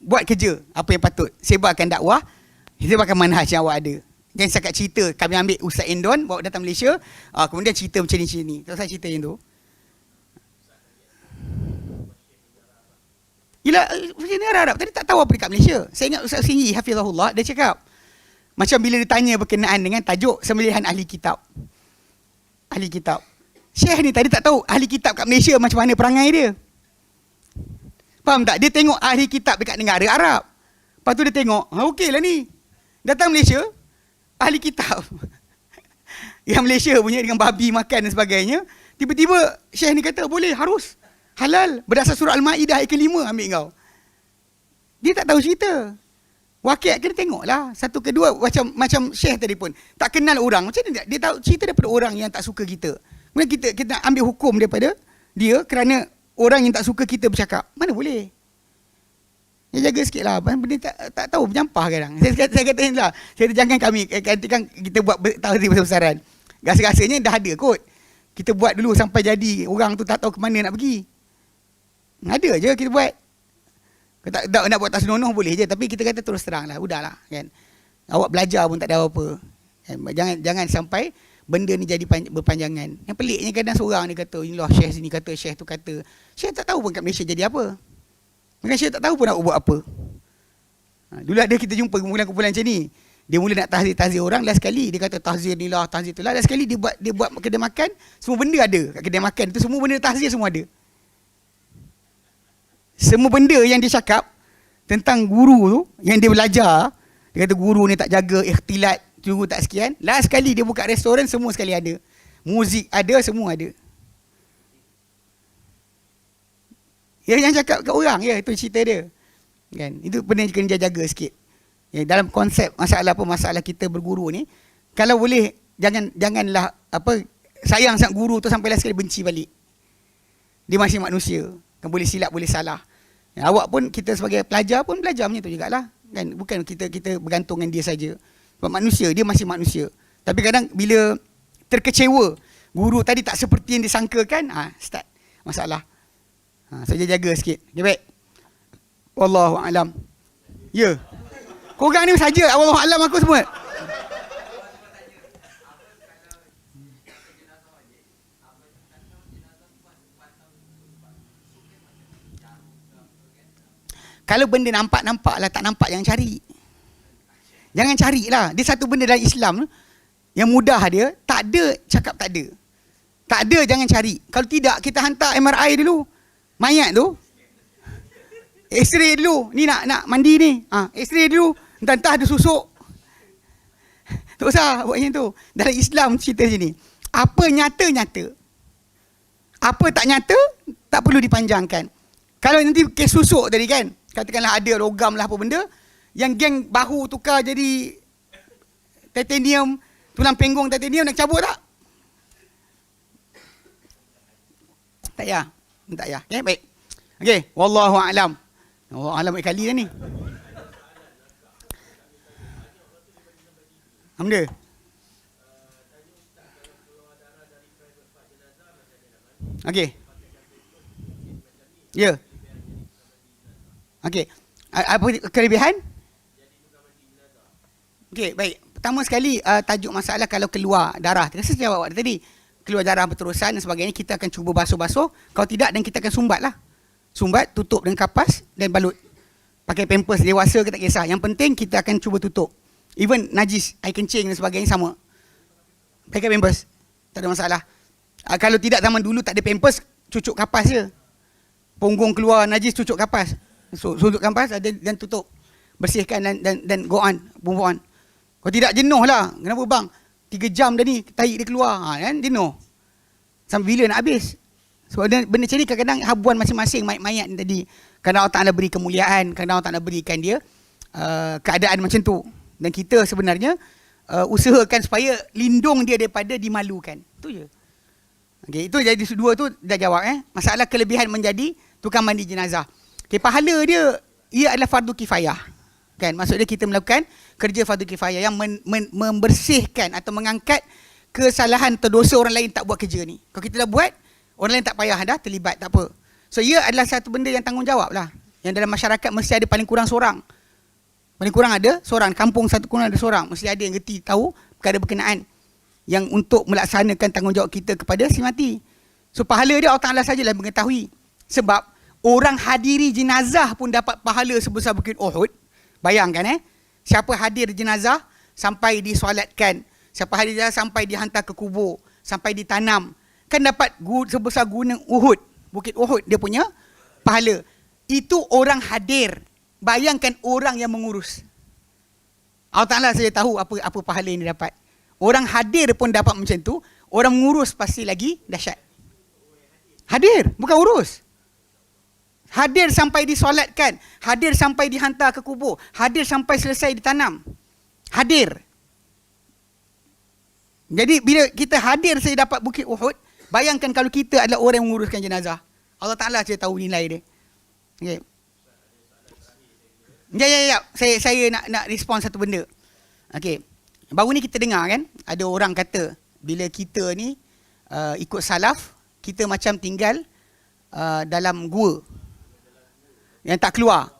Buat kerja apa yang patut. Sebarkan dakwah, sebarkan manhaj yang awak ada. Jangan setakat cerita, kami ambil Ustaz Endon, bawa datang Malaysia, kemudian cerita macam ni. Tak usah cerita yang tu. Yelah, negara Arab tadi tak tahu apa dekat Malaysia. Saya ingat Ustaz Singgi, Hafizahullah, dia cakap, macam bila ditanya berkenaan dengan tajuk sembelihan ahli kitab. Ahli kitab. Syekh ni tadi tak tahu ahli kitab kat Malaysia macam mana perangai dia. Faham tak? Dia tengok ahli kitab dekat negara Arab. Lepas tu dia tengok, okey lah ni. Datang Malaysia, ahli kitab. Yang Malaysia punya dengan babi makan dan sebagainya. Tiba-tiba Syekh ni kata, boleh, harus. Halal. Berdasar surah Al-Ma'idah ayat ke-5 ambil kau. Dia tak tahu cerita. Wakil kena tengok lah. Satu kedua, macam Syekh tadi pun. Tak kenal orang. Macam mana dia tahu cerita daripada orang yang tak suka kita. Kemudian kita ambil hukum daripada dia kerana orang yang tak suka kita bercakap. Mana boleh? Dia jaga sikit lah. Benda tak tahu menyampah kadang. Saya kata lah. Saya kata jangan kami, kan kita buat tahzib besar-besaran. Rasa-rasanya dah ada kot. Kita buat dulu sampai jadi. Orang tu tak tahu ke mana nak pergi. Ada je kita buat. Kalau nak buat tak senonoh boleh je. Tapi kita kata terus terang lah. Udahlah kan. Awak belajar pun tak ada apa-apa. Kan? Jangan sampai benda ni jadi berpanjangan. Yang peliknya kadang seorang dia kata, inilah Syekh sini kata, Syekh tu kata. Syekh tak tahu pun kat Malaysia jadi apa. Mungkin Syekh tak tahu pun nak buat apa. Dulu ada kita jumpa kumpulan-kumpulan macam ni. Dia mula nak tahzir orang, last sekali dia kata tahzir ni lah, tahzir tu lah. Last sekali dia buat kedai makan, semua benda ada kat kedai makan tu, semua benda tahzir semua ada. Semua benda yang dia cakap tentang guru tu, yang dia belajar, dia kata guru ni tak jaga ikhtilat, guru tak sekian. Last sekali dia buka restoran, semua sekali ada. Muzik ada, semua ada. Yang cakap kat orang, ya itu cerita dia. Kan? Itu benda yang kena jaga sikit. Ya, dalam konsep masalah kita berguru ni, kalau boleh janganlah sayang sangat guru tu sampai last sekali benci balik. Dia masih manusia. Kan boleh silap, boleh salah. Ya, awak pun, kita sebagai pelajar pun belajar macam tu jugalah. Kan? Bukan kita bergantung dengan dia saja. Sebab manusia, dia masih manusia. Tapi kadang bila terkecewa, guru tadi tak seperti yang disangkakan, start masalah. So jaga sikit. Okay, baik. Wallahu a'lam. Ya. Korang ni saja wallahu a'lam aku semua. Kalau benda nampak-nampak lah, tak nampak jangan cari. Jangan carilah. Dia satu benda dalam Islam yang mudah dia, tak ada cakap tak ada. Tak ada jangan cari. Kalau tidak kita hantar MRI dulu. Mayat tu. X-ray dulu. Ni nak mandi ni. X-ray dulu. Entah-entah ada susuk. Tak usah buat macam tu. Dalam Islam cerita sini. Apa nyata-nyata. Apa tak nyata, tak perlu dipanjangkan. Kalau nanti kes susuk tadi kan, katakanlah ada logam lah apa benda, yang geng bahu tukar jadi titanium, tulang pinggung titanium, nak cabut tak? Tak payah. Tak payah. Okay, baik. Okay, wallahu a'lam. Wallahu a'lam kali dah ni. Hamda. Okay. Ya. Okay. Apa kelebihan? Okey, baik. Pertama sekali tajuk masalah kalau keluar darah. Terasa saya jawab tadi. Keluar darah berterusan dan sebagainya, kita akan cuba basuh-basuh. Kalau tidak, dan kita akan sumbat lah. Sumbat, tutup dengan kapas dan balut. Pakai pampers dewasa ke tak kisah. Yang penting kita akan cuba tutup. Even najis, air kencing dan sebagainya sama. Pakai pampers. Tak ada masalah. Kalau tidak zaman dulu tak ada pampers, cucuk kapas je. Punggung keluar najis, cucuk kapas. So, cucuk kapas dan tutup. Bersihkan dan go on, move on. Kalau tidak jenuh lah. Kenapa bang? 3 jam dah ni, tarik dia keluar. Kan? Jenuh. Sampai bila nak habis? So, benda macam ni kadang-kadang habuan masing-masing mayat ni tadi. Kadang Allah Ta'ala beri kemuliaan, kadang Allah Ta'ala berikan dia keadaan macam tu. Dan kita sebenarnya usahakan supaya lindung dia daripada dimalukan. Itu je. Okay, itu jadi dua tu dah jawab. Masalah kelebihan menjadi tukang mandi jenazah. Okay, pahala dia, ia adalah fardu kifayah. Kan? Maksudnya kita melakukan kerja fardu kifayah yang membersihkan atau mengangkat kesalahan atau dosa orang lain tak buat kerja ni. Kalau kita dah buat, orang lain tak payah dah terlibat, tak apa. So ia adalah satu benda yang tanggungjawab lah. Yang dalam masyarakat mesti ada paling kurang seorang. Paling kurang ada seorang. Kampung satu kurang ada seorang. Mesti ada yang reti tahu perkara berkenaan yang untuk melaksanakan tanggungjawab kita kepada si mati. So pahala dia Allah Ta'ala sajalah mengetahui. Sebab orang hadiri jenazah pun dapat pahala sebesar Bukit Uhud. Bayangkan siapa hadir jenazah sampai disolatkan, siapa hadir jenazah sampai dihantar ke kubur, sampai ditanam, kan dapat sebesar gunung Uhud, Bukit Uhud dia punya pahala. Itu orang hadir. Bayangkan orang yang mengurus. Allah Ta'ala saja tahu apa pahala yang dia dapat. Orang hadir pun dapat macam tu, orang mengurus pasti lagi dahsyat. Hadir, bukan urus. Hadir sampai disolatkan, hadir sampai dihantar ke kubur, hadir sampai selesai ditanam. Hadir. Jadi bila kita hadir saya dapat Bukit Uhud, bayangkan kalau kita adalah orang yang menguruskan jenazah. Allah Ta'ala saja tahu nilai dia. Okay. Ya. Saya nak respon satu benda. Okey. Baru ni kita dengar kan, ada orang kata bila kita ni ikut salaf, kita macam tinggal dalam gua yang tak keluar.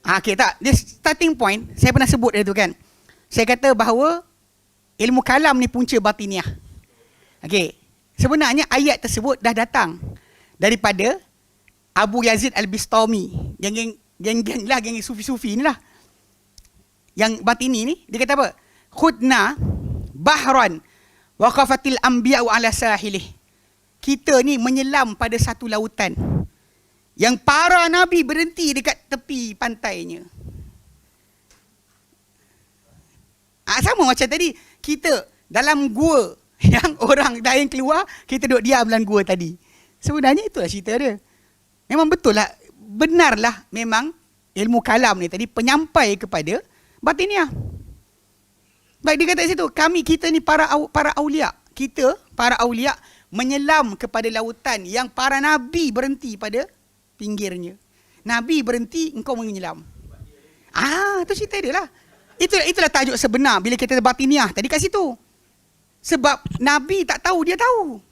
Okey tak? Dia starting point, saya pernah sebut dia tu kan. Saya kata bahawa ilmu kalam ni punca batiniah. Okey. Sebenarnya ayat tersebut dah datang daripada Abu Yazid Al-Bistami. Geng sufi-sufi ni lah. Yang batini ni, dia kata apa? Khudna bahran waqafatil anbiya'u ala sahilih. Kita ni menyelam pada satu lautan yang para nabi berhenti dekat tepi pantainya. Sama macam tadi, kita dalam gua yang orang lain keluar, kita duduk diam dalam gua tadi. Sebenarnya itulah cerita dia. Memang betul lah, benarlah memang ilmu kalam ni tadi penyampai kepada batiniah. Baik, dia kata di situ, kita ni para aulia. Kita, para aulia, menyelam kepada lautan yang para nabi berhenti pada pinggirnya. Nabi berhenti, engkau menyelam. Itu cerita dia lah. Itulah tajuk sebenar bila kita batiniah tadi kat situ. Sebab Nabi tak tahu, dia tahu.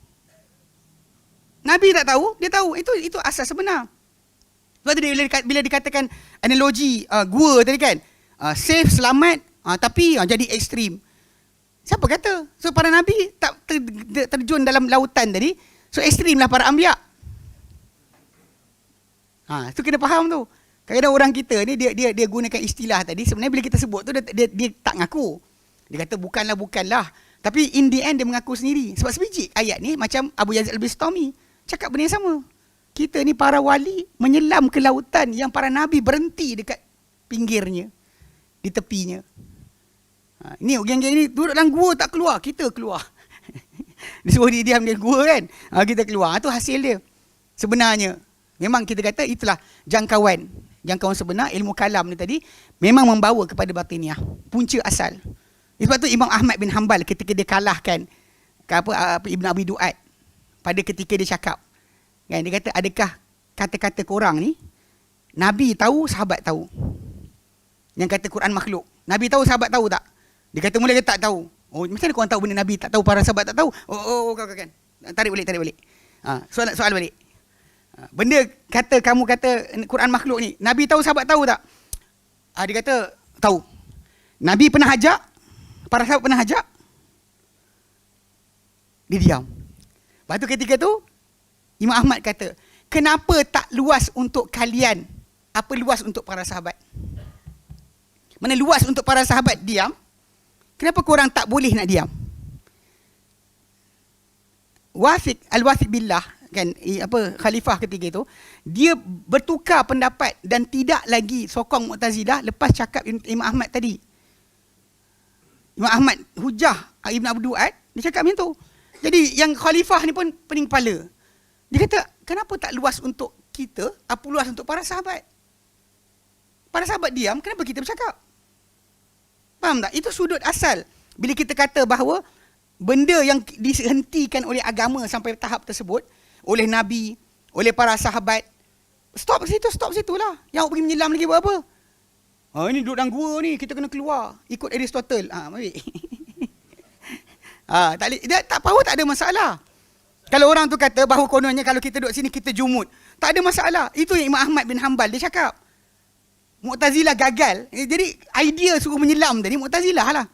Nabi tak tahu, dia tahu. Itu asas sebenar. Sebab tu bila dikatakan analogi gua tadi kan, safe, selamat, tapi jadi ekstrim. Siapa kata? So para Nabi tak terjun dalam lautan tadi. So ekstrim lah para anbiya. Tu kena faham tu. Kadang-kadang orang kita ni dia gunakan istilah tadi, sebenarnya bila kita sebut tu dia tak ngaku. Dia kata bukanlah. Tapi in the end dia mengaku sendiri. Sebab sebiji ayat ni macam Abu Yazid Al-Bistami cakap benda yang sama. Kita ni para wali menyelam ke lautan yang para nabi berhenti dekat pinggirnya, di tepinya. Ini geng-geng ni duduk dalam gua tak keluar, kita keluar. Dia suruh dia diam di gua kan. Kita keluar. Itu hasil dia. Sebenarnya memang kita kata itulah jangkauan sebenar ilmu kalam ni tadi memang membawa kepada batiniah, punca asal. Sebab tu Imam Ahmad bin Hanbal ketika dia kalahkan Ibn Abi Du'ad pada ketika dia cakap kan, dia kata adakah kata-kata korang ni Nabi tahu, sahabat tahu? Yang kata Quran makhluk, Nabi tahu, sahabat tahu tak? Dia kata mula dia tak tahu. Macam mana korang tahu benda Nabi tak tahu, para sahabat tak tahu? Kan. Tarik balik. Soal balik. Benda kamu kata Quran makhluk ni, Nabi tahu, sahabat tahu tak? Dia kata tahu. Nabi pernah ajak, para sahabat pernah ajak, dia diam. Lepas tu ketika tu, Imam Ahmad kata, kenapa tak luas untuk kalian, apa luas untuk para sahabat? Mana luas untuk para sahabat diam, kenapa korang tak boleh nak diam? Al-Wathiq billah, kan, khalifah ketika itu, dia bertukar pendapat dan tidak lagi sokong Mu'tazilah lepas cakap Imam Ahmad tadi. Imam Ahmad hujah Ibn Abu Duat, dia cakap macam tu. Jadi yang khalifah ni pun pening kepala. Dia kata, kenapa tak luas untuk kita, apa luas untuk para sahabat? Para sahabat diam, kenapa kita bercakap? Faham tak? Itu sudut asal. Bila kita kata bahawa benda yang dihentikan oleh agama sampai tahap tersebut, oleh Nabi, oleh para sahabat, stop situlah. Yang pergi menyelam lagi buat apa? Ini duduk dalam gua ni, kita kena keluar. Ikut Aristotle. Mari. Tak power tak ada masalah. Kalau orang tu kata bahawa kononnya kalau kita duduk sini kita jumud, tak ada masalah. Itu yang Imam Ahmad bin Hanbal dia cakap. Mu'tazilah gagal. Jadi idea suruh menyelam tadi Mu'tazilah lah.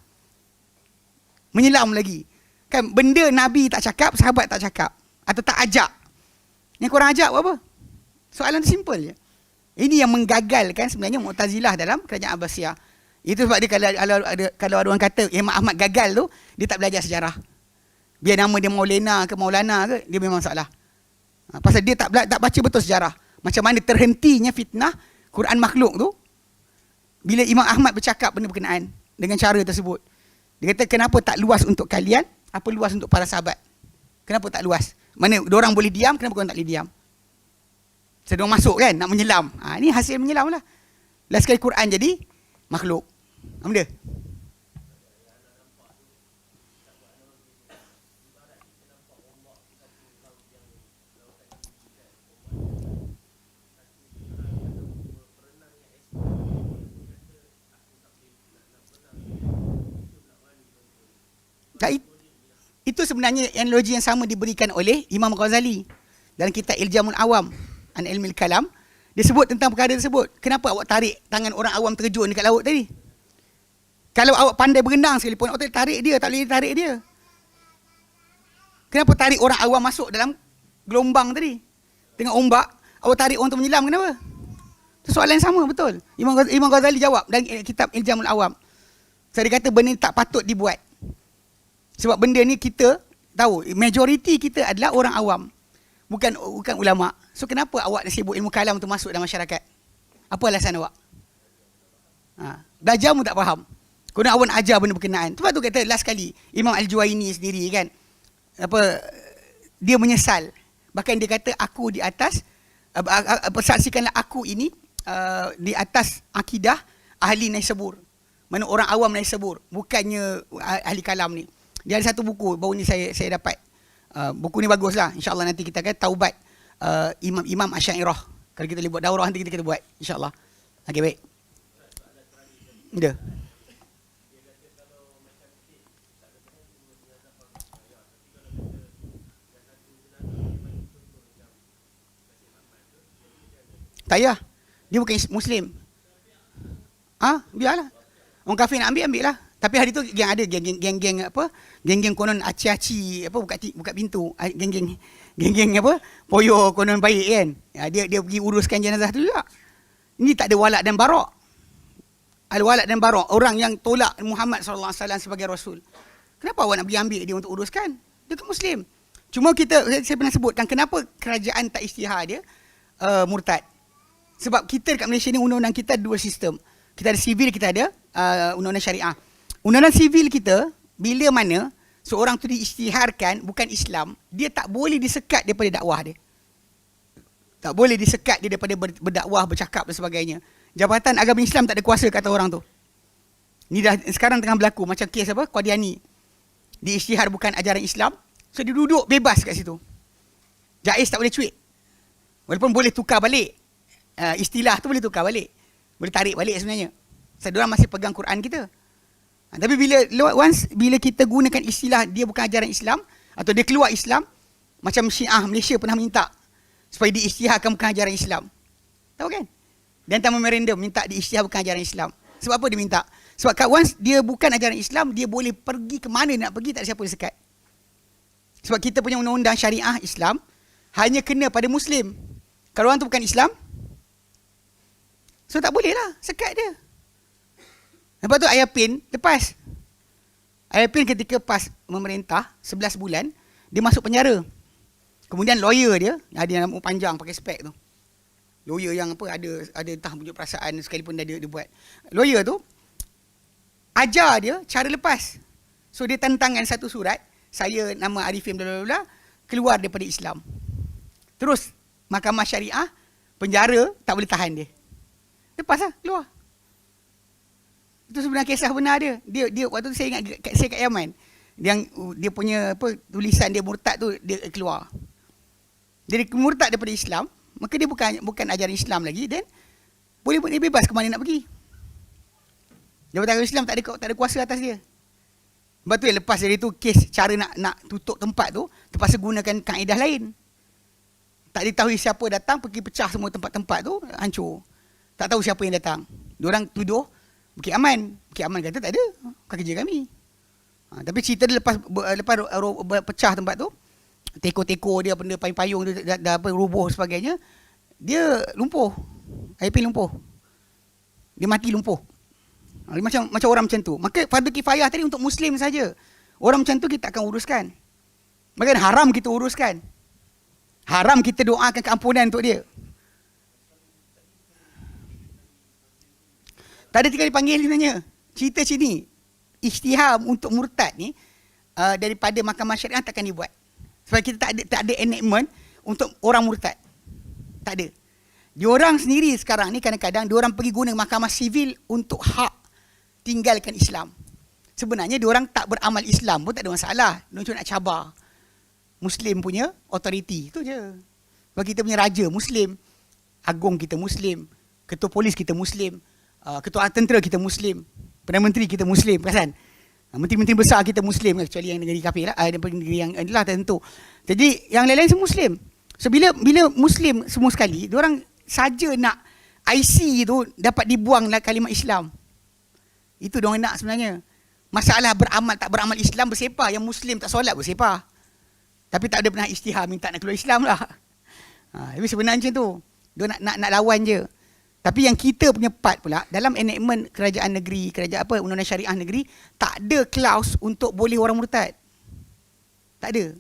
Menyelam lagi. Kan benda Nabi tak cakap, sahabat tak cakap atau tak ajak. Yang korang ajak buat apa? Soalan tu simple je. Ini yang menggagalkan sebenarnya Mu'tazilah dalam kerajaan Abbasiyah. Itu sebab dia kalau ada orang kata Imam Ahmad gagal tu, dia tak belajar sejarah. Biar nama dia Maulana ke, dia memang salah. Pasal dia tak baca betul sejarah. Macam mana terhentinya fitnah Quran makhluk tu, bila Imam Ahmad bercakap benda berkenaan dengan cara tersebut. Dia kata, kenapa tak luas untuk kalian, apa luas untuk para sahabat? Kenapa tak luas? Mana diorang boleh diam, kenapa korang tak boleh diam? Sedang masuk kan, nak menyelam. Ini hasil menyelam lah. Last sekali Quran jadi makhluk. Apa dia? Itu sebenarnya analogi yang sama diberikan oleh Imam Ghazali dalam kitab Iljamul Awam an Ilmil Kalam. Dia sebut tentang perkara tersebut. Kenapa awak tarik tangan orang awam terjun dekat laut tadi? Kalau awak pandai berenang sekalipun, awak tarik dia, tak boleh tarik dia. Kenapa tarik orang awam masuk dalam gelombang tadi? Tengah ombak, awak tarik orang tu menyelam, kenapa? Itu soalan yang sama, betul. Imam Ghazali jawab dalam kitab Iljamul Awam. Saya kata benda ni tak patut dibuat. Sebab benda ni kita tahu, majoriti kita adalah orang awam. Bukan ulama. So kenapa awak nak sibuk ilmu kalam tu masuk dalam masyarakat? Apa alasan awak? Belajar pun tak faham. Kau nak awak nak ajar benda berkenaan. Sebab tu kata last kali Imam Al-Juwaini sendiri kan, dia menyesal. Bahkan dia kata aku di atas, saksikanlah aku ini di atas akidah ahli Naisabur. Mana orang awam Naisabur, bukannya ahli kalam ni. Dia ada satu buku baru ni saya dapat. Buku ni baguslah. InsyaAllah nanti kita akan taubat Imam Asy'ariyah. Kalau kita boleh buat daurah nanti kita buat insyaAllah. Okey, baik. Dia. Tak payah. Dia bukan Muslim. Biarlah. Orang kafir nak ambil lah. Tapi hari tu yang ada geng-geng geng-geng konon aci-aci buka pintu, geng-geng poyo konon baik kan. Dia pergi uruskan jenazah tu juga. Ini tak ada walak dan barak. Al-walak dan barak, orang yang tolak Muhammad sallallahu alaihi wasallam sebagai rasul. Kenapa awak nak pergi ambil dia untuk uruskan? Dia kan Muslim. Cuma saya pernah sebutkan kenapa kerajaan tak isytihar dia murtad. Sebab kita dekat Malaysia ni undang-undang kita ada dua sistem. Kita ada sivil, kita ada undang-undang syariah. Undang-undang sivil kita, bila mana seorang tu diisytiharkan bukan Islam, dia tak boleh disekat daripada dakwah dia. Tak boleh disekat dia daripada berdakwah, bercakap dan sebagainya. Jabatan Agama Islam tak ada kuasa kata orang tu. Ni dah sekarang tengah berlaku macam kes Qadiani. Diisytihar bukan ajaran Islam, so dia duduk bebas kat situ. Jais tak boleh cuit. Walaupun boleh tukar balik. Istilah tu boleh tukar balik. Boleh tarik balik sebenarnya. Sebab orang masih pegang Quran kita. Tapi bila kita gunakan istilah dia bukan ajaran Islam atau dia keluar Islam, macam Syiah Malaysia pernah minta supaya diisytiharkan bukan ajaran Islam. Tahu kan? Dan tamu memorandum minta diisytihar bukan ajaran Islam. Sebab apa dia minta? Sebab kat once dia bukan ajaran Islam, dia boleh pergi ke mana nak pergi, tak ada siapa yang sekat. Sebab kita punya undang-undang syariah Islam hanya kena pada Muslim. Kalau orang tu bukan Islam, so tak boleh lah, sekat dia. Lepas tu Ayapin lepas. Ayapin ketika pas memerintah 11 bulan, dia masuk penjara. Kemudian lawyer dia, ada yang nama panjang pakai spek tu. Lawyer yang apa, ada entah punya perasaan sekalipun dia buat. Lawyer tu ajar dia cara lepas. So dia tantangan satu surat, saya nama Arifin bla bla bla, keluar daripada Islam. Terus mahkamah syariah, penjara tak boleh tahan dia. Lepas lah, keluar. Itu sebenarnya kisah benar dia. Dia waktu tu saya ingat saya kat Yaman. Dia punya apa, tulisan dia murtad tu, dia keluar. Jadi murtad daripada Islam, maka dia bukan ajaran Islam lagi, dan boleh dia bebas ke mana nak pergi. Jabatan Islam tak ada kuasa atas dia. Sebab tu lepas dari tu kes cara nak tutup tempat tu terpaksa gunakan kaedah lain. Tak ditahui siapa datang, pergi pecah semua tempat-tempat tu, hancur. Tak tahu siapa yang datang. Diorang tuduh Bukit Aman. Bukit Aman kata tak ada, bukan kerja kami. Tapi cerita dia lepas pecah tempat tu, teko-teko dia, benda payung-payung dia dah roboh sebagainya, dia lumpuh. Ayapin lumpuh. Dia mati lumpuh. Macam orang macam tu. Maka fardu kifayah tadi untuk Muslim saja. Orang macam tu kita akan uruskan. Maka haram kita uruskan. Haram kita doakan keampunan untuk dia. Tak ada tinggal dipanggil sebenarnya. Cerita sini, ijtihad untuk murtad ni daripada mahkamah syariah takkan dibuat. Sebab kita tak ada enactment untuk orang murtad. Tak ada. Diorang sendiri sekarang ni kadang-kadang diorang pergi guna mahkamah sivil untuk hak tinggalkan Islam. Sebenarnya diorang tak beramal Islam pun tak ada masalah. Diorang cuma nak cabar Muslim punya authority. Itu je. Sebab kita punya raja Muslim, agung kita Muslim, ketua polis kita Muslim, ketua tentera kita Muslim, Perdana Menteri kita Muslim, perasan? Menteri-menteri besar kita Muslim, kecuali yang negeri kafir lah, negeri yang adalah tentu. Jadi yang lain-lain semua Muslim. So bila Muslim semua sekali, diorang saja nak IC tu dapat dibuanglah kalimah Islam. Itu diorang nak sebenarnya. Masalah beramal tak beramal Islam bersepah. Yang Muslim tak solat bersepah. Tapi tak ada pernah ijtihad minta nak keluar Islam lah. Tapi sebenarnya macam tu. Dia nak lawan je. Tapi yang kita punya part pula, dalam enactment kerajaan negeri, undang-undang syariah negeri, tak ada clause untuk boleh orang murtad. Tak ada.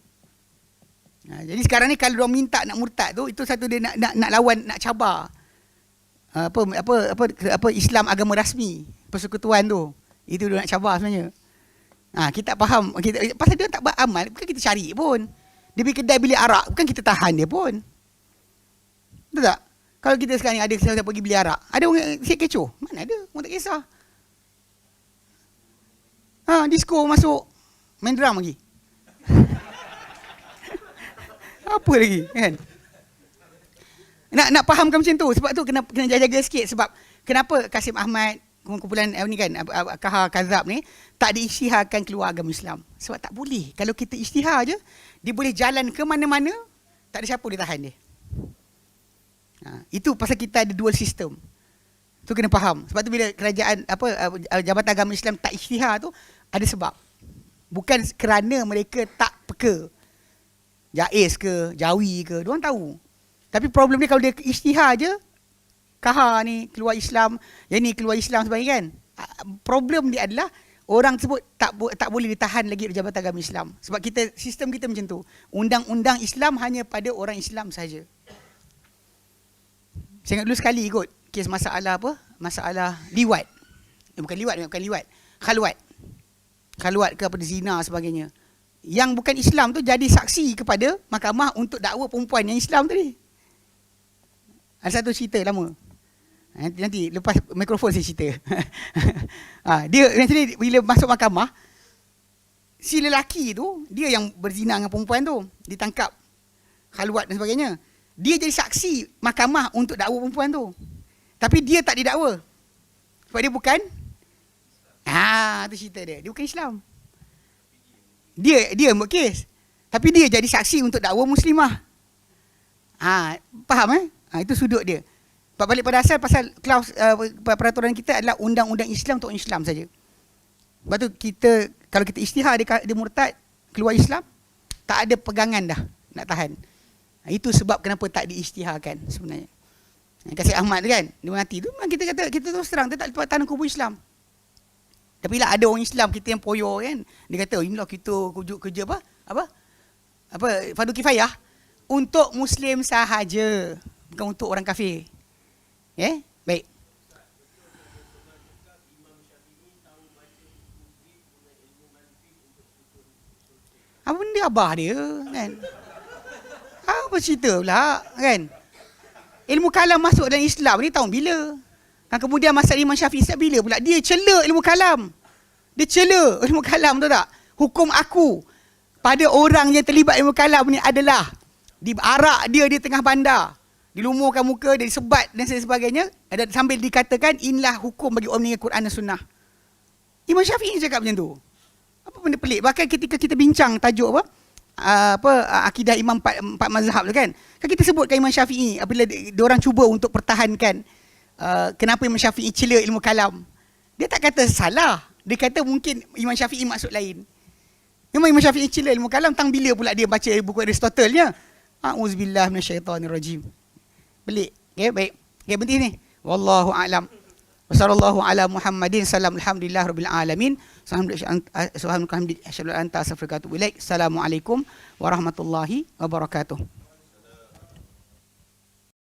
Jadi sekarang ni kalau diorang minta nak murtad tu, itu satu dia nak lawan, nak cabar Islam agama rasmi, persekutuan tu. Itu dia nak cabar sebenarnya. Kita tak faham. Pasal dia tak beramal, bukan kita cari pun. Dia pergi kedai beli arak, bukan kita tahan dia pun. Betul tak? Kalau kita sekarang ni ada siapa pergi beli arak, ada orang siap kecoh? Mana ada? Orang tak kisah. Disco masuk, main drum lagi. Apa lagi kan? Nak fahamkan macam tu. Sebab tu kena jaga sikit. Sebab kenapa Kasim Ahmad, kumpulan ni kan, Kahar Kazab ni tak diisytiharkan keluar agama Islam? Sebab tak boleh. Kalau kita isytihar je, dia boleh jalan ke mana-mana, tak ada siapa boleh tahan dia. Itu pasal kita ada dual system. Tu kena faham. Sebab tu bila kerajaan Jabatan Agama Islam tak isytihar tu, ada sebab. Bukan kerana mereka tak peka. Jais ke, Jawi ke, diorang tahu. Tapi problem dia kalau dia isytihar je, Kahar ni keluar Islam, yang ni keluar Islam sebagainya kan. Problem dia adalah orang tersebut tak boleh ditahan lagi di Jabatan Agama Islam. Sebab sistem kita macam tu. Undang-undang Islam hanya pada orang Islam saja. Saya ingat dulu sekali kot kes masalah masalah liwat. Bukan liwat. Khalwat ke zina sebagainya. Yang bukan Islam tu jadi saksi kepada mahkamah untuk dakwa perempuan yang Islam tadi. Ada satu cerita lama. Nanti lepas mikrofon saya cerita. Dia actually bila masuk mahkamah, si lelaki tu, dia yang berzina dengan perempuan tu, ditangkap khalwat dan sebagainya. Dia jadi saksi mahkamah untuk dakwa perempuan tu. Tapi dia tak didakwa. Sebab dia bukan tu cerita dia. Dia bukan Islam. Dia buat kes. Tapi dia jadi saksi untuk dakwa muslimah. Faham Itu sudut dia. Balik pada asal pasal klaus peraturan kita adalah undang-undang Islam untuk Islam saja. Lepas tu kita, kalau kita isytihar dia murtad, keluar Islam, tak ada pegangan dah nak tahan. Itu sebab kenapa tak diisytiharkan sebenarnya. Kasih Ahmad tu kan, dia mati tu, memang kita kata, kita terus terang, kita tak dapat tanam kubur Islam. Tapi lah ada orang Islam kita yang poyo kan, dia kata, inilah kita kerja apa fardu kifayah untuk Muslim sahaja, bukan untuk orang kafir. Baik. Apa benda abah dia kan? Apa cerita pula kan? Ilmu kalam masuk dalam Islam ni tahun bila? Kan kemudian masa Imam Syafi'i bila pula dia cela ilmu kalam. Dia cela ilmu kalam, tahu tak? Hukum aku pada orang yang terlibat ilmu kalam ni adalah diarak dia di tengah bandar, dilumurkan muka dia, disebat dan sebagainya, dan sambil dikatakan inilah hukum bagi orang meninggal Quran dan Sunnah. Imam Syafi'i cakap macam tu. Apa benda pelik? Bahkan ketika kita bincang tajuk akidah imam empat mazhab tu kan kita sebutkan Imam Syafi'i apabila diorang cuba untuk pertahankan kenapa Imam Syafi'i cela ilmu kalam. Dia tak kata salah, dia kata mungkin Imam Syafi'i maksud lain. Memang Imam Syafi'i cela ilmu kalam, tang bila pula dia baca buku Aristotle-nya. A'udzubillah minasyaitonirrajim. Pelik. Okey, baik. Okey, berhenti ni. Wallahu a'lam. Wassallallahu ala Muhammadin sallam alhamdulillah rabbil alamin. Subhanaka hamdika asyhadu an la ilaha illa anta astaghfiruka wa atubu ilaik. Assalamualaikum warahmatullahi wabarakatuh.